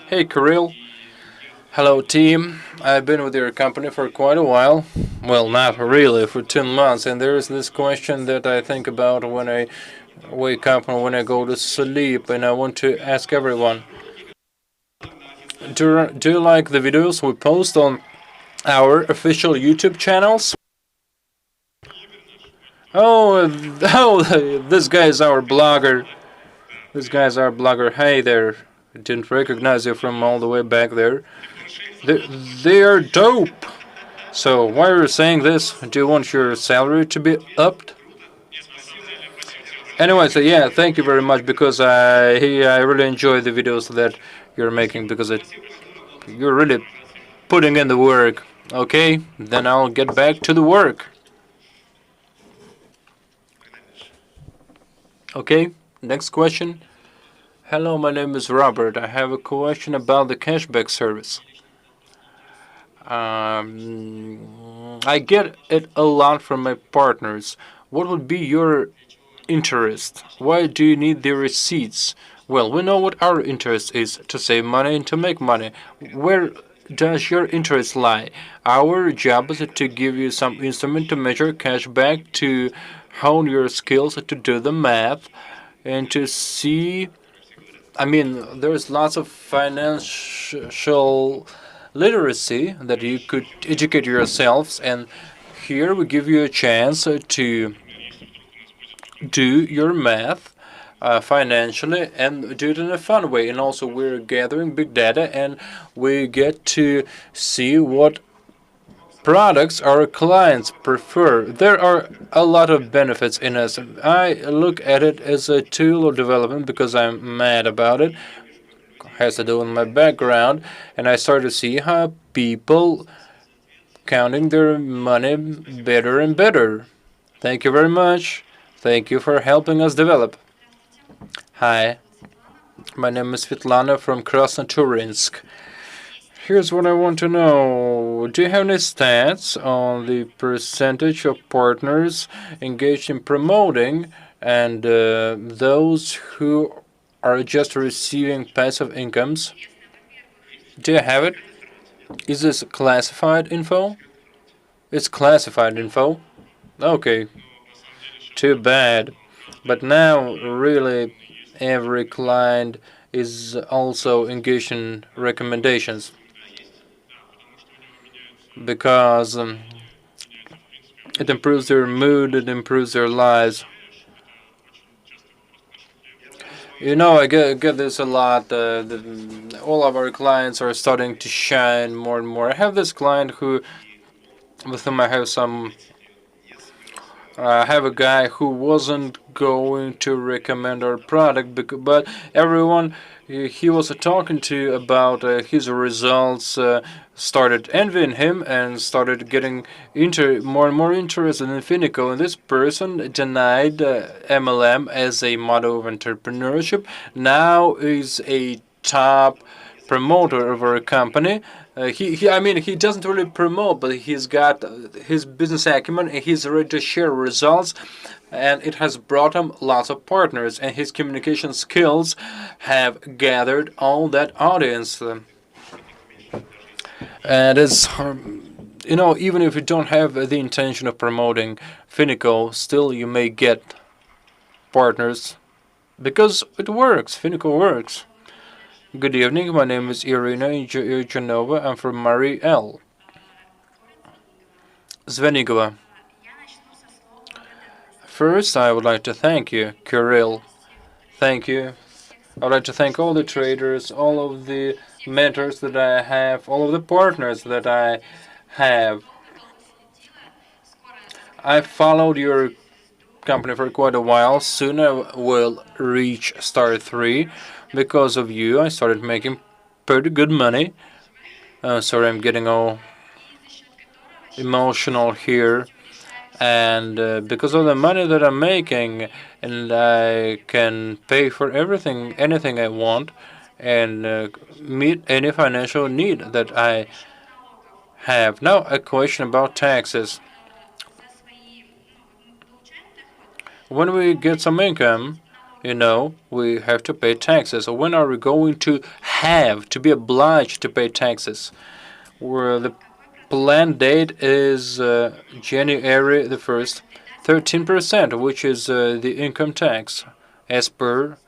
Hey Kirill, hello team. I've been with your company for quite a while. Well, not really, for 2 months. And there is this question that I think about when I wake up and when I go to sleep, and I want to ask everyone. Do you like the videos we post on our official YouTube channels? Oh, this guy is our blogger. This guy is our blogger. Hey there. I didn't recognize you from all the way back there. They are dope. So why are you saying this? Do you want your salary to be upped? Anyway, so yeah, thank you very much because I really enjoy the videos that you're making because you're really putting in the work. Okay, then I'll get back to the work. Okay, next question. Hello, my name is Robert. I have a question about the cashback service. I get it a lot from my partners. What would be your interest? Why do you need the receipts? Well, we know what our interest is, to save money and to make money. Where does your interest lie? Our job is to give you some instrument to measure cashback, to hone your skills, to do the math, and to see. I mean, there's lots of financial literacy that you could educate yourselves, and here we give you a chance to do your math financially and do it in a fun way. And also we're gathering big data and we get to see what products our clients prefer. There are a lot of benefits in us. I look at it as a tool of development because I'm mad about it. Has to do with my background, and I start to see how people counting their money better and better. Thank you very much. Thank you for helping us develop. Hi, my name is Svetlana from Krasnoturinsk. Here's what I want to know. Do you have any stats on the percentage of partners engaged in promoting and those who are just receiving passive incomes? Do you have it? Is this classified info? It's classified info? Okay. Too bad. But now, really, every client is also engaged in recommendations. Because it improves their mood, it improves their lives. You know, I get this a lot. All of our clients are starting to shine more and more. I have this client with whom I have some. I have a guy who wasn't going to recommend our product, but everyone he was talking to about his results started envying him and started getting more and more interested in Finiko. And this person denied MLM as a model of entrepreneurship. Now is a top promoter of our company. I mean, he doesn't really promote, but he's got his business acumen and he's ready to share results. And it has brought him lots of partners, and his communication skills have gathered all that audience. And it's, you know, even if you don't have the intention of promoting Finiko, still you may get partners because it works. Finiko works. Good evening. My name is Irina Janova. I'm from Marie L. Zvenigova. First, I would like to thank you, Kirill. Thank you. I would like to thank all the traders, all of the mentors that I have, all of the partners that I have. I followed your company for quite a while. Soon I will reach star 3. Because of you, I started making pretty good money. Sorry, I'm getting all emotional here. and because of the money that I'm making, and I can pay for anything I want, and meet any financial need that I have. Now, a question about taxes. When we get some income, we have to pay taxes. So when are we going to be obliged to pay taxes? Where the planned date is January the 1st, 13%, which is the income tax, as per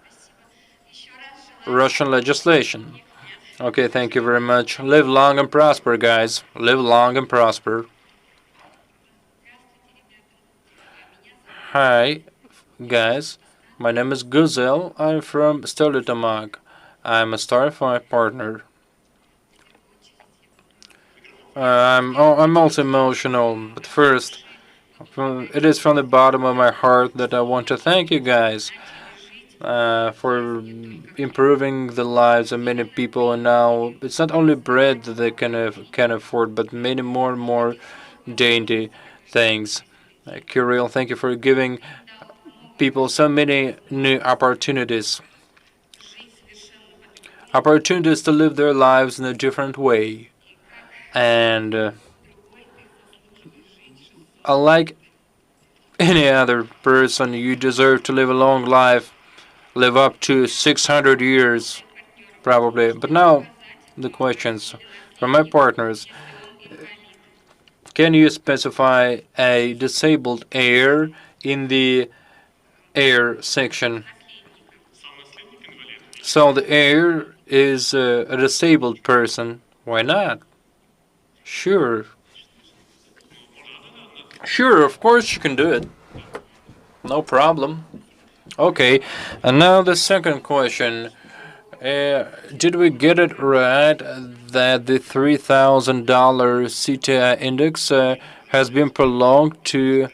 Russian legislation. Okay, thank you very much. Live long and prosper, guys. Live long and prosper. Hi, guys. My name is Guzel. I'm from Stolitomag. I'm a Starfire partner. I'm also emotional, but first, it is from the bottom of my heart that I want to thank you guys for improving the lives of many people. And now it's not only bread that they can afford, but many more and more dainty things. Kirill, thank you for giving people so many new opportunities. Opportunities to live their lives in a different way. And unlike any other person, you deserve to live a long life, live up to 600 years, probably. But now, the questions from my partners. Can you specify a disabled heir in the heir section? So the heir is a disabled person. Why not? Sure. Sure, of course you can do it. No problem. Okay, and now the second question. Did we get it right that the $3,000 CTI index has been prolonged to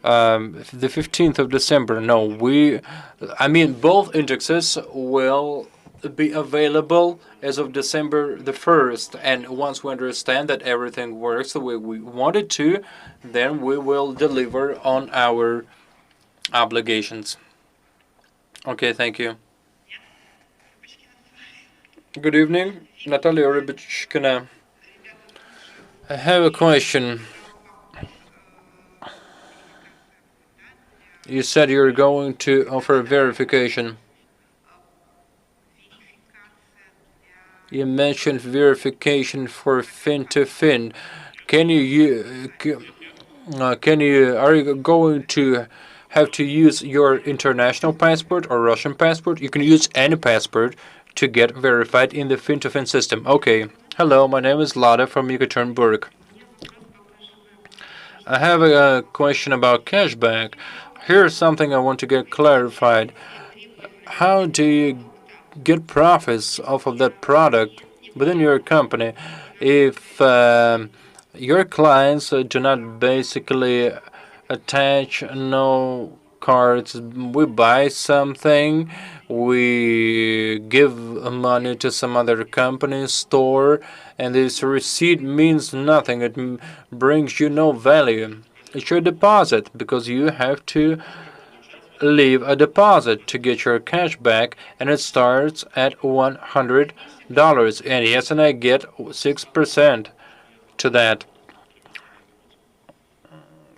the 15th of December? No, both indexes will be available as of December the 1st. And once we understand that everything works the way we want it to, then we will deliver on our obligations. Okay, thank you. Good evening, Natalia Rybichkina. I have a question. You said you're going to offer verification. You mentioned verification for fin to fin. Are you going to have to use your international passport or Russian passport? You can use any passport to get verified in the fin to fin system. Okay. Hello, my name is Lada from Yekaterinburg. I have a question about cashback. Here's something I want to get clarified. How do you get profits off of that product within your company if your clients do not basically attach no cards? We buy something, we give money to some other company store, and this receipt means nothing. It brings you no value. It's your deposit, because you have to leave a deposit to get your cash back, and it starts at $100. And yes, and I get 6% to that.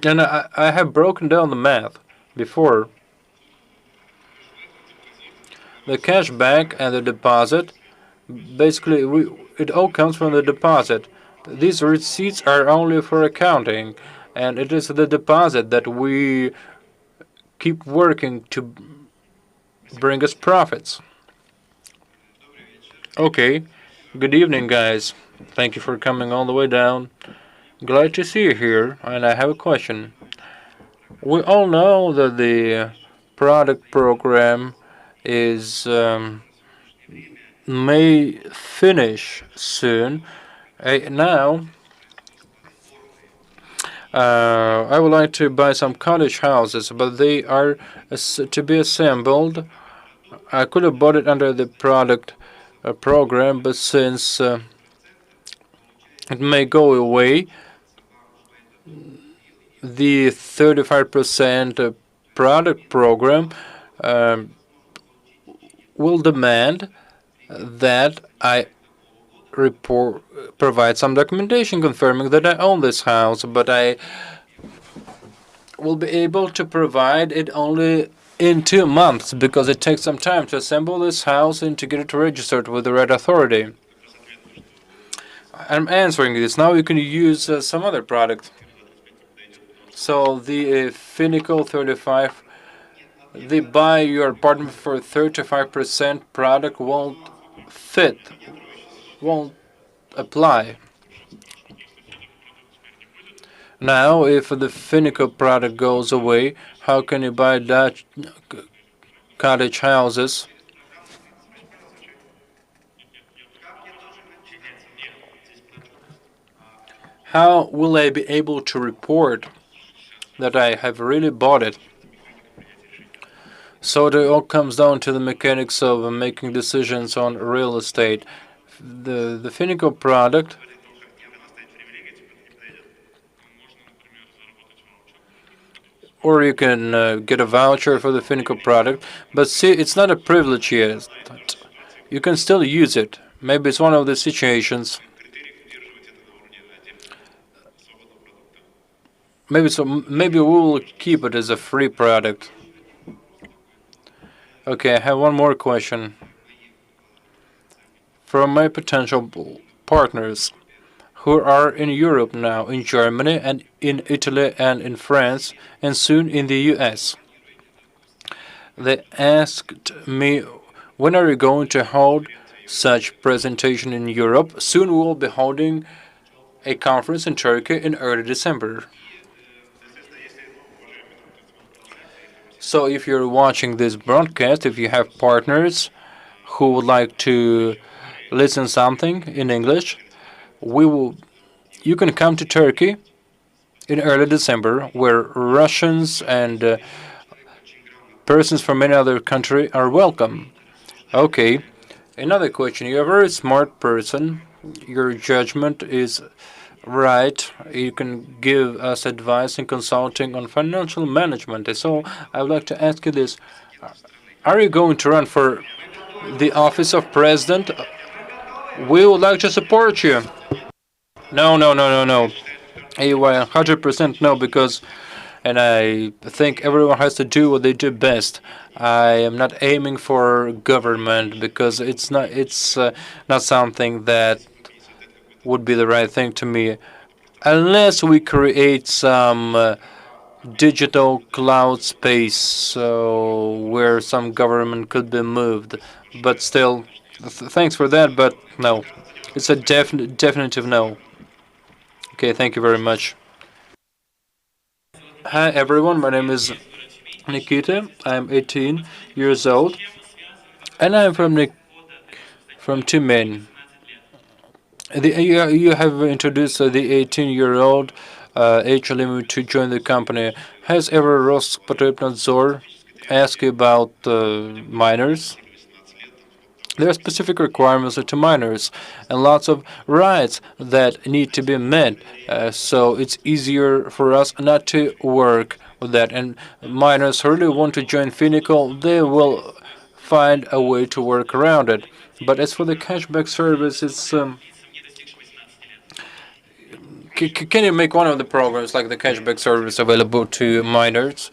And I have broken down the math before. The cash back and the deposit, basically, it all comes from the deposit. These receipts are only for accounting, and it is the deposit that we keep working to bring us profits. Okay. Good evening, guys. Thank you for coming all the way down. Glad to see you here, and I have a question. We all know that the product program is may finish soon. Now, I would like to buy some cottage houses, but they are to be assembled. I could have bought it under the product program, but since it may go away, the 35% product program will demand that I provide some documentation confirming that I own this house, but I will be able to provide it only in 2 months because it takes some time to assemble this house and to get it registered with the right authority. I'm answering this. Now you can use some other product. So the Finiko 35, they buy your apartment for 35% product won't fit, won't apply. Now, if the Finiko product goes away, how can you buy Dutch cottage houses? How will I be able to report that I have really bought it? So it all comes down to the mechanics of making decisions on real estate. The Finiko product or you can get a voucher for the Finiko product. But see, it's not a privilege yet. You can still use it. Maybe it's one of the situations. Maybe we will keep it as a free product. Okay, I have one more question. From my potential partners who are in Europe now, in Germany and in Italy and in France, and soon in the US. They asked me, when are you going to hold such presentation in Europe? Soon we will be holding a conference in Turkey in early December. So if you're watching this broadcast, if you have partners who would like to listen something in English, you can come to Turkey in early December, where Russians and persons from any other country are welcome. Okay, another question. You're a very smart person. Your judgment is right. You can give us advice and consulting on financial management. So I would like to ask you this. Are you going to run for the office of president? We would like to support you. No. 100% no, because, and I think everyone has to do what they do best. I am not aiming for government because it's not something that would be the right thing to me, unless we create some digital cloud space where some government could be moved. But still, thanks for that, but no. It's a definitive no. Okay, thank you very much. Hi everyone, my name is Nikita. I'm 18 years old, and I'm from Tumen. You have introduced the 18-year-old age limit to join the company. Has ever Rospotrebnadzor asked you about minors? There are specific requirements to minors and lots of rights that need to be met. So it's easier for us not to work with that. And minors who really want to join Finiko, they will find a way to work around it. But as for the cashback service, it's can you make one of the programs like the cashback service available to minors?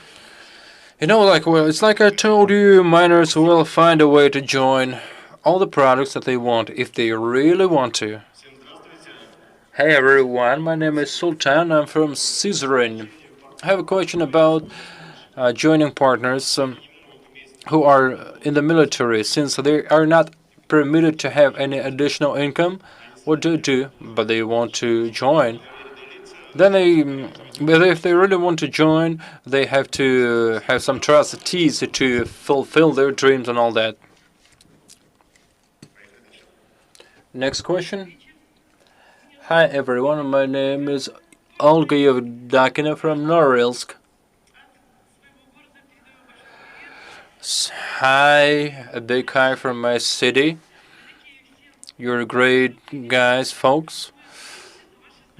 It's like I told you, minors will find a way to join all the products that they want if they really want to. Hey everyone, my name is Sultan. I'm from Scissoring. I have a question about joining partners who are in the military. Since they are not permitted to have any additional income, what do? But they want to join. Then but if they really want to join, they have to have some trustees to fulfill their dreams and all that. Next question. Hi everyone, my name is Olga Yevdakina from Norilsk. Hi, a big hi from my city. You're great guys, folks.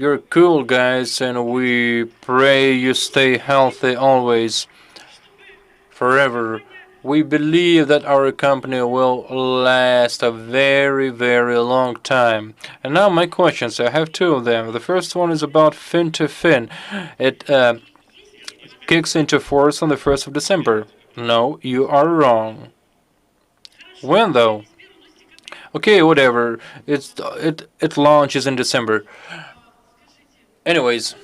You're cool, guys, and we pray you stay healthy always, forever. We believe that our company will last a very, very long time. And now my questions, I have two of them. The first one is about fin to fin. It kicks into force on the 1st of December. No, you are wrong. When though? Okay, whatever. It launches in December. Anyways,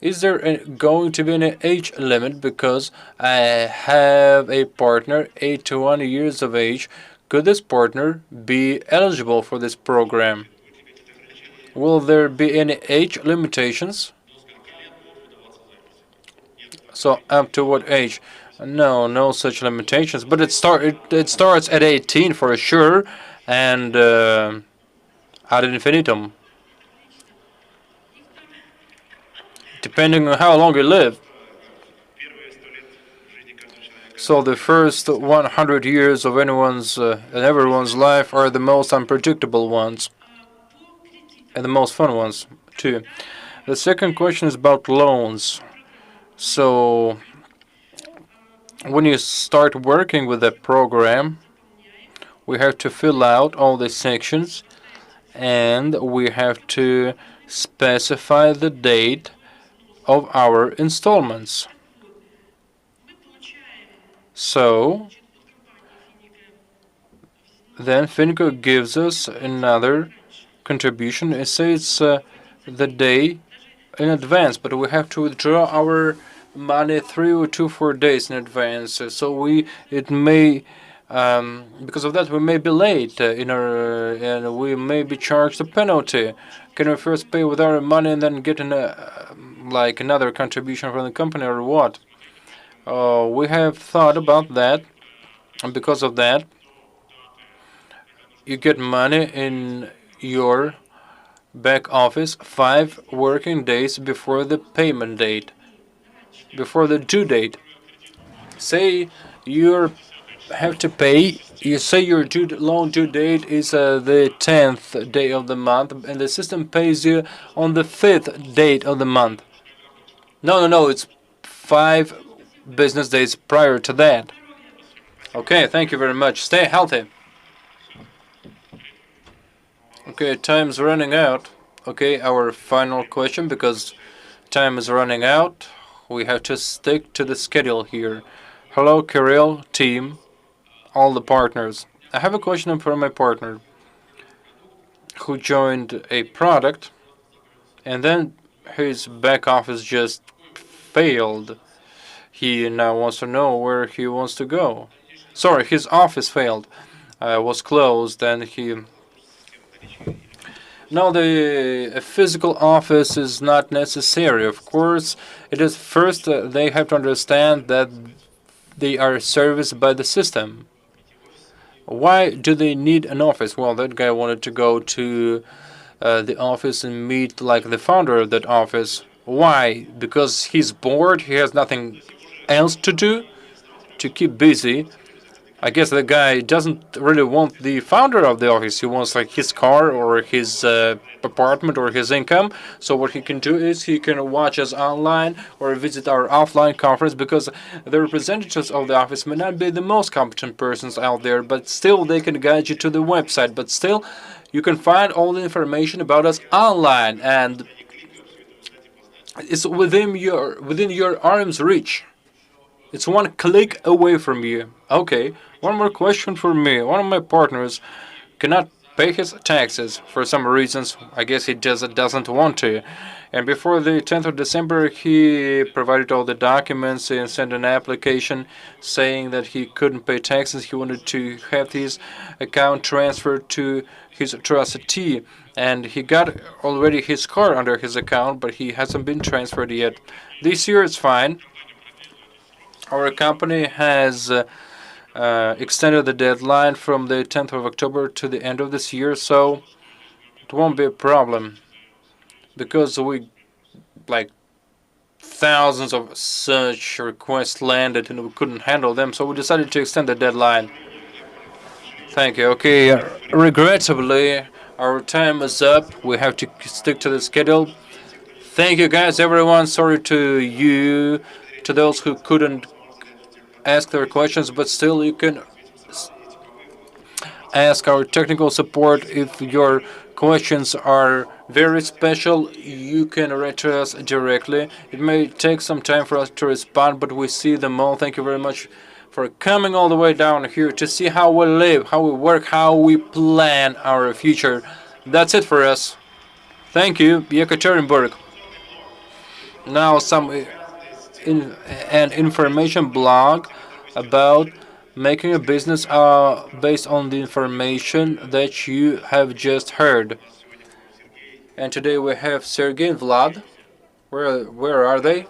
is there going to be an age limit? Because I have a partner, 81 years of age. Could this partner be eligible for this program? Will there be any age limitations? So up to what age? No, no such limitations. But it starts at 18 for sure, and ad infinitum, depending on how long you live. So the first 100 years of anyone's and everyone's life are the most unpredictable ones, and the most fun ones too. The second question is about loans. So when you start working with the program, we have to fill out all the sections, and we have to specify the date of our installments. So then Finiko gives us another contribution. It says the day in advance, but we have to withdraw our money 3 to 4 days in advance. So it may because of that we may be late and we may be charged a penalty. Can we first pay with our money and then get like another contribution from the company, or what? We have thought about that, and because of that you get money in your back office 5 working days before the payment date, before the due date. Say you have to pay, you say your loan due date is the 10th day of the month, and the system pays you on the 5th date of the month. No, it's 5 business days prior to that. Okay, thank you very much. Stay healthy. Okay, time's running out. Okay, our final question, because time is running out. We have to stick to the schedule here. Hello, Kirill, team, all the partners. I have a question for my partner who joined a product, and then his back office just failed. He now wants to know where he wants to go. Sorry, his office failed, was closed, and he... Now the physical office is not necessary. Of course, it is first they have to understand that they are serviced by the system. Why do they need an office? Well, that guy wanted to go to the office and meet like the founder of that office. Why? Because he's bored, he has nothing else to do, to keep busy. I guess the guy doesn't really want the founder of the office. He wants like his car or his apartment or his income. So what he can do is he can watch us online or visit our offline conference, because the representatives of the office may not be the most competent persons out there, but still they can guide you to the website. But still, you can find all the information about us online, and it's within your arm's reach. It's one click away from you. Okay, one more question for me. One of my partners cannot pay his taxes for some reasons. I guess he just doesn't want to. And before the 10th of December, he provided all the documents and sent an application saying that he couldn't pay taxes. He wanted to have his account transferred to his trustee. And he got already his car under his account, but he hasn't been transferred yet. This year it's fine. Our company has extended the deadline from the 10th of October to the end of this year, so it won't be a problem, because we like thousands of such requests landed and we couldn't handle them, so we decided to extend the deadline. Thank you. Okay, regrettably, Our time is up. We have to stick to the schedule. Thank you, guys, everyone. Sorry to those who couldn't ask their questions, but still you can ask our technical support. If your questions are very special, you can write to us directly. It may take some time for us to respond, but we see them all. Thank you very much for coming all the way down here to see how we live, how we work, how we plan our future. That's it for us. Thank you, Yekaterinburg. Now an information blog about making a business based on the information that you have just heard. And today we have Sergey and Vlad. Where are they?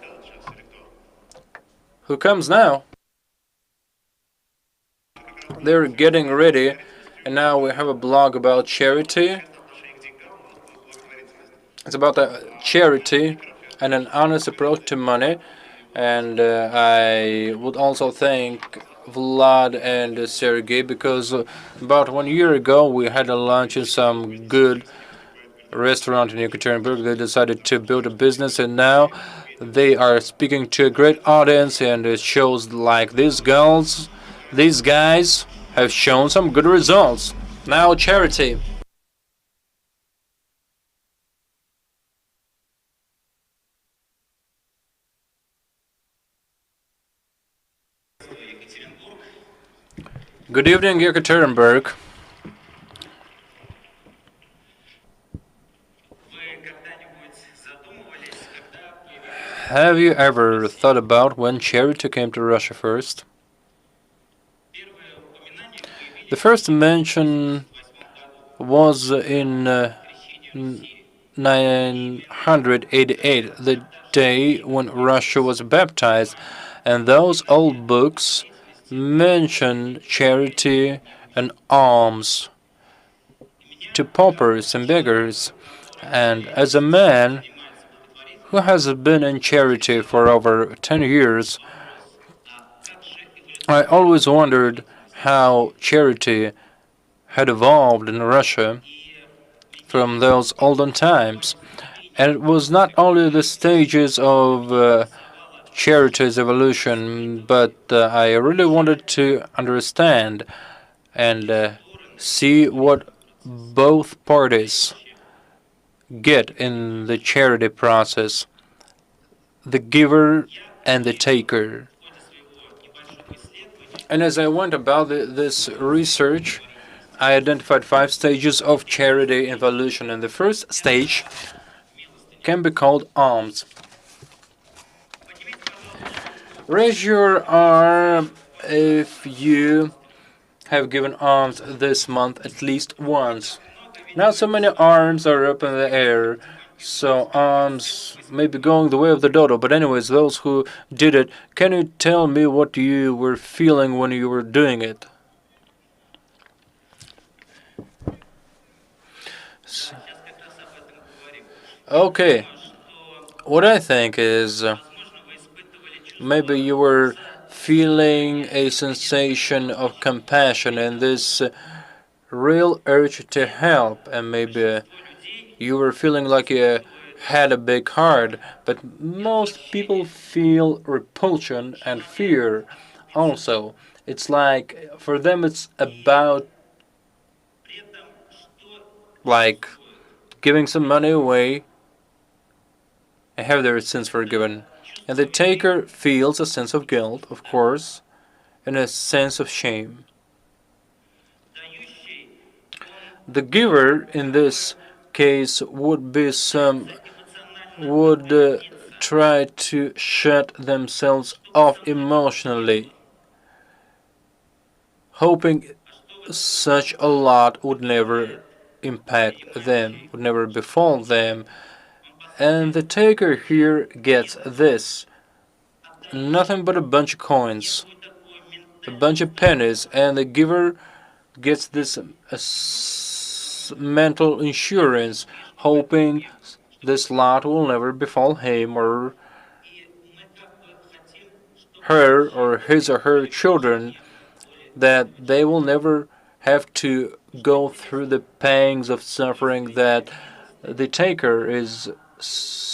Who comes now? They're getting ready, and now we have a blog about charity. It's about a charity and an honest approach to money. And I would also thank Vlad and Sergey because about 1 year ago we had a lunch in some good restaurant in Yekaterinburg. They decided to build a business, and now they are speaking to a great audience, and it shows like these guys have shown some good results. Now charity. Good evening, Yekaterinburg. Have you ever thought about when charity came to Russia first? The first mention was in 988, the day when Russia was baptized, and those old books mention charity and alms to paupers and beggars. And as a man who has been in charity for over 10 years, I always wondered how charity had evolved in Russia from those olden times. And it was not only the stages of charity's evolution, but I really wanted to understand and see what both parties get in the charity process, the giver and the taker. And as I went about this research, I identified 5 stages of charity evolution, and the first stage can be called alms. Raise your arm if you have given alms this month at least once. Not so many arms are up in the air, so alms may be going the way of the dodo. But anyways, those who did it, can you tell me what you were feeling when you were doing it? Okay, what I think is maybe you were feeling a sensation of compassion and this real urge to help, and maybe you were feeling like you had a big heart, but most people feel repulsion and fear also. It's like, for them it's about like giving some money away and have their sins forgiven. And the taker feels a sense of guilt, of course, and a sense of shame. The giver in this case would try to shut themselves off emotionally, hoping such a lot would never impact them, would never befall them. And the taker here gets this. Nothing but a bunch of coins, a bunch of pennies, and the giver gets this mental insurance, hoping this lot will never befall him or her or his or her children, that they will never have to go through the pangs of suffering that the taker is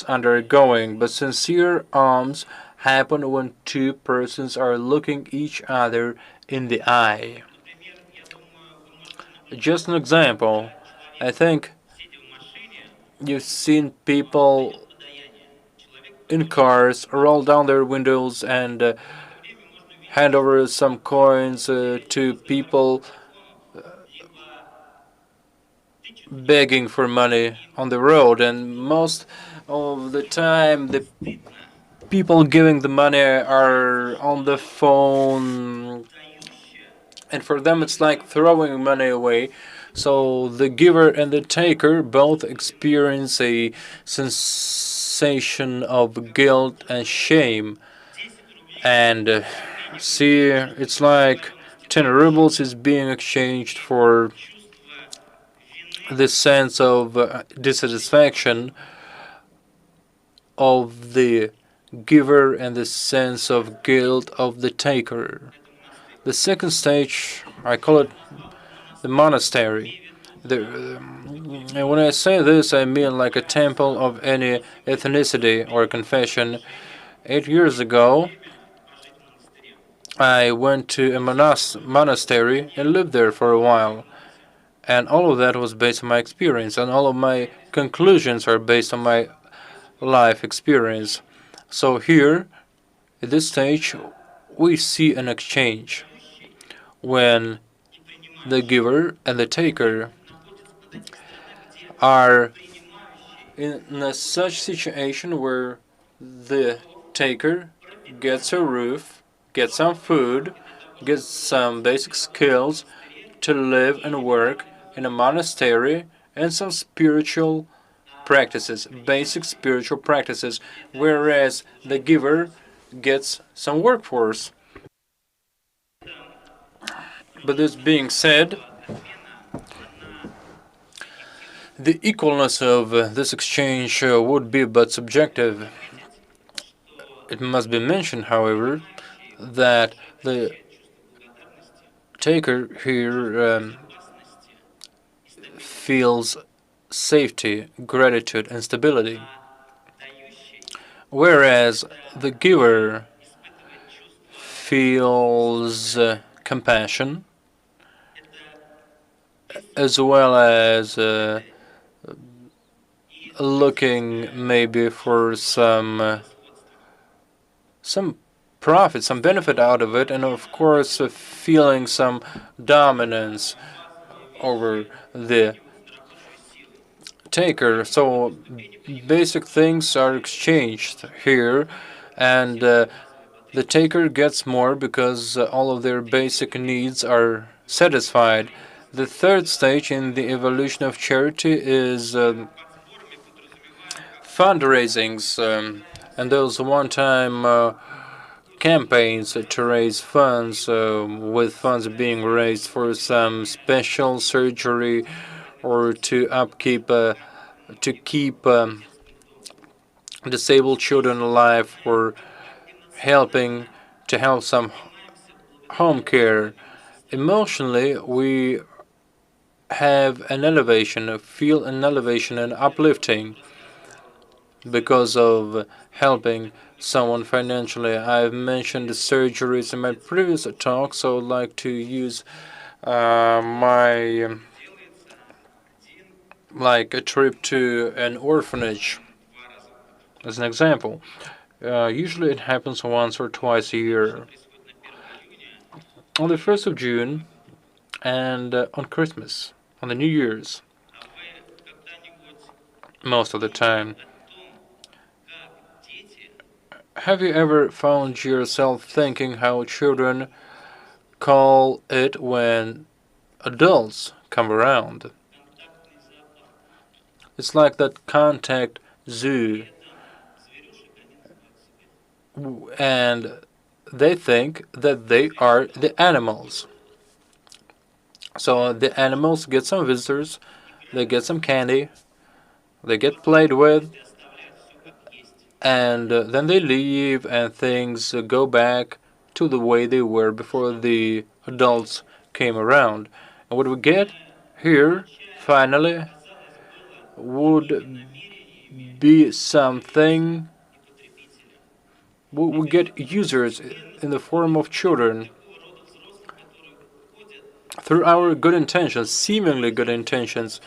undergoing. But sincere alms happen when two persons are looking each other in the eye. Just an example, I think you've seen people in cars roll down their windows and hand over some coins to people begging for money on the road, and most of the time the people giving the money are on the phone, and for them it's like throwing money away. So the giver and the taker both experience a sensation of guilt and shame. And see, it's like 10 rubles is being exchanged for this sense of dissatisfaction of the giver and the sense of guilt of the taker. The second stage, I call it the monastery. And when I say this, I mean like a temple of any ethnicity or confession. 8 years ago, I went to a monastery and lived there for a while. And all of that was based on my experience, and all of my conclusions are based on my life experience. So here, at this stage, we see an exchange when the giver and the taker are in such situation where the taker gets a roof, gets some food, gets some basic skills to live and work in a monastery, and some spiritual practices, basic spiritual practices, whereas the giver gets some workforce. But this being said, the equalness of this exchange would be but subjective. It must be mentioned, however, that the taker here feels safety, gratitude, and stability, whereas the giver feels compassion, as well as looking maybe for some profit, some benefit out of it, and of course feeling some dominance over the taker. So basic things are exchanged here, and the taker gets more because all of their basic needs are satisfied. The third stage in the evolution of charity is fundraisings, and those one-time campaigns to raise funds, with funds being raised for some special surgery or to keep disabled children alive, or helping to help some home care. Emotionally, we have an elevation, feel an elevation and uplifting because of helping someone financially. I've mentioned the surgeries in my previous talk, so I'd like to use like a trip to an orphanage as an example. Usually it happens once or twice a year. On the 1st of June and on Christmas, on the New Year's, most of the time. Have you ever found yourself thinking how children call it when adults come around? It's like that contact zoo, and they think that they are the animals. So the animals get some visitors, they get some candy, they get played with, and then they leave, and things go back to the way they were before the adults came around. And what we get here, finally, would be something. We get users in the form of children. Through our good intentions, seemingly good intentions,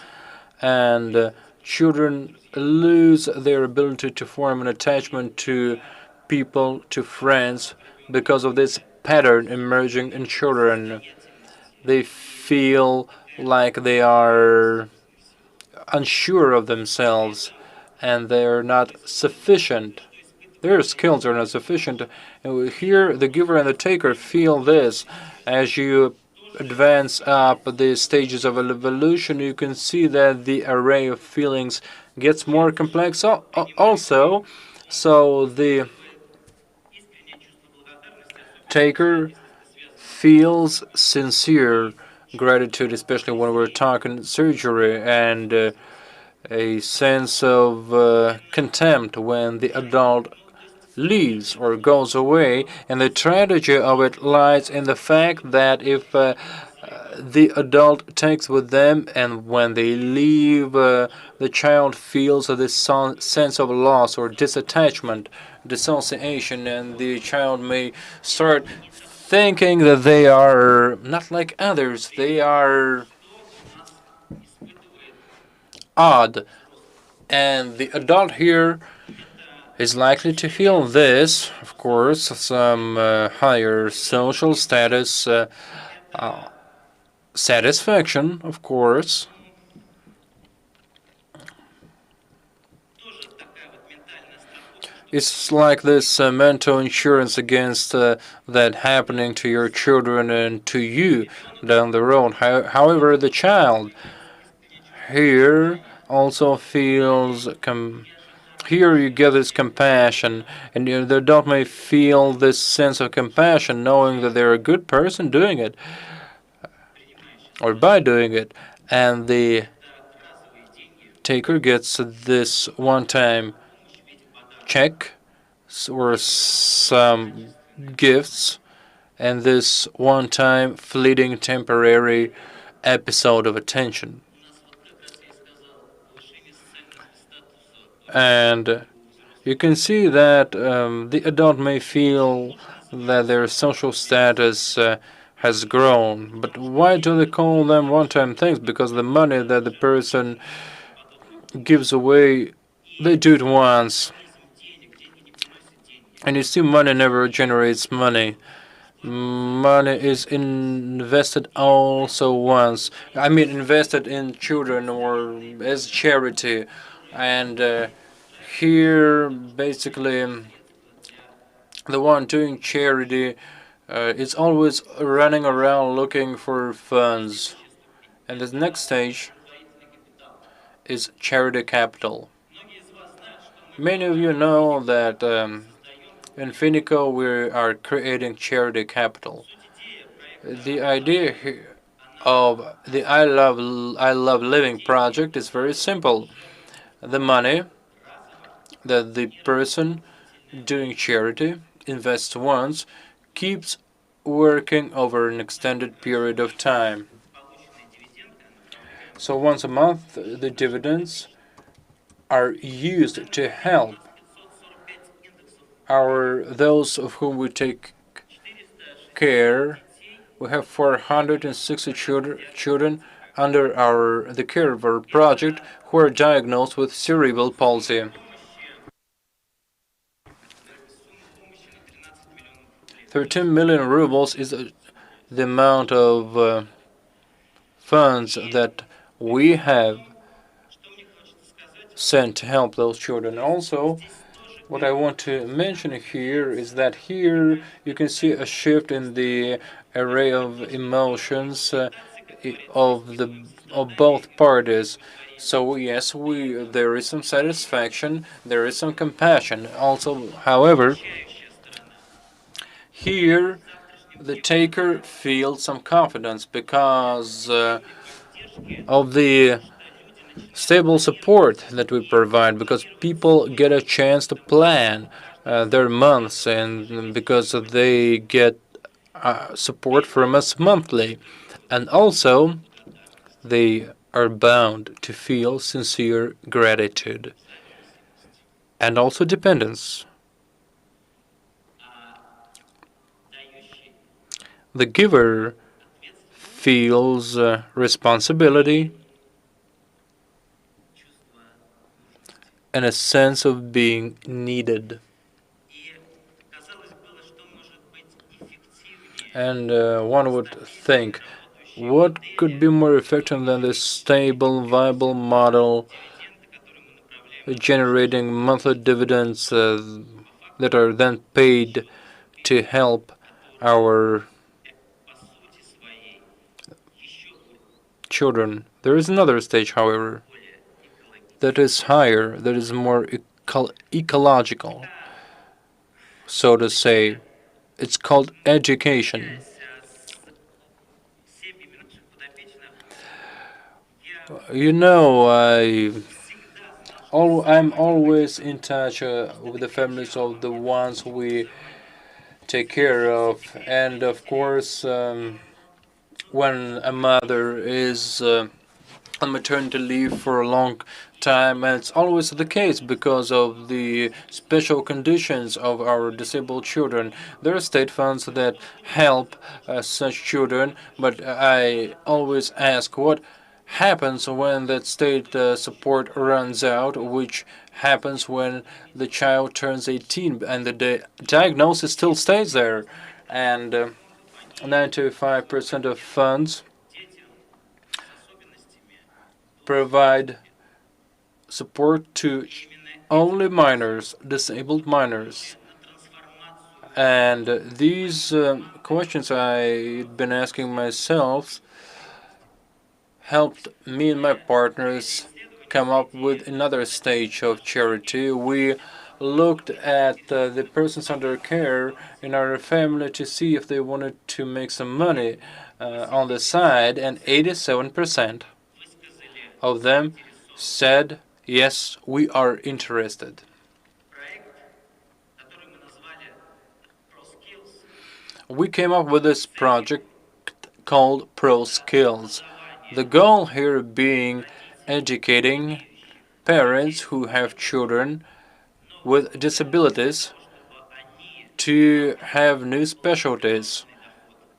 and children lose their ability to form an attachment to people, to friends, because of this pattern emerging in children. They feel like they are unsure of themselves and they're not sufficient. Their skills are not sufficient. And here, the giver and the taker feel this. As you advance up the stages of evolution, you can see that the array of feelings gets more complex also. So the taker feels sincere gratitude, especially when we're talking surgery, and a sense of contempt when the adult leaves or goes away. And the tragedy of it lies in the fact that if the adult takes with them, and when they leave, the child feels this sense of loss or disattachment, dissociation, and the child may start thinking that they are not like others, they are odd. And the adult here is likely to feel this, of course, some higher social status, satisfaction, of course. It's like this mental insurance against that happening to your children and to you down the road. However, the child here also feels here you get this compassion, and the adult may feel this sense of compassion, knowing that they're a good person doing it, or by doing it, and the taker gets this one-time check or some gifts, and this one-time fleeting temporary episode of attention. And you can see that the adult may feel that their social status has grown. But why do they call them one-time things? Because the money that the person gives away, they do it once. And you see, money never generates money. Money is invested also once. I mean, invested in children or as charity. And here, basically, the one doing charity is always running around looking for funds. And the next stage is charity capital. Many of you know that in Finiko we are creating charity capital. The idea of the I Love Living project is very simple. The money that the person doing charity invests once keeps working over an extended period of time. So once a month, the dividends are used to help those of whom we take care. We have 460 children under the care of our project who are diagnosed with cerebral palsy. 13 million rubles is the amount of funds that we have sent to help those children. Also, what I want to mention here is that here you can see a shift in the array of emotions of both parties. So yes, there is some satisfaction, there is some compassion. Also, however, here the taker feels some confidence because of the stable support that we provide, because people get a chance to plan their months, and because they get support from us monthly. And also, they are bound to feel sincere gratitude and also dependence. The giver feels responsibility and a sense of being needed. And one would think, what could be more effective than this stable, viable model generating monthly dividends that are then paid to help our children? There is another stage, however, that is higher, that is more ecological, so to say. It's called education. You know, I'm always in touch with the families of the ones we take care of, and of course, when a mother is on maternity leave for a long time, and it's always the case because of the special conditions of our disabled children. There are state funds that help such children, but I always ask what happens when that state support runs out, which happens when the child turns 18 and the diagnosis still stays there, and 95% of funds provide support to only minors, disabled minors. And these questions I've been asking myself helped me and my partners come up with another stage of charity. We looked at the persons under care in our family to see if they wanted to make some money on the side, and 87% of them said, yes, we are interested. We came up with this project called Pro Skills. The goal here being educating parents who have children with disabilities to have new specialties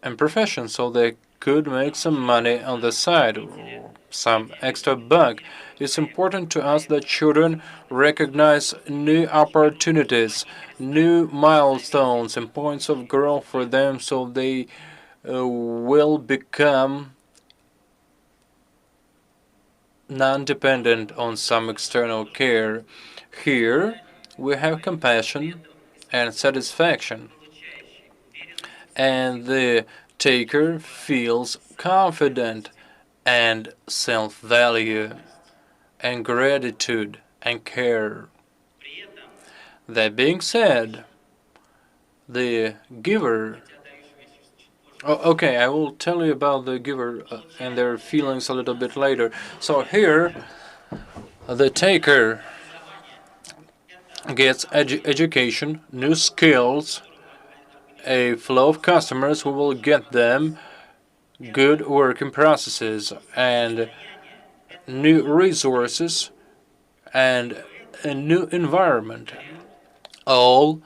and professions so they could make some money on the side, some extra buck. It's important to us that children recognize new opportunities, new milestones and points of growth for them so they will become non-dependent on some external care. Here we have compassion and satisfaction, and the taker feels confident and self-value and gratitude and care. That being said, the giver, okay, I will tell you about the giver and their feelings a little bit later. So here, the taker gets education, new skills, a flow of customers who will get them good working processes and new resources and a new environment. All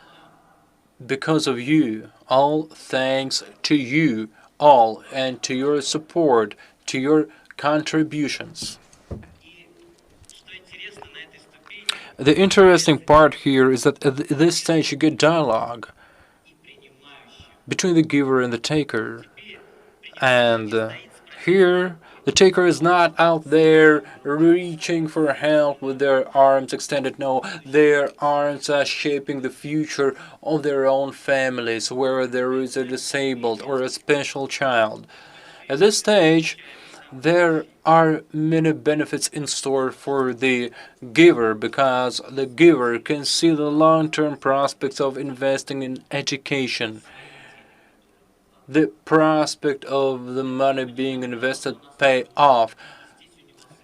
because of you, all thanks to you all and to your support, to your contributions. The interesting part here is that at this stage you get dialogue between the giver and the taker. And here, the taker is not out there reaching for help with their arms extended. No, their arms are shaping the future of their own families where there is a disabled or a special child. At this stage, there are many benefits in store for the giver because the giver can see the long-term prospects of investing in education. The prospect of the money being invested pay off.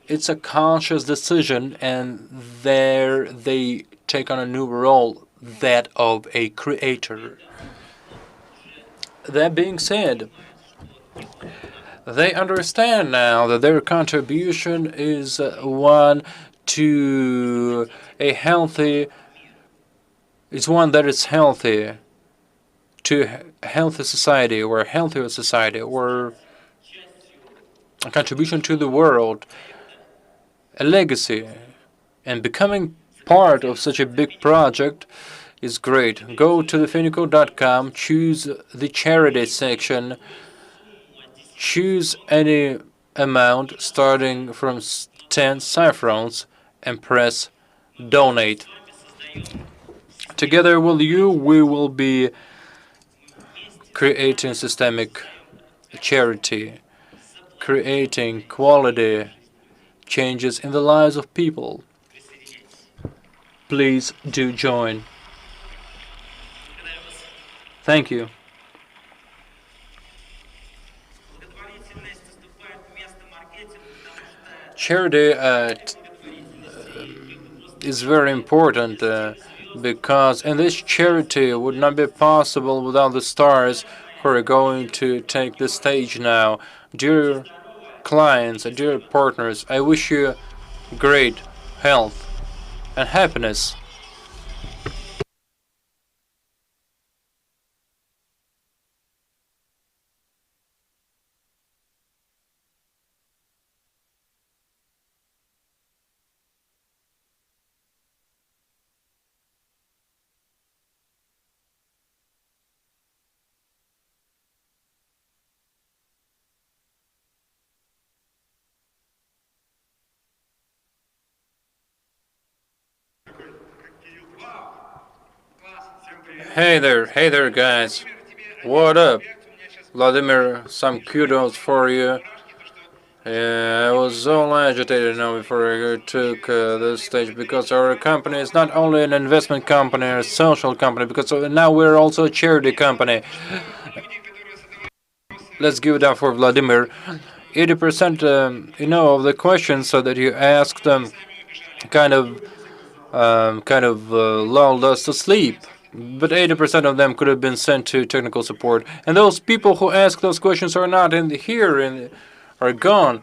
It's a conscious decision, and there they take on a new role, that of a creator. That being said, They understand now that their contribution is one to a healthy, it's one that is healthy to a healthy society or a healthier society or a contribution to the world, a legacy. And becoming part of such a big project is great. Go to the Finiko.com, choose the charity section, choose any amount starting from 10 saffrons and press donate. Together with you, we will be creating systemic charity, creating quality changes in the lives of people. Please do join. Thank you. Charity is very important because in this charity would not be possible without the stars who are going to take the stage now. Dear clients, dear partners, I wish you great health and happiness. Hey there guys. What up? Vladimir, some kudos for you. Yeah, I was all agitated now before I took this stage because our company is not only an investment company or a social company, because now we're also a charity company. Let's give it up for Vladimir. 80% of the questions so that you asked them kind of lulled us to sleep. But 80% of them could have been sent to technical support. And those people who ask those questions are not here and are gone.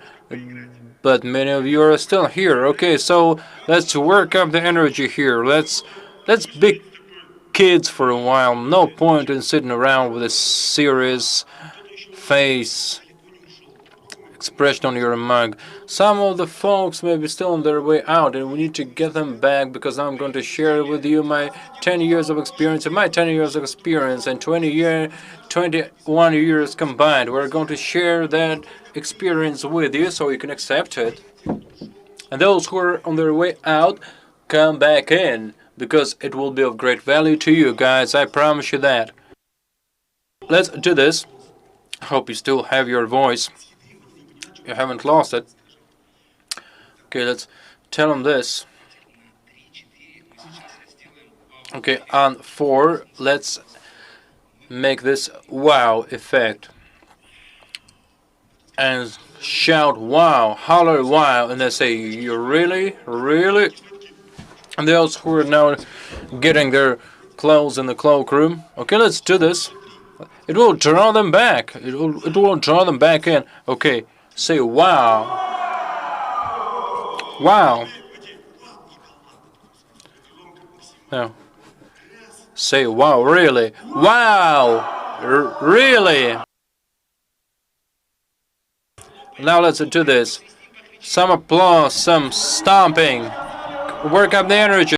But many of you are still here. Okay, so let's work up the energy here. Let's be kids for a while. No point in sitting around with a serious face expression on your mug. Some of the folks may be still on their way out, and we need to get them back because I'm going to share with you my 10 years of experience. And my 10 years of experience and 21 years combined, we're going to share that experience with you so you can accept it. And those who are on their way out, come back in because it will be of great value to you guys. I promise you that. Let's do this. Hope you still have your voice. You haven't lost it. Okay, let's tell them this. Okay, on 4, let's make this wow effect. And shout wow, holler wow, and they say, you really? Really? And those who are now getting their clothes in the cloakroom. Okay, let's do this. It will draw them back. It will draw them back in. Okay. Say wow. Wow. Now, say wow, really. Wow. Really. Now let's do this. Some applause, some stomping. Work up the energy.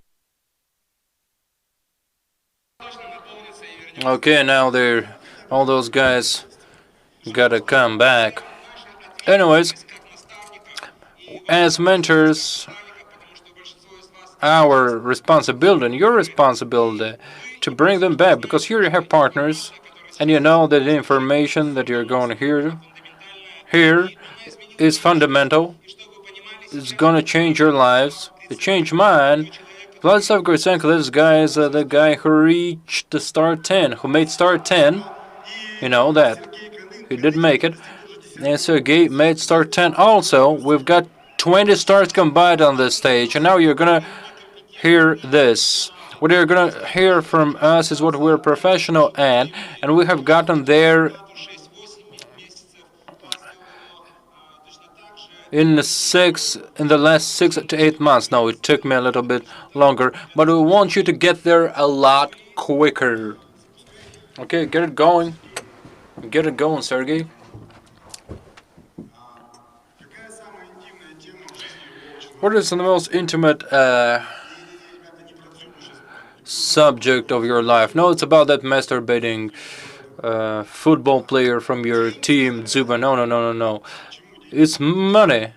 Okay, now all those guys gotta come back. Anyways, as mentors, our responsibility and your responsibility to bring them back, because here you have partners and you know that the information that you're going to hear here is fundamental. It's going to change your lives. It changed mine. Vladislav Gritsenko, this guy is the guy who reached the star 10, who made star 10. You know that. He did make it. And Sergey made star 10 also. We've got 20 stars combined on this stage. And now you're going to hear this. What you're going to hear from us is what we're professional at. And we have gotten there in the last 6 to 8 months. Now it took me a little bit longer, but we want you to get there a lot quicker. Okay, get it going. Get it going, Sergey. What is the most intimate subject of your life? No, it's about that masturbating football player from your team, Zuba. No. It's money.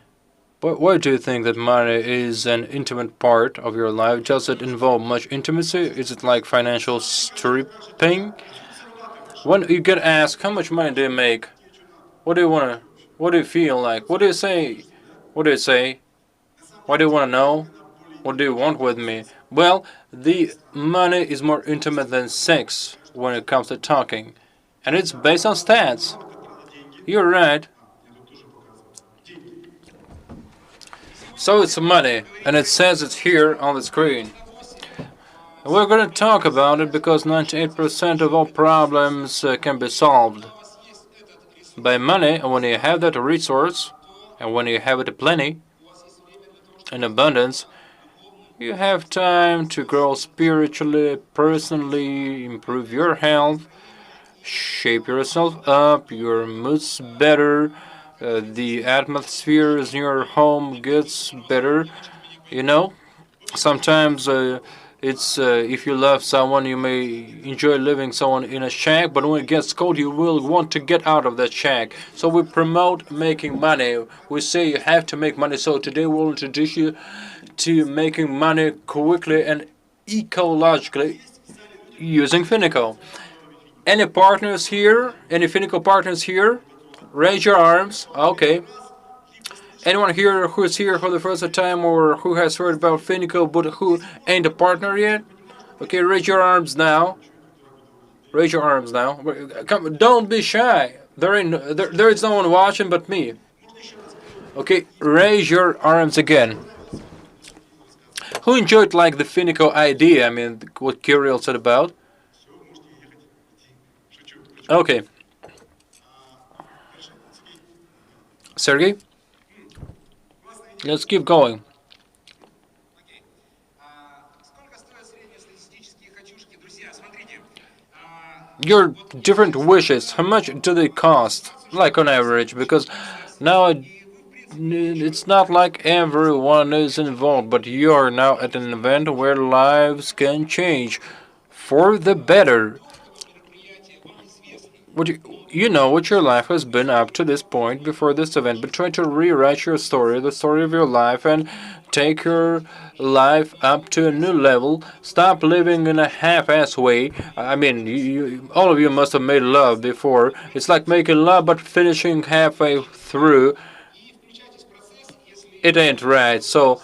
But why do you think that money is an intimate part of your life? Does it involve much intimacy? Is it like financial stripping? When you get asked, how much money do you make? What do you feel like? What do you say? What do you say? What do you want to know? What do you want with me? Well, the money is more intimate than sex when it comes to talking. And it's based on stats. You're right. So it's money, and it says it's here on the screen. We're going to talk about it because 98% of all problems can be solved by money. And when you have that resource, and when you have it plenty, in abundance, you have time to grow spiritually, personally, improve your health, shape yourself up, your mood's better, the atmosphere in your home gets better. You know, sometimes it's if you love someone, you may enjoy living someone in a shack, but when it gets cold, you will want to get out of that shack. So we promote making money. We say you have to make money. So today we'll introduce you to making money quickly and ecologically using Finiko. Any partners here? Any Finiko partners here? Raise your arms. Okay. Anyone here who is here for the first time or who has heard about Finiko but who ain't a partner yet? Okay, raise your arms now. Raise your arms now. Come, don't be shy. There is no one watching but me. Okay, raise your arms again. Who enjoyed like the Finiko idea? I mean, what Kirill said about? Okay. Sergey? Let's keep going. Your different wishes, how much do they cost? Like on average, because now it's not like everyone is involved, but you're now at an event where lives can change for the better. You know what your life has been up to this point before this event, but try to rewrite your story, the story of your life, and take your life up to a new level. Stop living in a half-ass way. I mean, all of you must have made love before. It's like making love but finishing halfway through. It ain't right. So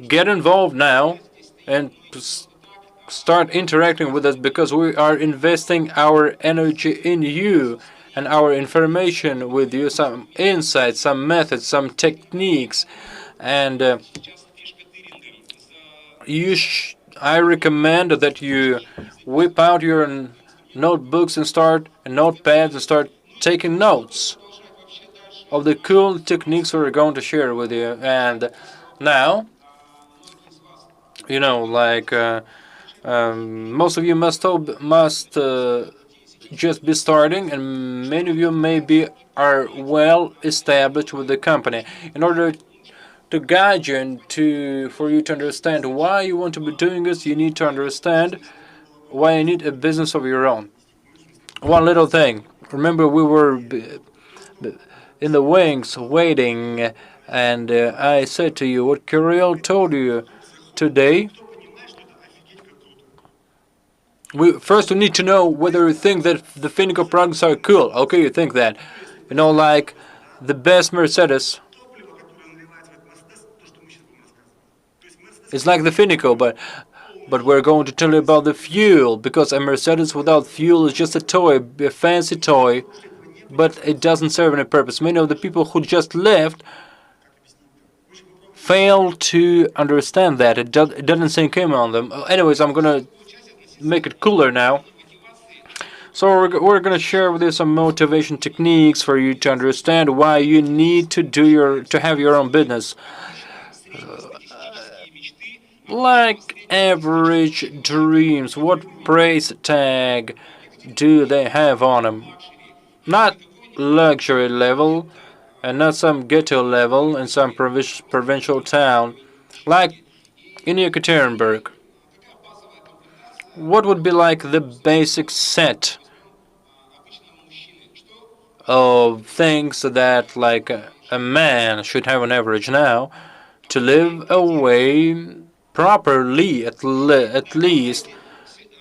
get involved now and start interacting with us because we are investing our energy in you and our information with you, some insights, some methods, some techniques, and I recommend that you whip out your notebooks and notepads and start taking notes of the cool techniques we're going to share with you. And now, you know, like most of you must just be starting, and many of you are well established with the company. In order to guide you and for you to understand why you want to be doing this, you need to understand why you need a business of your own. One little thing. Remember, we were in the wings waiting, and I said to you what Kirill told you today. First, we need to know whether you think that the Finiko products are cool. Okay, you think that. You know, like the best Mercedes. It's like the Finiko, but we're going to tell you about the fuel, because a Mercedes without fuel is just a toy, a fancy toy, but it doesn't serve any purpose. Many of the people who just left fail to understand that. It doesn't sink in on them. Anyways, I'm going to make it cooler now. So we're going to share with you some motivation techniques for you to understand why you need to have your own business. Like average dreams, what price tag do they have on them? Not luxury level and not some ghetto level in some provincial town, like in Yekaterinburg. What would be like the basic set of things that like a man should have on average now to live away properly at least?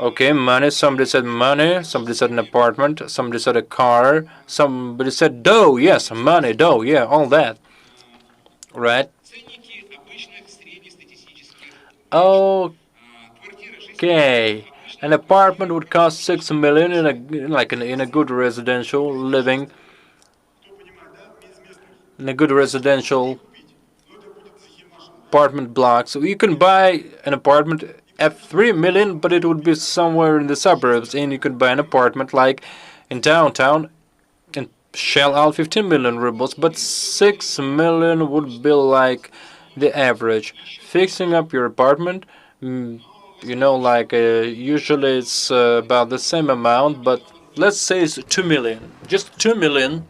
Okay, money. Somebody said money. Somebody said an apartment. Somebody said a car. Somebody said dough. Yes, money, dough. Yeah, all that. Right? Okay. An apartment would cost 6 million in a good residential living. In a good residential apartment block. So you can buy an apartment at 3 million, but it would be somewhere in the suburbs, and you could buy an apartment like in downtown and shell out 15 million rubles, but 6 million would be like the average. Fixing up your apartment, like usually it's about the same amount, but let's say it's 2 million. Just 2 million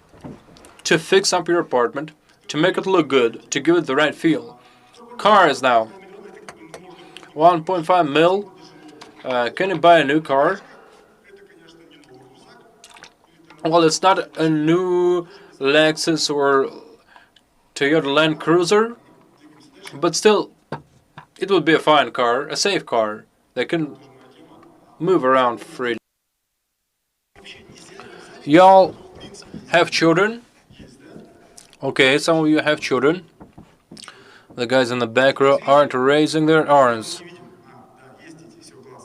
to fix up your apartment, to make it look good, to give it the right feel. Cars now, 1.5 mil. Can you buy a new car? Well, it's not a new Lexus or Toyota Land Cruiser, but still, it would be a fine car, a safe car that can move around freely. Y'all have children? Okay, some of you have children. The guys in the back row aren't raising their arms.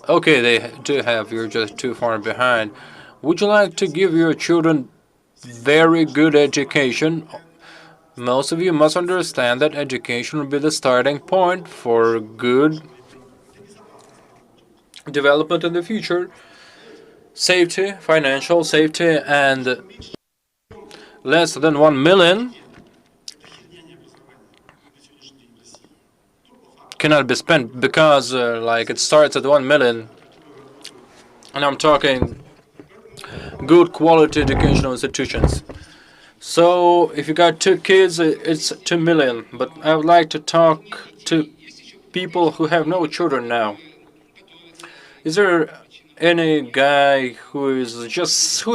Okay, they do have. You're just too far behind. Would you like to give your children very good education? Most of you must understand that education will be the starting point for good development in the future. Safety, financial safety, and less than 1 million cannot be spent because it starts at 1 million, and I'm talking good quality educational institutions. So if you got 2 kids, it's 2 million. But I would like to talk to people who have no children now. Is there any guy who is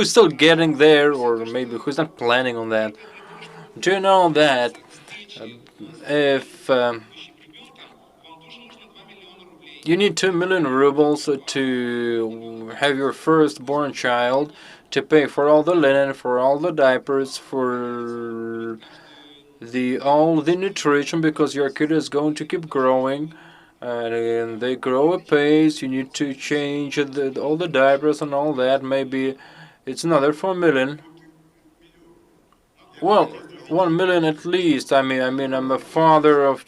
still getting there, or maybe who's not planning on that? Do you know that if you need 2 million rubles to have your firstborn child, to pay for all the linen, for all the diapers, for all the nutrition, because your kid is going to keep growing, and they grow apace. You need to change all the diapers and all that. Maybe it's another 4 million. Well, 1 million at least. I mean, I'm a father of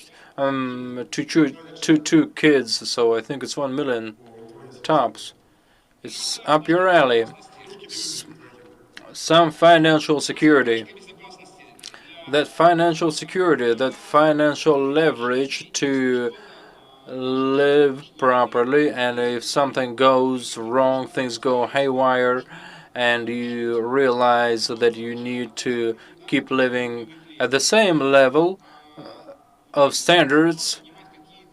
two kids, so I think it's 1 million tops. It's up your alley. Some financial security. That financial security, that financial leverage to live properly, and if something goes wrong, things go haywire, and you realize that you need to keep living at the same level of standards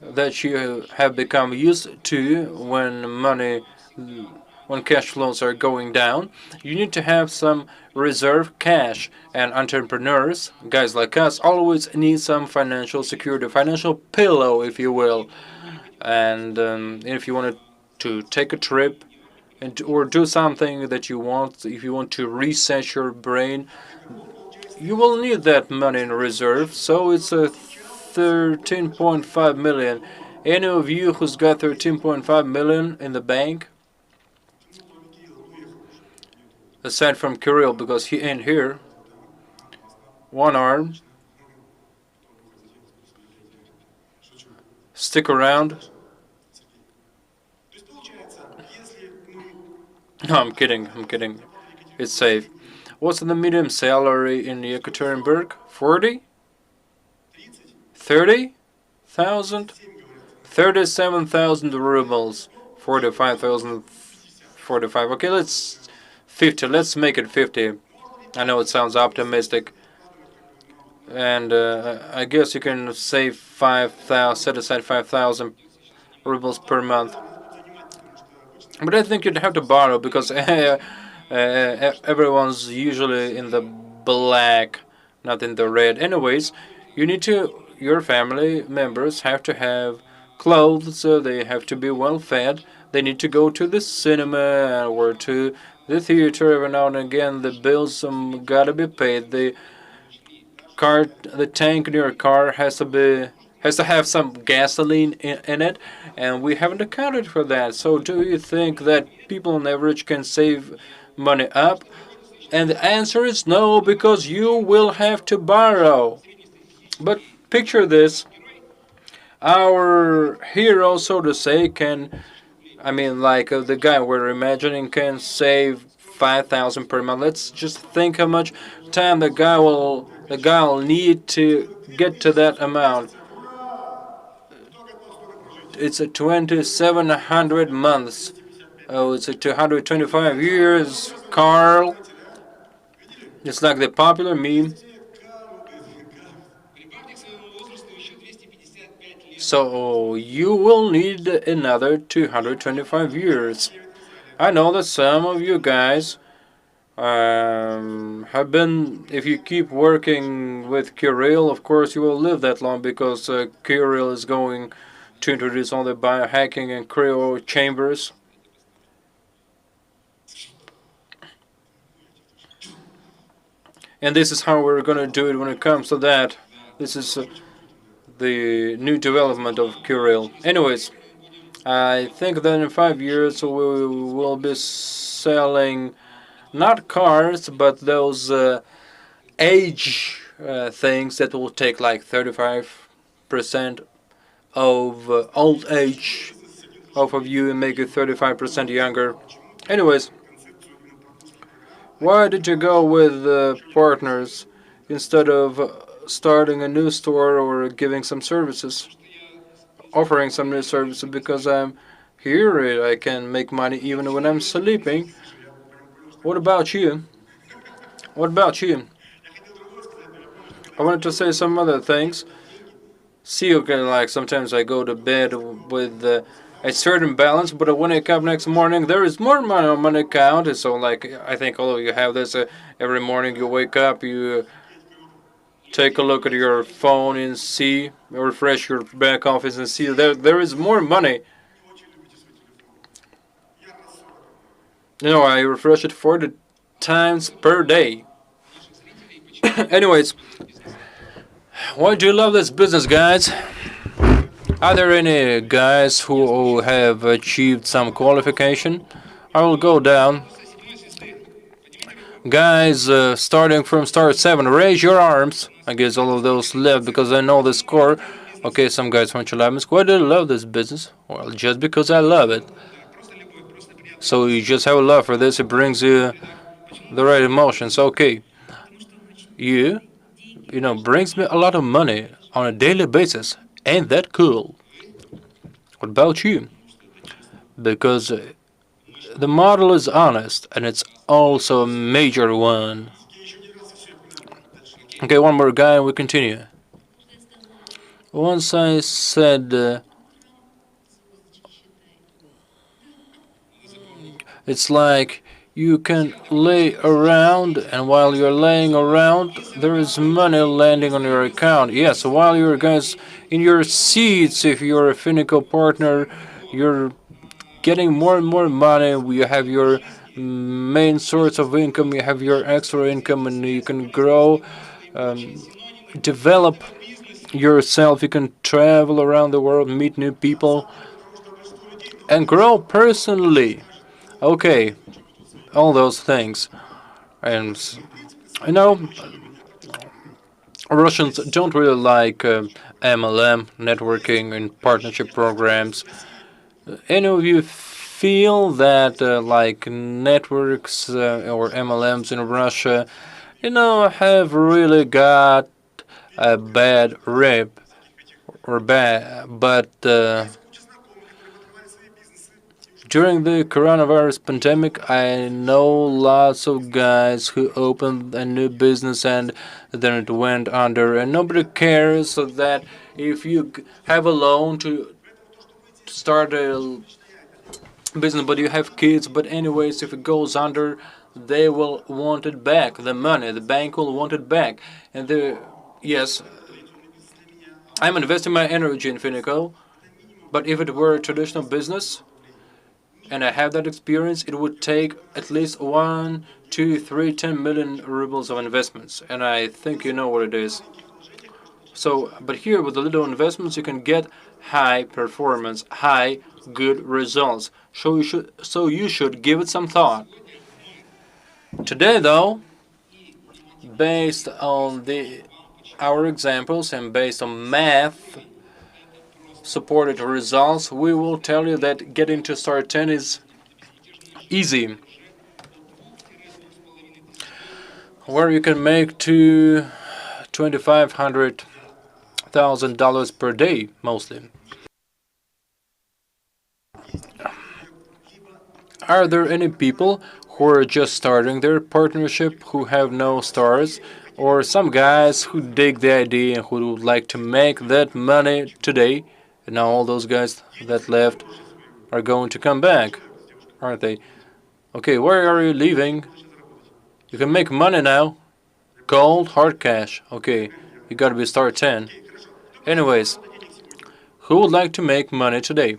that you have become used to when cash flows are going down, you need to have some reserve cash. And entrepreneurs, guys like us, always need some financial security, financial pillow, if you will. And if you want to take a trip or do something that you want, if you want to reset your brain, you will need that money in reserve. So it's a 13.5 million. Any of you who's got 13.5 million in the bank? Aside from Kirill, because he ain't here. One arm. Stick around. No, I'm kidding. I'm kidding. It's safe. What's the median salary in Yekaterinburg? 40? 30,000? 37,000 rubles. 45,000. 45. Okay, let's 50. Let's make it 50. I know it sounds optimistic. And I guess you can save 5,000, set aside 5,000 rubles per month. But I think you'd have to borrow because everyone's usually in the black, not in the red. Anyways, your family members have to have clothes, so they have to be well fed. They need to go to the cinema or to the theater every now and again. The bills gotta be paid. The tank in your car has to have some gasoline in it, and we haven't accounted for that. So do you think that people on average can save money up? And the answer is no, because you will have to borrow. But picture this. Our hero, so to say, the guy we're imagining can save 5,000 per month. Let's just think how much time the guy will need to get to that amount. It's a 2,700 months. Oh, it's a 225 years, Carl. It's like the popular meme. So you will need another 225 years. I know that some of you guys have been, if you keep working with Kirill, of course you will live that long, because Kirill is going to introduce all the biohacking and cryo chambers. And this is how we're going to do it when it comes to that. This is the new development of Kirill. Anyways, I think that in 5 years we will be selling not cars, but those age things that will take like 35% of old age off of you and make you 35% younger. Anyways, why did you go with partners instead of starting a new store or giving some services, offering some new services? Because I'm here, I can make money even when I'm sleeping. What about you? What about you? I wanted to say some other things. See, okay, like sometimes I go to bed with a certain balance, but when I wake up next morning, there is more money on my account. And so, like, I think all of you have this. Every morning you wake up, you take a look at your phone and see, refresh your back office and see there is more money. I refresh it 40 times per day. Anyways, why do you love this business, guys? Are there any guys who have achieved some qualification? I will go down. Guys, starting from star 7, raise your arms. I guess all of those left because I know the score. Okay, some guys from Chelyabinsk. Why do you love this business? Well, just because I love it. So you just have a love for this. It brings you the right emotions. Okay. Brings me a lot of money on a daily basis. Ain't that cool? What about you? Because the model is honest, and it's also a major one. Okay, one more guy and we continue. Once I said it's like you can lay around, and while you're laying around, there is money landing on your account. Yes, while you're guys in your seats, if you're a Finiko partner, you're getting more and more money. You have your main source of income, you have your extra income, and you can grow, develop yourself. You can travel around the world, meet new people, and grow personally. Okay, all those things. And Russians don't really like MLM, networking and partnership programs. Any of you feel that like networks or MLMs in Russia, have really got a bad rep or bad, but during the coronavirus pandemic, I know lots of guys who opened a new business and then it went under, and nobody cares. So that if you have a loan to start a business, but you have kids, but anyways, if it goes under, they will want it back. The money, the bank will want it back, and yes, I'm investing my energy in Finiko, but if it were a traditional business, and I have that experience, it would take at least 1, 2, 3, 10 million rubles of investments, and I think you know what it is. So, but here with the little investments, you can get high performance, high good results. So you should give it some thought. Today, though, based on our examples and based on math supported results, we will tell you that getting to star 10 is easy, where you can make to $2,500,000 per day, mostly. Are there any people who are just starting their partnership who have no stars, or some guys who dig the idea and who would like to make that money today? And now all those guys that left are going to come back, aren't they? Okay, where are you leaving? You can make money now. Gold, hard cash. Okay, you gotta be star 10. Anyways, who would like to make money today?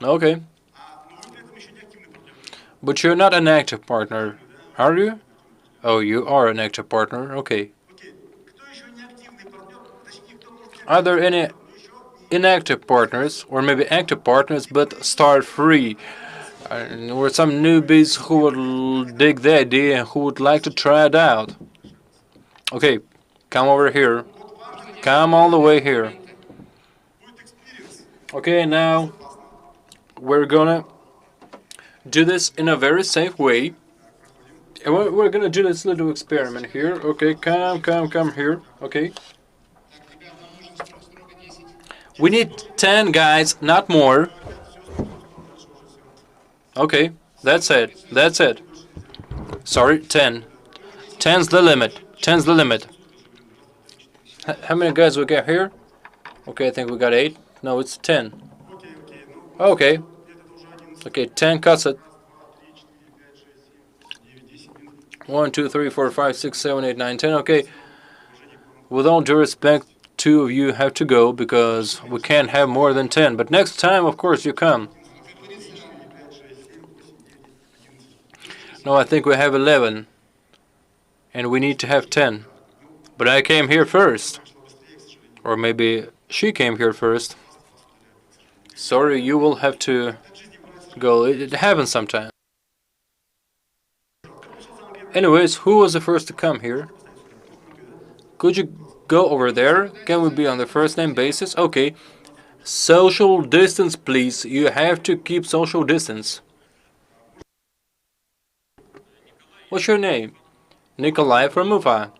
Okay. But you're not an active partner, are you? Oh, you are an active partner. Okay. Are there any inactive partners, or maybe active partners but start free, or some newbies who would dig the idea and who would like to try it out? Okay, come over here. Come all the way here. Okay, now we're gonna do this in a very safe way. And we're gonna do this little experiment here. Okay, come here. Okay. We need 10 guys, not more. Okay, that's it. That's it. Sorry, 10. 10's the limit. 10's the limit. How many guys we got here? Okay, I think we got 8. No, it's 10. Okay. Okay, 10 cuts it. 1, 2, 3, 4, 5, 6, 7, 8, 9, 10. Okay. With all due respect, 2 of you have to go because we can't have more than 10. But next time, of course, you come. No, I think we have 11. And we need to have 10. But I came here first. Or maybe she came here first. Sorry, you will have to go. It happens sometimes. Anyways, who was the first to come here? Could you go over there? Can we be on the first name basis? Okay. Social distance, please. You have to keep social distance. What's your name? Nikolai from Ufa.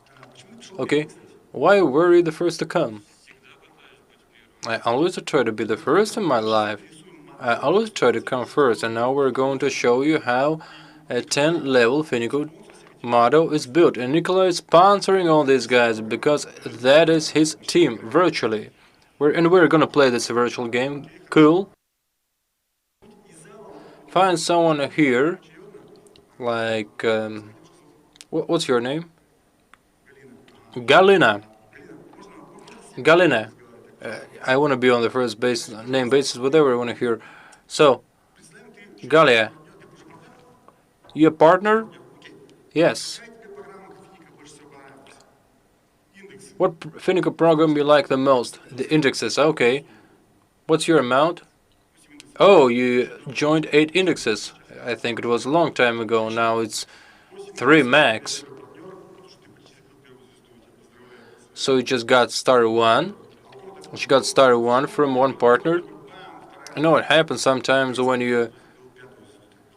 Okay. Why were you the first to come? I always try to be the first in my life. I always try to come first, and now we're going to show you how a 10-level Finiko model is built. And Nikolai is sponsoring all these guys because that is his team virtually. We're gonna play this virtual game. Cool. Find someone here, like what's your name? Galina. Galina. I want to be on the first name basis with everyone here. So, Galia, you a partner? Yes. What Finiko program you like the most? The indexes, okay. What's your amount? Oh, you joined 8 indexes. I think it was a long time ago. Now it's 3 max. So you just got star 1. She got star 1 from one partner. I know it happens sometimes when you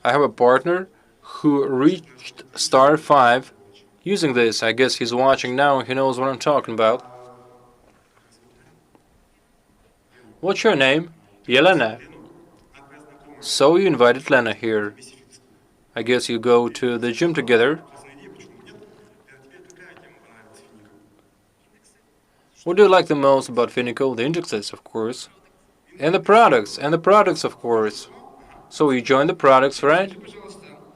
I have a partner who reached star 5 using this. I guess he's watching now and he knows what I'm talking about. What's your name? Yelena. So you invited Lena here. I guess you go to the gym together. What do you like the most about Finiko? The indexes, of course. And the products, of course. So you join the products, right?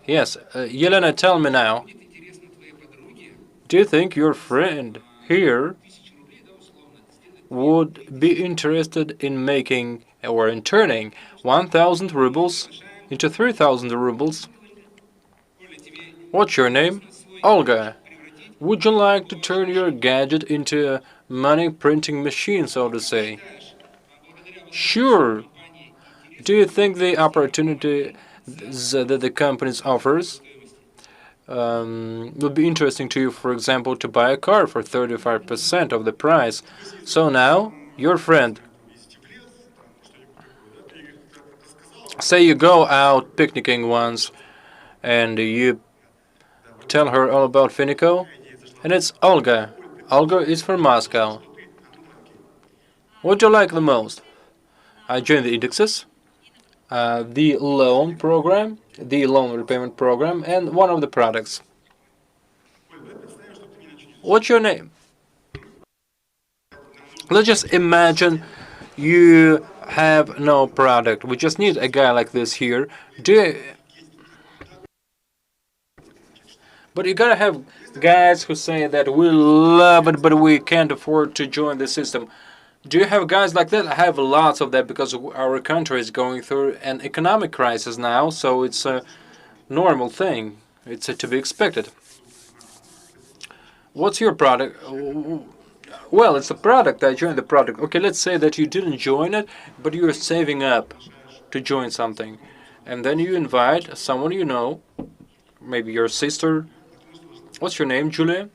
Yes. Yelena, tell me now. Do you think your friend here would be interested in making or in turning 1,000 rubles into 3,000 rubles? What's your name? Olga. Would you like to turn your gadget into a money printing machine, so to say? Sure. Do you think the opportunity that the company offers would be interesting to you, for example, to buy a car for 35% of the price? So now, your friend, say you go out picnicking once and you tell her all about Finiko, and it's Olga. Olga is from Moscow. What do you like the most? I joined the indexes, the loan program, the loan repayment program, and one of the products. What's your name? Let's just imagine you have no product. We just need a guy like this here. But you gotta have guys who say that we love it, but we can't afford to join the system. Do you have guys like that? I have lots of that because our country is going through an economic crisis now, so it's a normal thing. It's to be expected. What's your product? Well, it's a product. I joined the product. Okay, let's say that you didn't join it, but you're saving up to join something. And then you invite someone you know, maybe your sister. What's your name, Julia?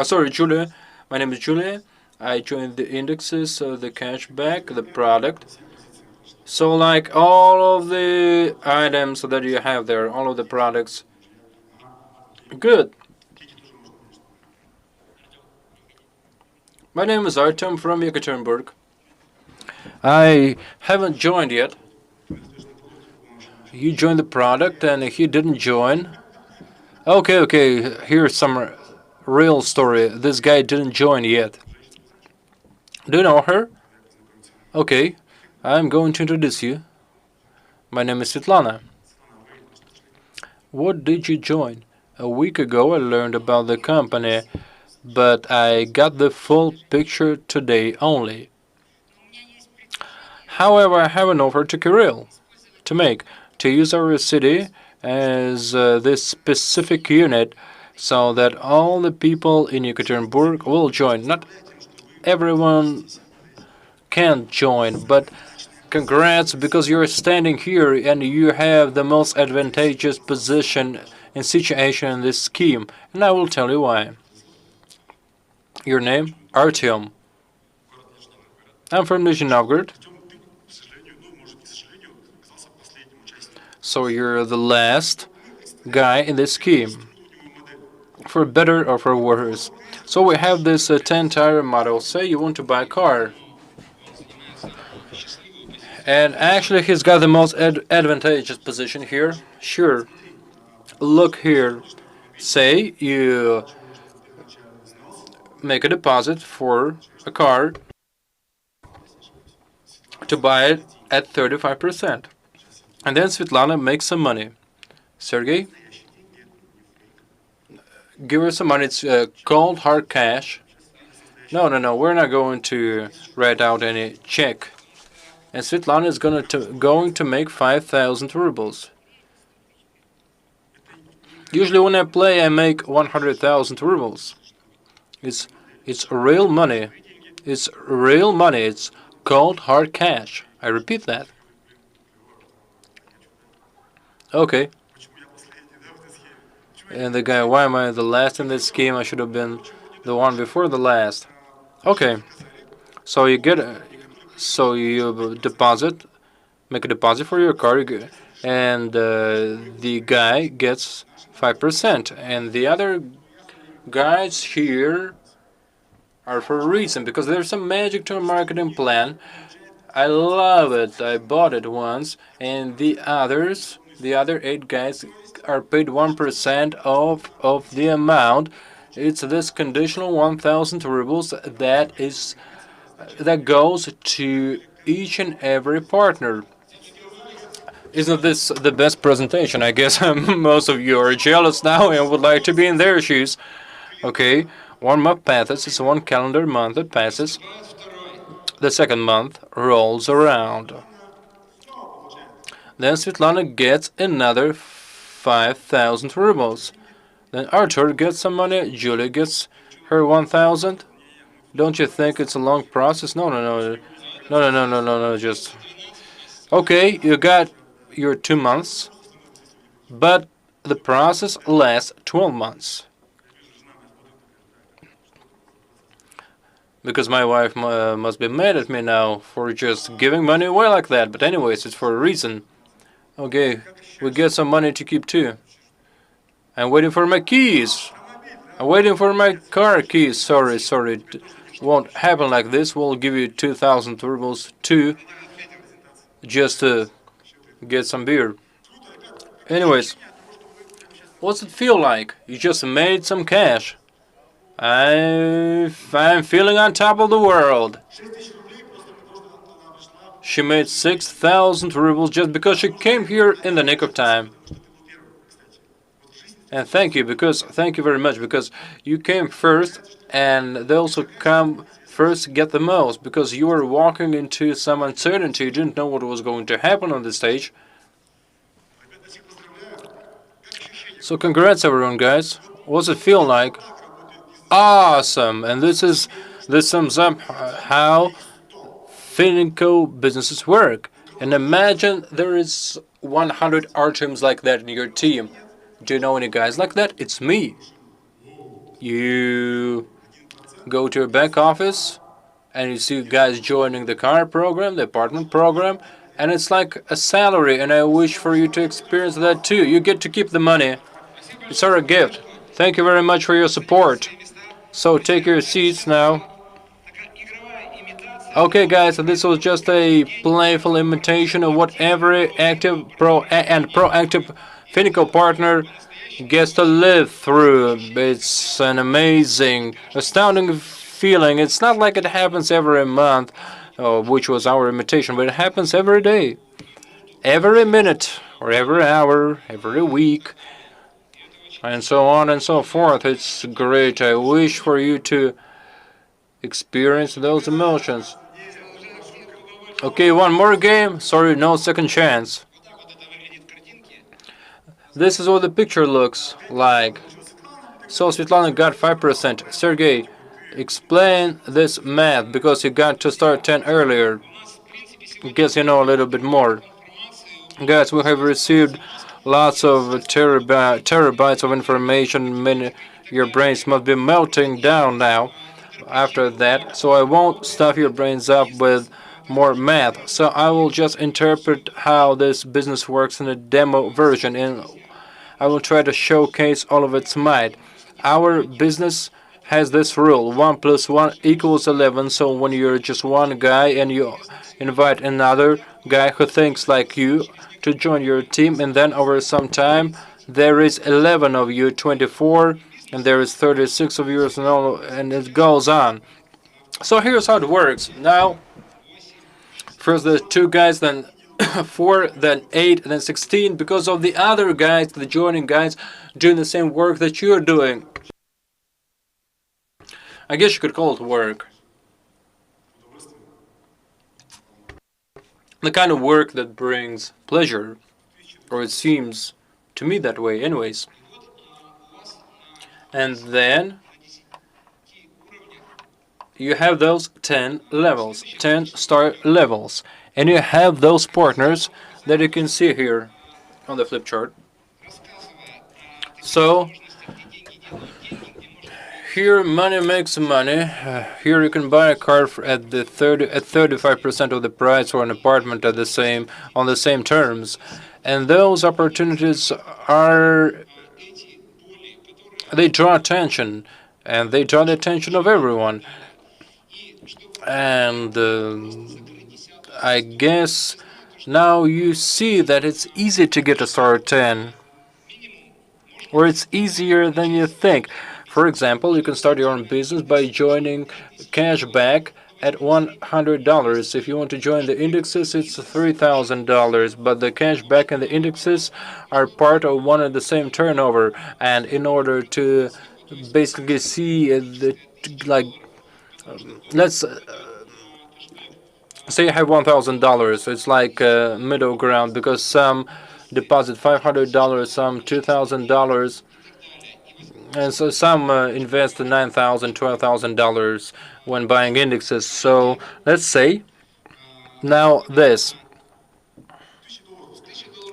Sorry, Julia. My name is Julia. I joined the indexes, the cashback, the product. So like all of the items that you have there, all of the products. Good. My name is Artem from Yekaterinburg. I haven't joined yet. You joined the product and he didn't join. Okay, here's some real story. This guy didn't join yet. Do you know her? Okay, I'm going to introduce you. My name is Svetlana. What did you join? A week ago I learned about the company, but I got the full picture today only. However, I have an offer to Kirill to use our city as this specific unit so that all the people in Yekaterinburg will join. Not everyone can join, but congrats because you're standing here and you have the most advantageous position and situation in this scheme, and I will tell you why. Your name? Artyom. I'm from Nizhny Novgorod. So you're the last guy in this scheme, for better or for worse. So we have this 10-tire model. Say you want to buy a car. And actually he's got the most advantageous position here. Sure. Look here. Say you make a deposit for a car to buy it at 35%. And then Svetlana makes some money. Sergey, give her some money. It's cold hard cash. No, we're not going to write out any check. And Svetlana is going to make 5,000 rubles. Usually when I play, I make 100,000 rubles. It's real money. It's real money. It's cold hard cash. I repeat that. Okay. And the guy, why am I the last in this scheme? I should have been the one before the last. Okay. So you deposit, make a deposit for your car. and the guy gets 5%. And the other guys here are for a reason, because there's some magic to a marketing plan. I love it. I bought it once, and the other 8 guys are paid 1% of the amount. It's this conditional 1,000 rubles that goes to each and every partner. Isn't this the best presentation? I guess most of you are jealous now and would like to be in their shoes. Okay, 1 month passes. It's 1 calendar month that passes. The second month rolls around. Then Svetlana gets another 5,000 rubles. Then Arthur gets some money. Julie gets her 1,000. Don't you think it's a long process? No. Just okay. You got your 2 months, but the process lasts 12 months. Because my wife must be mad at me now for just giving money away like that. But anyways, it's for a reason. Okay, we get some money to keep too. I'm waiting for my keys. I'm waiting for my car keys. Sorry. It won't happen like this. We'll give you 2,000 rubles too, just to get some beer. Anyways, what's it feel like? You just made some cash. I'm feeling on top of the world. She made 6,000 rubles just because she came here in the nick of time. And thank you very much, because you came first, and those who come first get the most, because you were walking into some uncertainty. You didn't know what was going to happen on the stage. So congrats everyone, guys. What's it feel like? Awesome. And this sums up how Finiko businesses work. And imagine there is 100 Artems like that in your team. Do you know any guys like that? It's me. You go to your back office and you see guys joining the car program, the apartment program, and it's like a salary, and I wish for you to experience that too. You get to keep the money. It's our gift. Thank you very much for your support. So take your seats now. Okay, guys, so this was just a playful imitation of what every active proactive Finiko partner gets to live through. It's an amazing, astounding feeling. It's not like it happens every month, which was our imitation, but it happens every day, every minute, or every hour, every week, and so on and so forth. It's great. I wish for you to experience those emotions. Okay, one more game. Sorry, no second chance. This is what the picture looks like. So Svetlana got 5%. Sergey, explain this math, because you got to start 10 earlier. I guess you know a little bit more. Guys, we have received lots of terabytes of information. Your brains must be melting down now after that. So I won't stuff your brains up with more math. So I will just interpret how this business works in a demo version, and I will try to showcase all of its might. Our business has this rule: 1 + 1 = 11. So when you're just one guy and you invite another guy who thinks like you to join your team, and then over some time there is 11 of you, 24, and there is 36 of you, and it goes on. So here's how it works. Now, first the 2 guys, then 4, then 8, then 16, because of the other guys, the joining guys, doing the same work that you're doing. I guess you could call it work. The kind of work that brings pleasure, or it seems to me that way anyways. And then you have those 10 levels, 10 star levels, and you have those partners that you can see here on the flip chart. So here money makes money. Here you can buy a car at 35% of the price, or an apartment on the same terms. And those opportunities they draw attention, and they draw the attention of everyone. And I guess now you see that it's easy to get a star 10, or it's easier than you think. For example, you can start your own business by joining cashback at $100. If you want to join the indexes, it's $3,000. But the cashback and the indexes are part of one and the same turnover. And in order to basically see let's say you have $1,000. It's like middle ground, because some deposit $500, some $2,000. And so some invest $9,000, $12,000 when buying indexes. So let's say now this.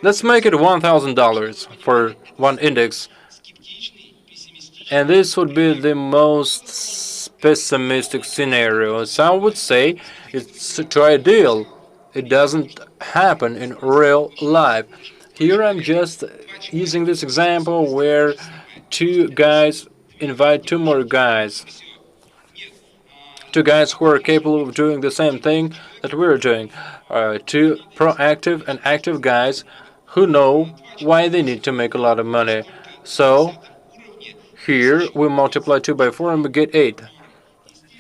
Let's make it $1,000 for one index. And this would be the most pessimistic scenario. Some would say it's too ideal. It doesn't happen in real life. Here I'm just using this example where two guys invite two more guys. Two guys who are capable of doing the same thing that we're doing. Two proactive and active guys who know why they need to make a lot of money. So here we multiply 2 by 4 and we get 8.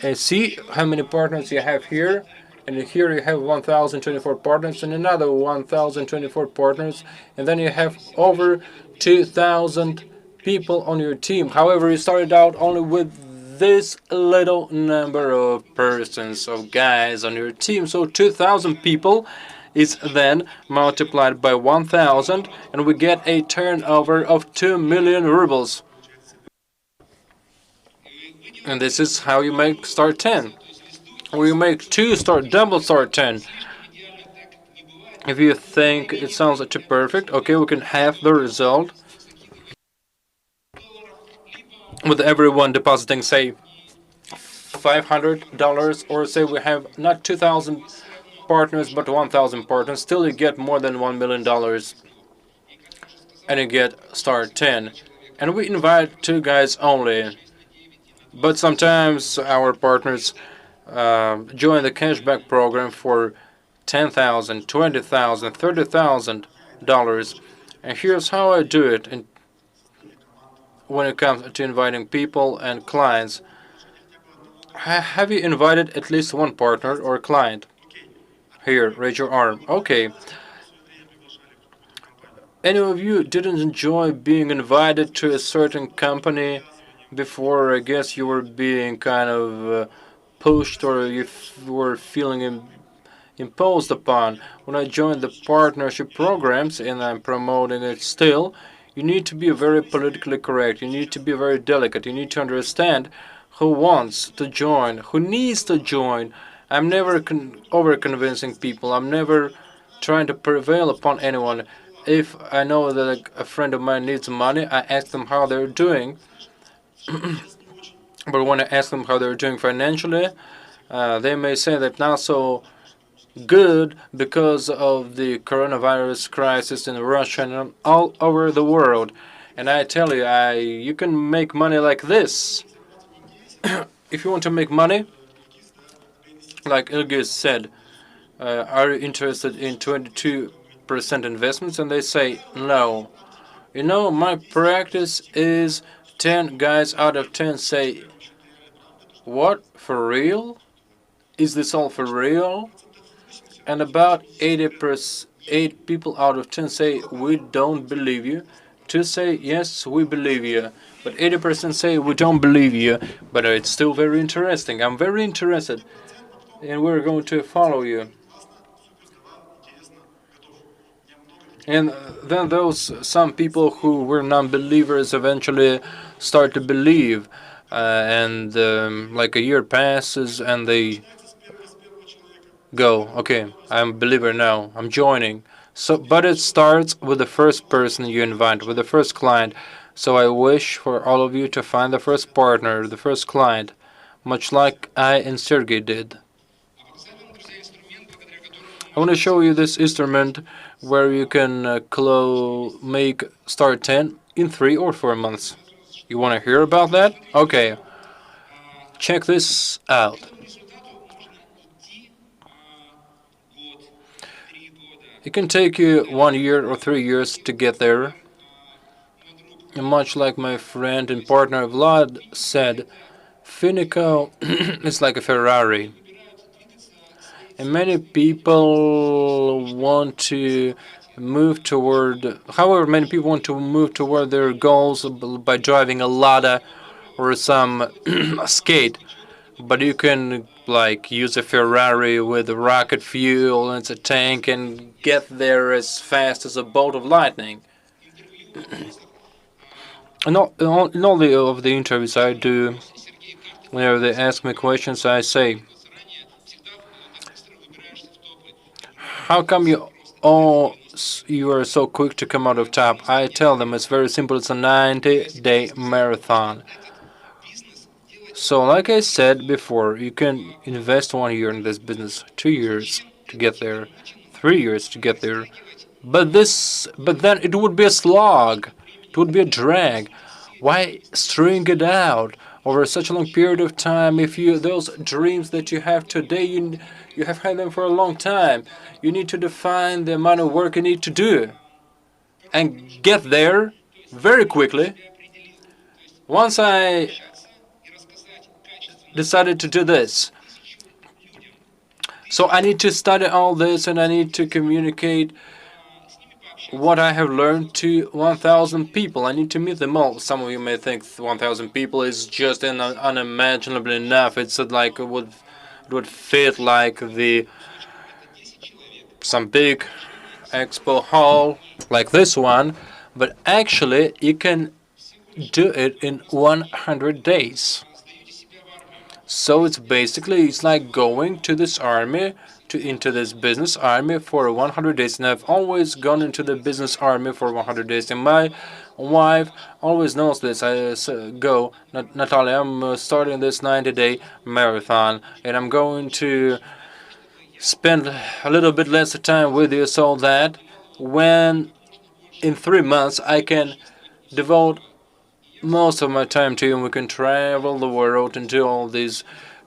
And see how many partners you have here. And here you have 1,024 partners and another 1,024 partners. And then you have over 2,000 people on your team. However, you started out only with this little number of persons, of guys on your team. So 2,000 people is then multiplied by 1,000, and we get a turnover of 2 million rubles. And this is how you make star 10. Or you make double star 10. If you think it sounds too perfect, okay, we can have the result with everyone depositing, say, $500, or say we have not 2,000 partners but 1,000 partners. Still, you get more than $1 million, and you get star 10. And we invite two guys only. But sometimes our partners join the cashback program for $10,000, $20,000, $30,000. And here's how I do it when it comes to inviting people and clients. Have you invited at least one partner or client? Here, raise your arm. Okay. Any of you didn't enjoy being invited to a certain company before? I guess you were being kind of pushed, or you were feeling imposed upon. When I joined the partnership programs, and I'm promoting it still, you need to be very politically correct. You need to be very delicate. You need to understand who wants to join, who needs to join. I'm never over-convincing people. I'm never trying to prevail upon anyone. If I know that a friend of mine needs money, I ask them how they're doing. But when I ask them how they're doing financially, they may say that not so good because of the coronavirus crisis in Russia and all over the world. And I tell you, you can make money like this. If you want to make money, like Ilgis said, are you interested in 22% investments? And they say no. You know, my practice is 10 guys out of 10 say, what, for real? Is this all for real? And about 8 people out of 10 say, we don't believe you. 2 say, yes, we believe you. But 80% say, we don't believe you. But it's still very interesting. I'm very interested. And we're going to follow you. And then some people who were non-believers eventually start to believe. And like a year passes and they go, okay, I'm a believer now, I'm joining. So, but it starts with the first person you invite, with the first client. So I wish for all of you to find the first partner, the first client, much like I and Sergey did. I want to show you this instrument where you can make start 10 in 3 or 4 months. You want to hear about that? Okay, check this out. It can take you 1 year or 3 years to get there. And much like my friend and partner Vlad said, Finiko is like a Ferrari. And many people want to move toward, however, many people want to move toward their goals by driving a Lada or some skate. But you can like use a Ferrari with rocket fuel and a tank and get there as fast as a bolt of lightning. In all of the interviews I do, whenever they ask me questions, I say, how come you are so quick to come out of top? I tell them it's very simple. It's a 90-day marathon. So like I said before, you can invest 1 year in this business, 2 years to get there, 3 years to get there. But then it would be a slog. It would be a drag. Why string it out over such a long period of time if those dreams that you have today, you have had them for a long time. You need to define the amount of work you need to do and get there very quickly. Once I decided to do this, so I need to study all this and I need to communicate what I have learned to 1,000 people. I need to meet them all. Some of you may think 1,000 people is just unimaginably enough. It's like it would fit like some big expo hall like this one, but actually you can do it in 100 days. So it's like going to this army, into this business army for 100 days. And I've always gone into the business army for 100 days. And my wife always knows this. I go, Natalia, I'm starting this 90-day marathon, and I'm going to spend a little bit less time with you so that when in 3 months I can devote most of my time to you, and we can travel the world and do all these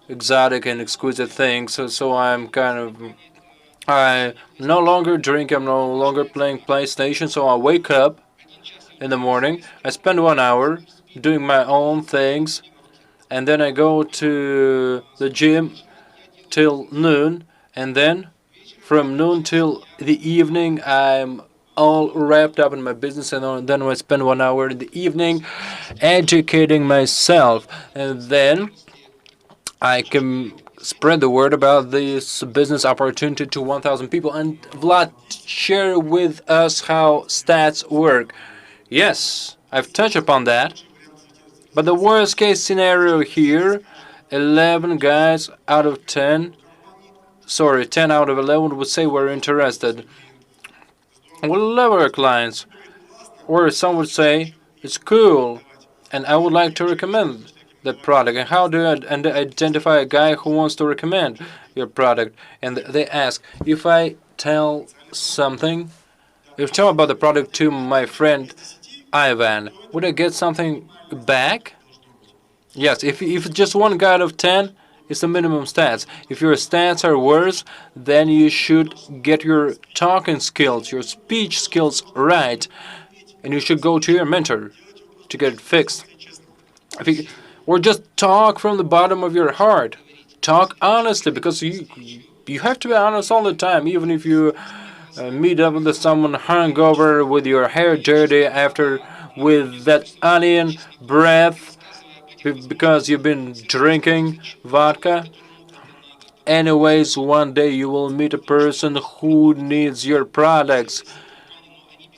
exotic and exquisite things. So I no longer drink, I'm no longer playing PlayStation, so I wake up in the morning, I spend 1 hour doing my own things, and then I go to the gym till noon, and then from noon till the evening I'm all wrapped up in my business, and then I spend 1 hour in the evening educating myself, and then I can spread the word about this business opportunity to 1,000 people. And Vlad, share with us how stats work. Yes, I've touched upon that, but the worst case scenario here, 11 guys out of 10, 10 out of 11 would say we're interested. We love our clients. Or some would say, it's cool, and I would like to recommend the product. And how do I identify a guy who wants to recommend your product? And they ask, if I tell something, if I tell about the product to my friend Ivan, would I get something back? Yes, if just 1 guy out of 10, it's the minimum stats. If your stats are worse, then you should get your talking skills, your speech skills right, and you should go to your mentor to get it fixed. Or just talk from the bottom of your heart. Talk honestly, because you have to be honest all the time, even if you meet up with someone hungover with your hair dirty with that onion breath because you've been drinking vodka. Anyways, one day you will meet a person who needs your products,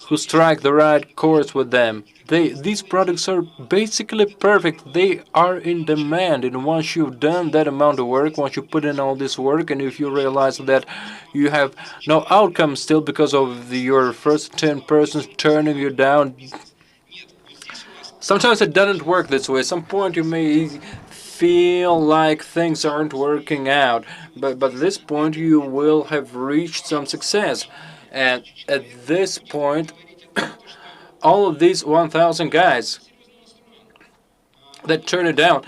who strike the right course with them. These products are basically perfect. They are in demand, and once you've done that amount of work, once you put in all this work, and if you realize that you have no outcome still because of your first 10 persons turning you down, sometimes it doesn't work this way. At some point you may feel like things aren't working out, but at this point you will have reached some success. And at this point, all of these 1,000 guys that turn it down,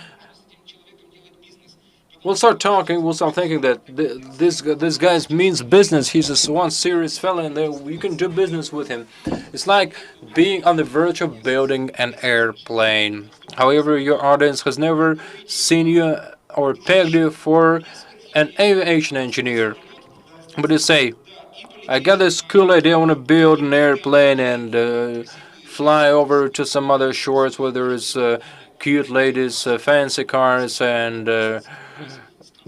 we'll start talking. We'll start thinking that this guy means business. He's one serious fella, and you can do business with him. It's like being on the verge of building an airplane. However, your audience has never seen you or pegged you for an aviation engineer. But you say, I got this cool idea. I want to build an airplane and fly over to some other shores where there's cute ladies, fancy cars, and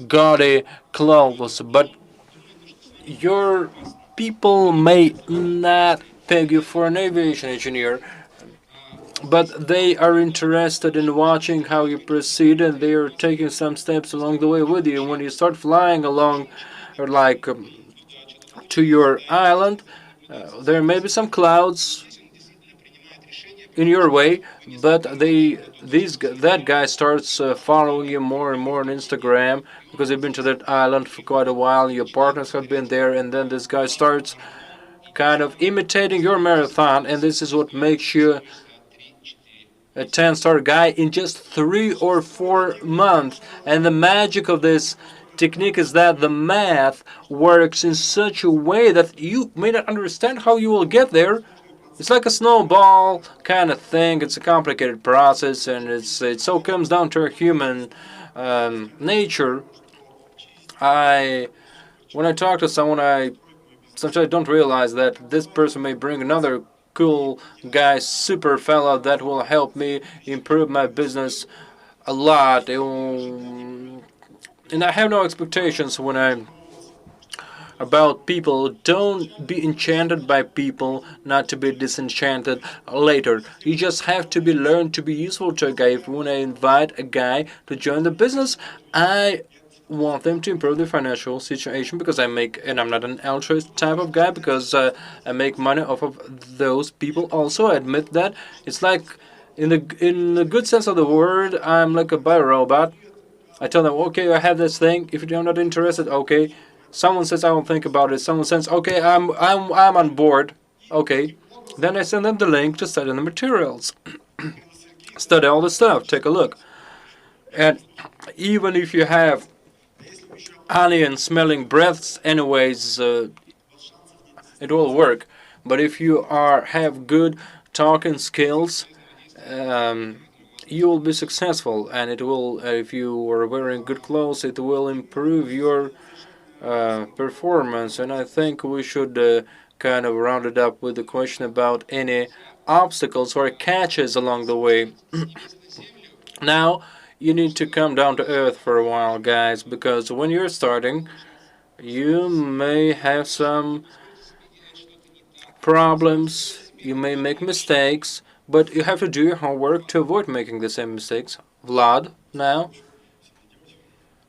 gaudy clothes. But your people may not peg you for an aviation engineer, but they are interested in watching how you proceed, and they are taking some steps along the way with you. When you start flying along, or like to your island, there may be some clouds in your way, but that guy starts following you more and more on Instagram because you've been to that island for quite a while. Your partners have been there, and then this guy starts kind of imitating your marathon, and this is what makes you a 10-star guy in just 3 or 4 months. And the magic of this technique is that the math works in such a way that you may not understand how you will get there. It's like a snowball kind of thing. It's a complicated process, and it so comes down to human nature. When I talk to someone, I sometimes don't realize that this person may bring another cool guy, super fella that will help me improve my business a lot. And I have no expectations when I'm about people. Don't be enchanted by people, not to be disenchanted later. You just have to be learned to be useful to a guy. If when I invite a guy to join the business, I want them to improve their financial situation because I'm not an altruist type of guy, because I make money off of those people also. I admit that. It's like, in the good sense of the word, I'm like a bio-robot. I tell them, okay, I have this thing. If you're not interested, okay. Someone says, I won't think about it. Someone says, okay, I'm on board. Okay. Then I send them the link to study the materials. Study all the stuff. Take a look. And even if you have onion-smelling breaths, anyways, it will work. But if you have good talking skills, you will be successful. And it will, if you are wearing good clothes, it will improve your performance. And I think we should kind of round it up with the question about any obstacles or catches along the way. Now, you need to come down to earth for a while, guys, because when you're starting, you may have some problems, you may make mistakes, but you have to do your homework to avoid making the same mistakes. Vlad, now.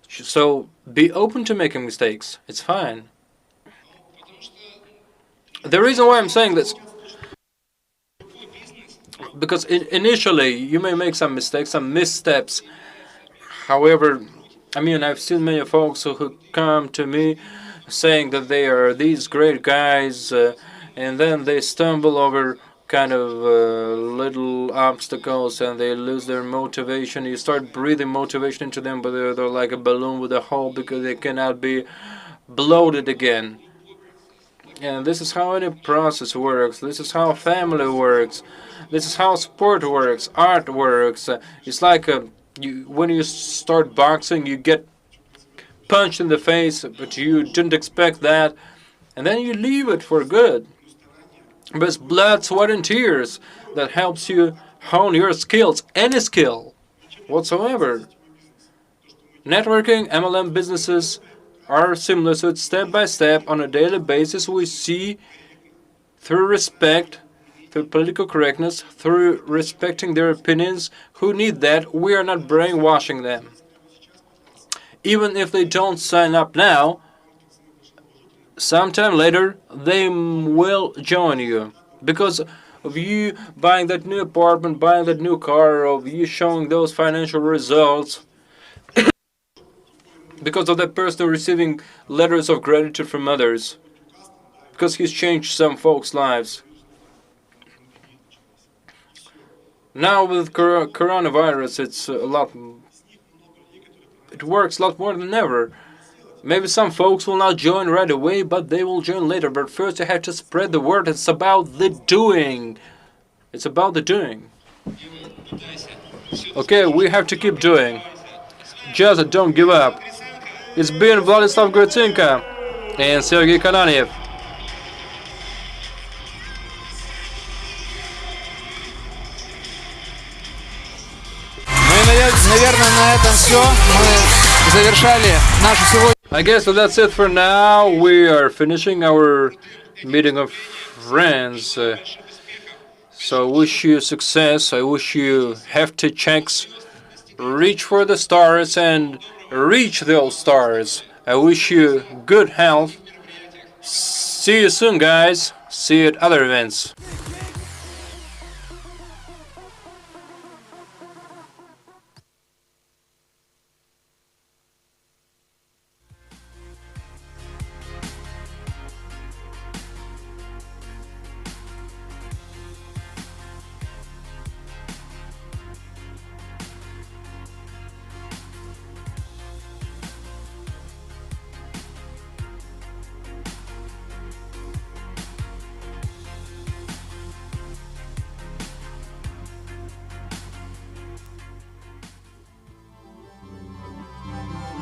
So be open to making mistakes. It's fine. The reason why I'm saying this, because initially you may make some mistakes, some missteps. However, I've seen many folks who come to me saying that they are these great guys, and then they stumble over kind of little obstacles and they lose their motivation. You start breathing motivation into them, but they're like a balloon with a hole because they cannot be bloated again. And this is how any process works. This is how family works. This is how sport works, art works. It's like when you start boxing, you get punched in the face, but you didn't expect that, and then you leave it for good. But it's blood, sweat, and tears that helps you hone your skills, any skill whatsoever. Networking, MLM businesses are similar, so it's step by step on a daily basis. We see through respect, through political correctness, through respecting their opinions, who need that. We are not brainwashing them. Even if they don't sign up now, sometime later they will join you because of you buying that new apartment, buying that new car, of you showing those financial results, because of that person receiving letters of gratitude from others, because he's changed some folks' lives. Now with coronavirus, it works a lot more than ever. Maybe some folks will not join right away, but they will join later. But first you have to spread the word. It's about the doing. It's about the doing. Okay, we have to keep doing. Just don't give up. It's been Vladislav Gritsenko and Sergey Kanygin. Наверное, на этом все. Мы завершали нашу сегодня. I guess that's it for now. We are finishing our meeting of friends. So I wish you success. I wish you hefty checks. Reach for the stars and reach those stars. I wish you good health. See you soon, guys. See you at other events.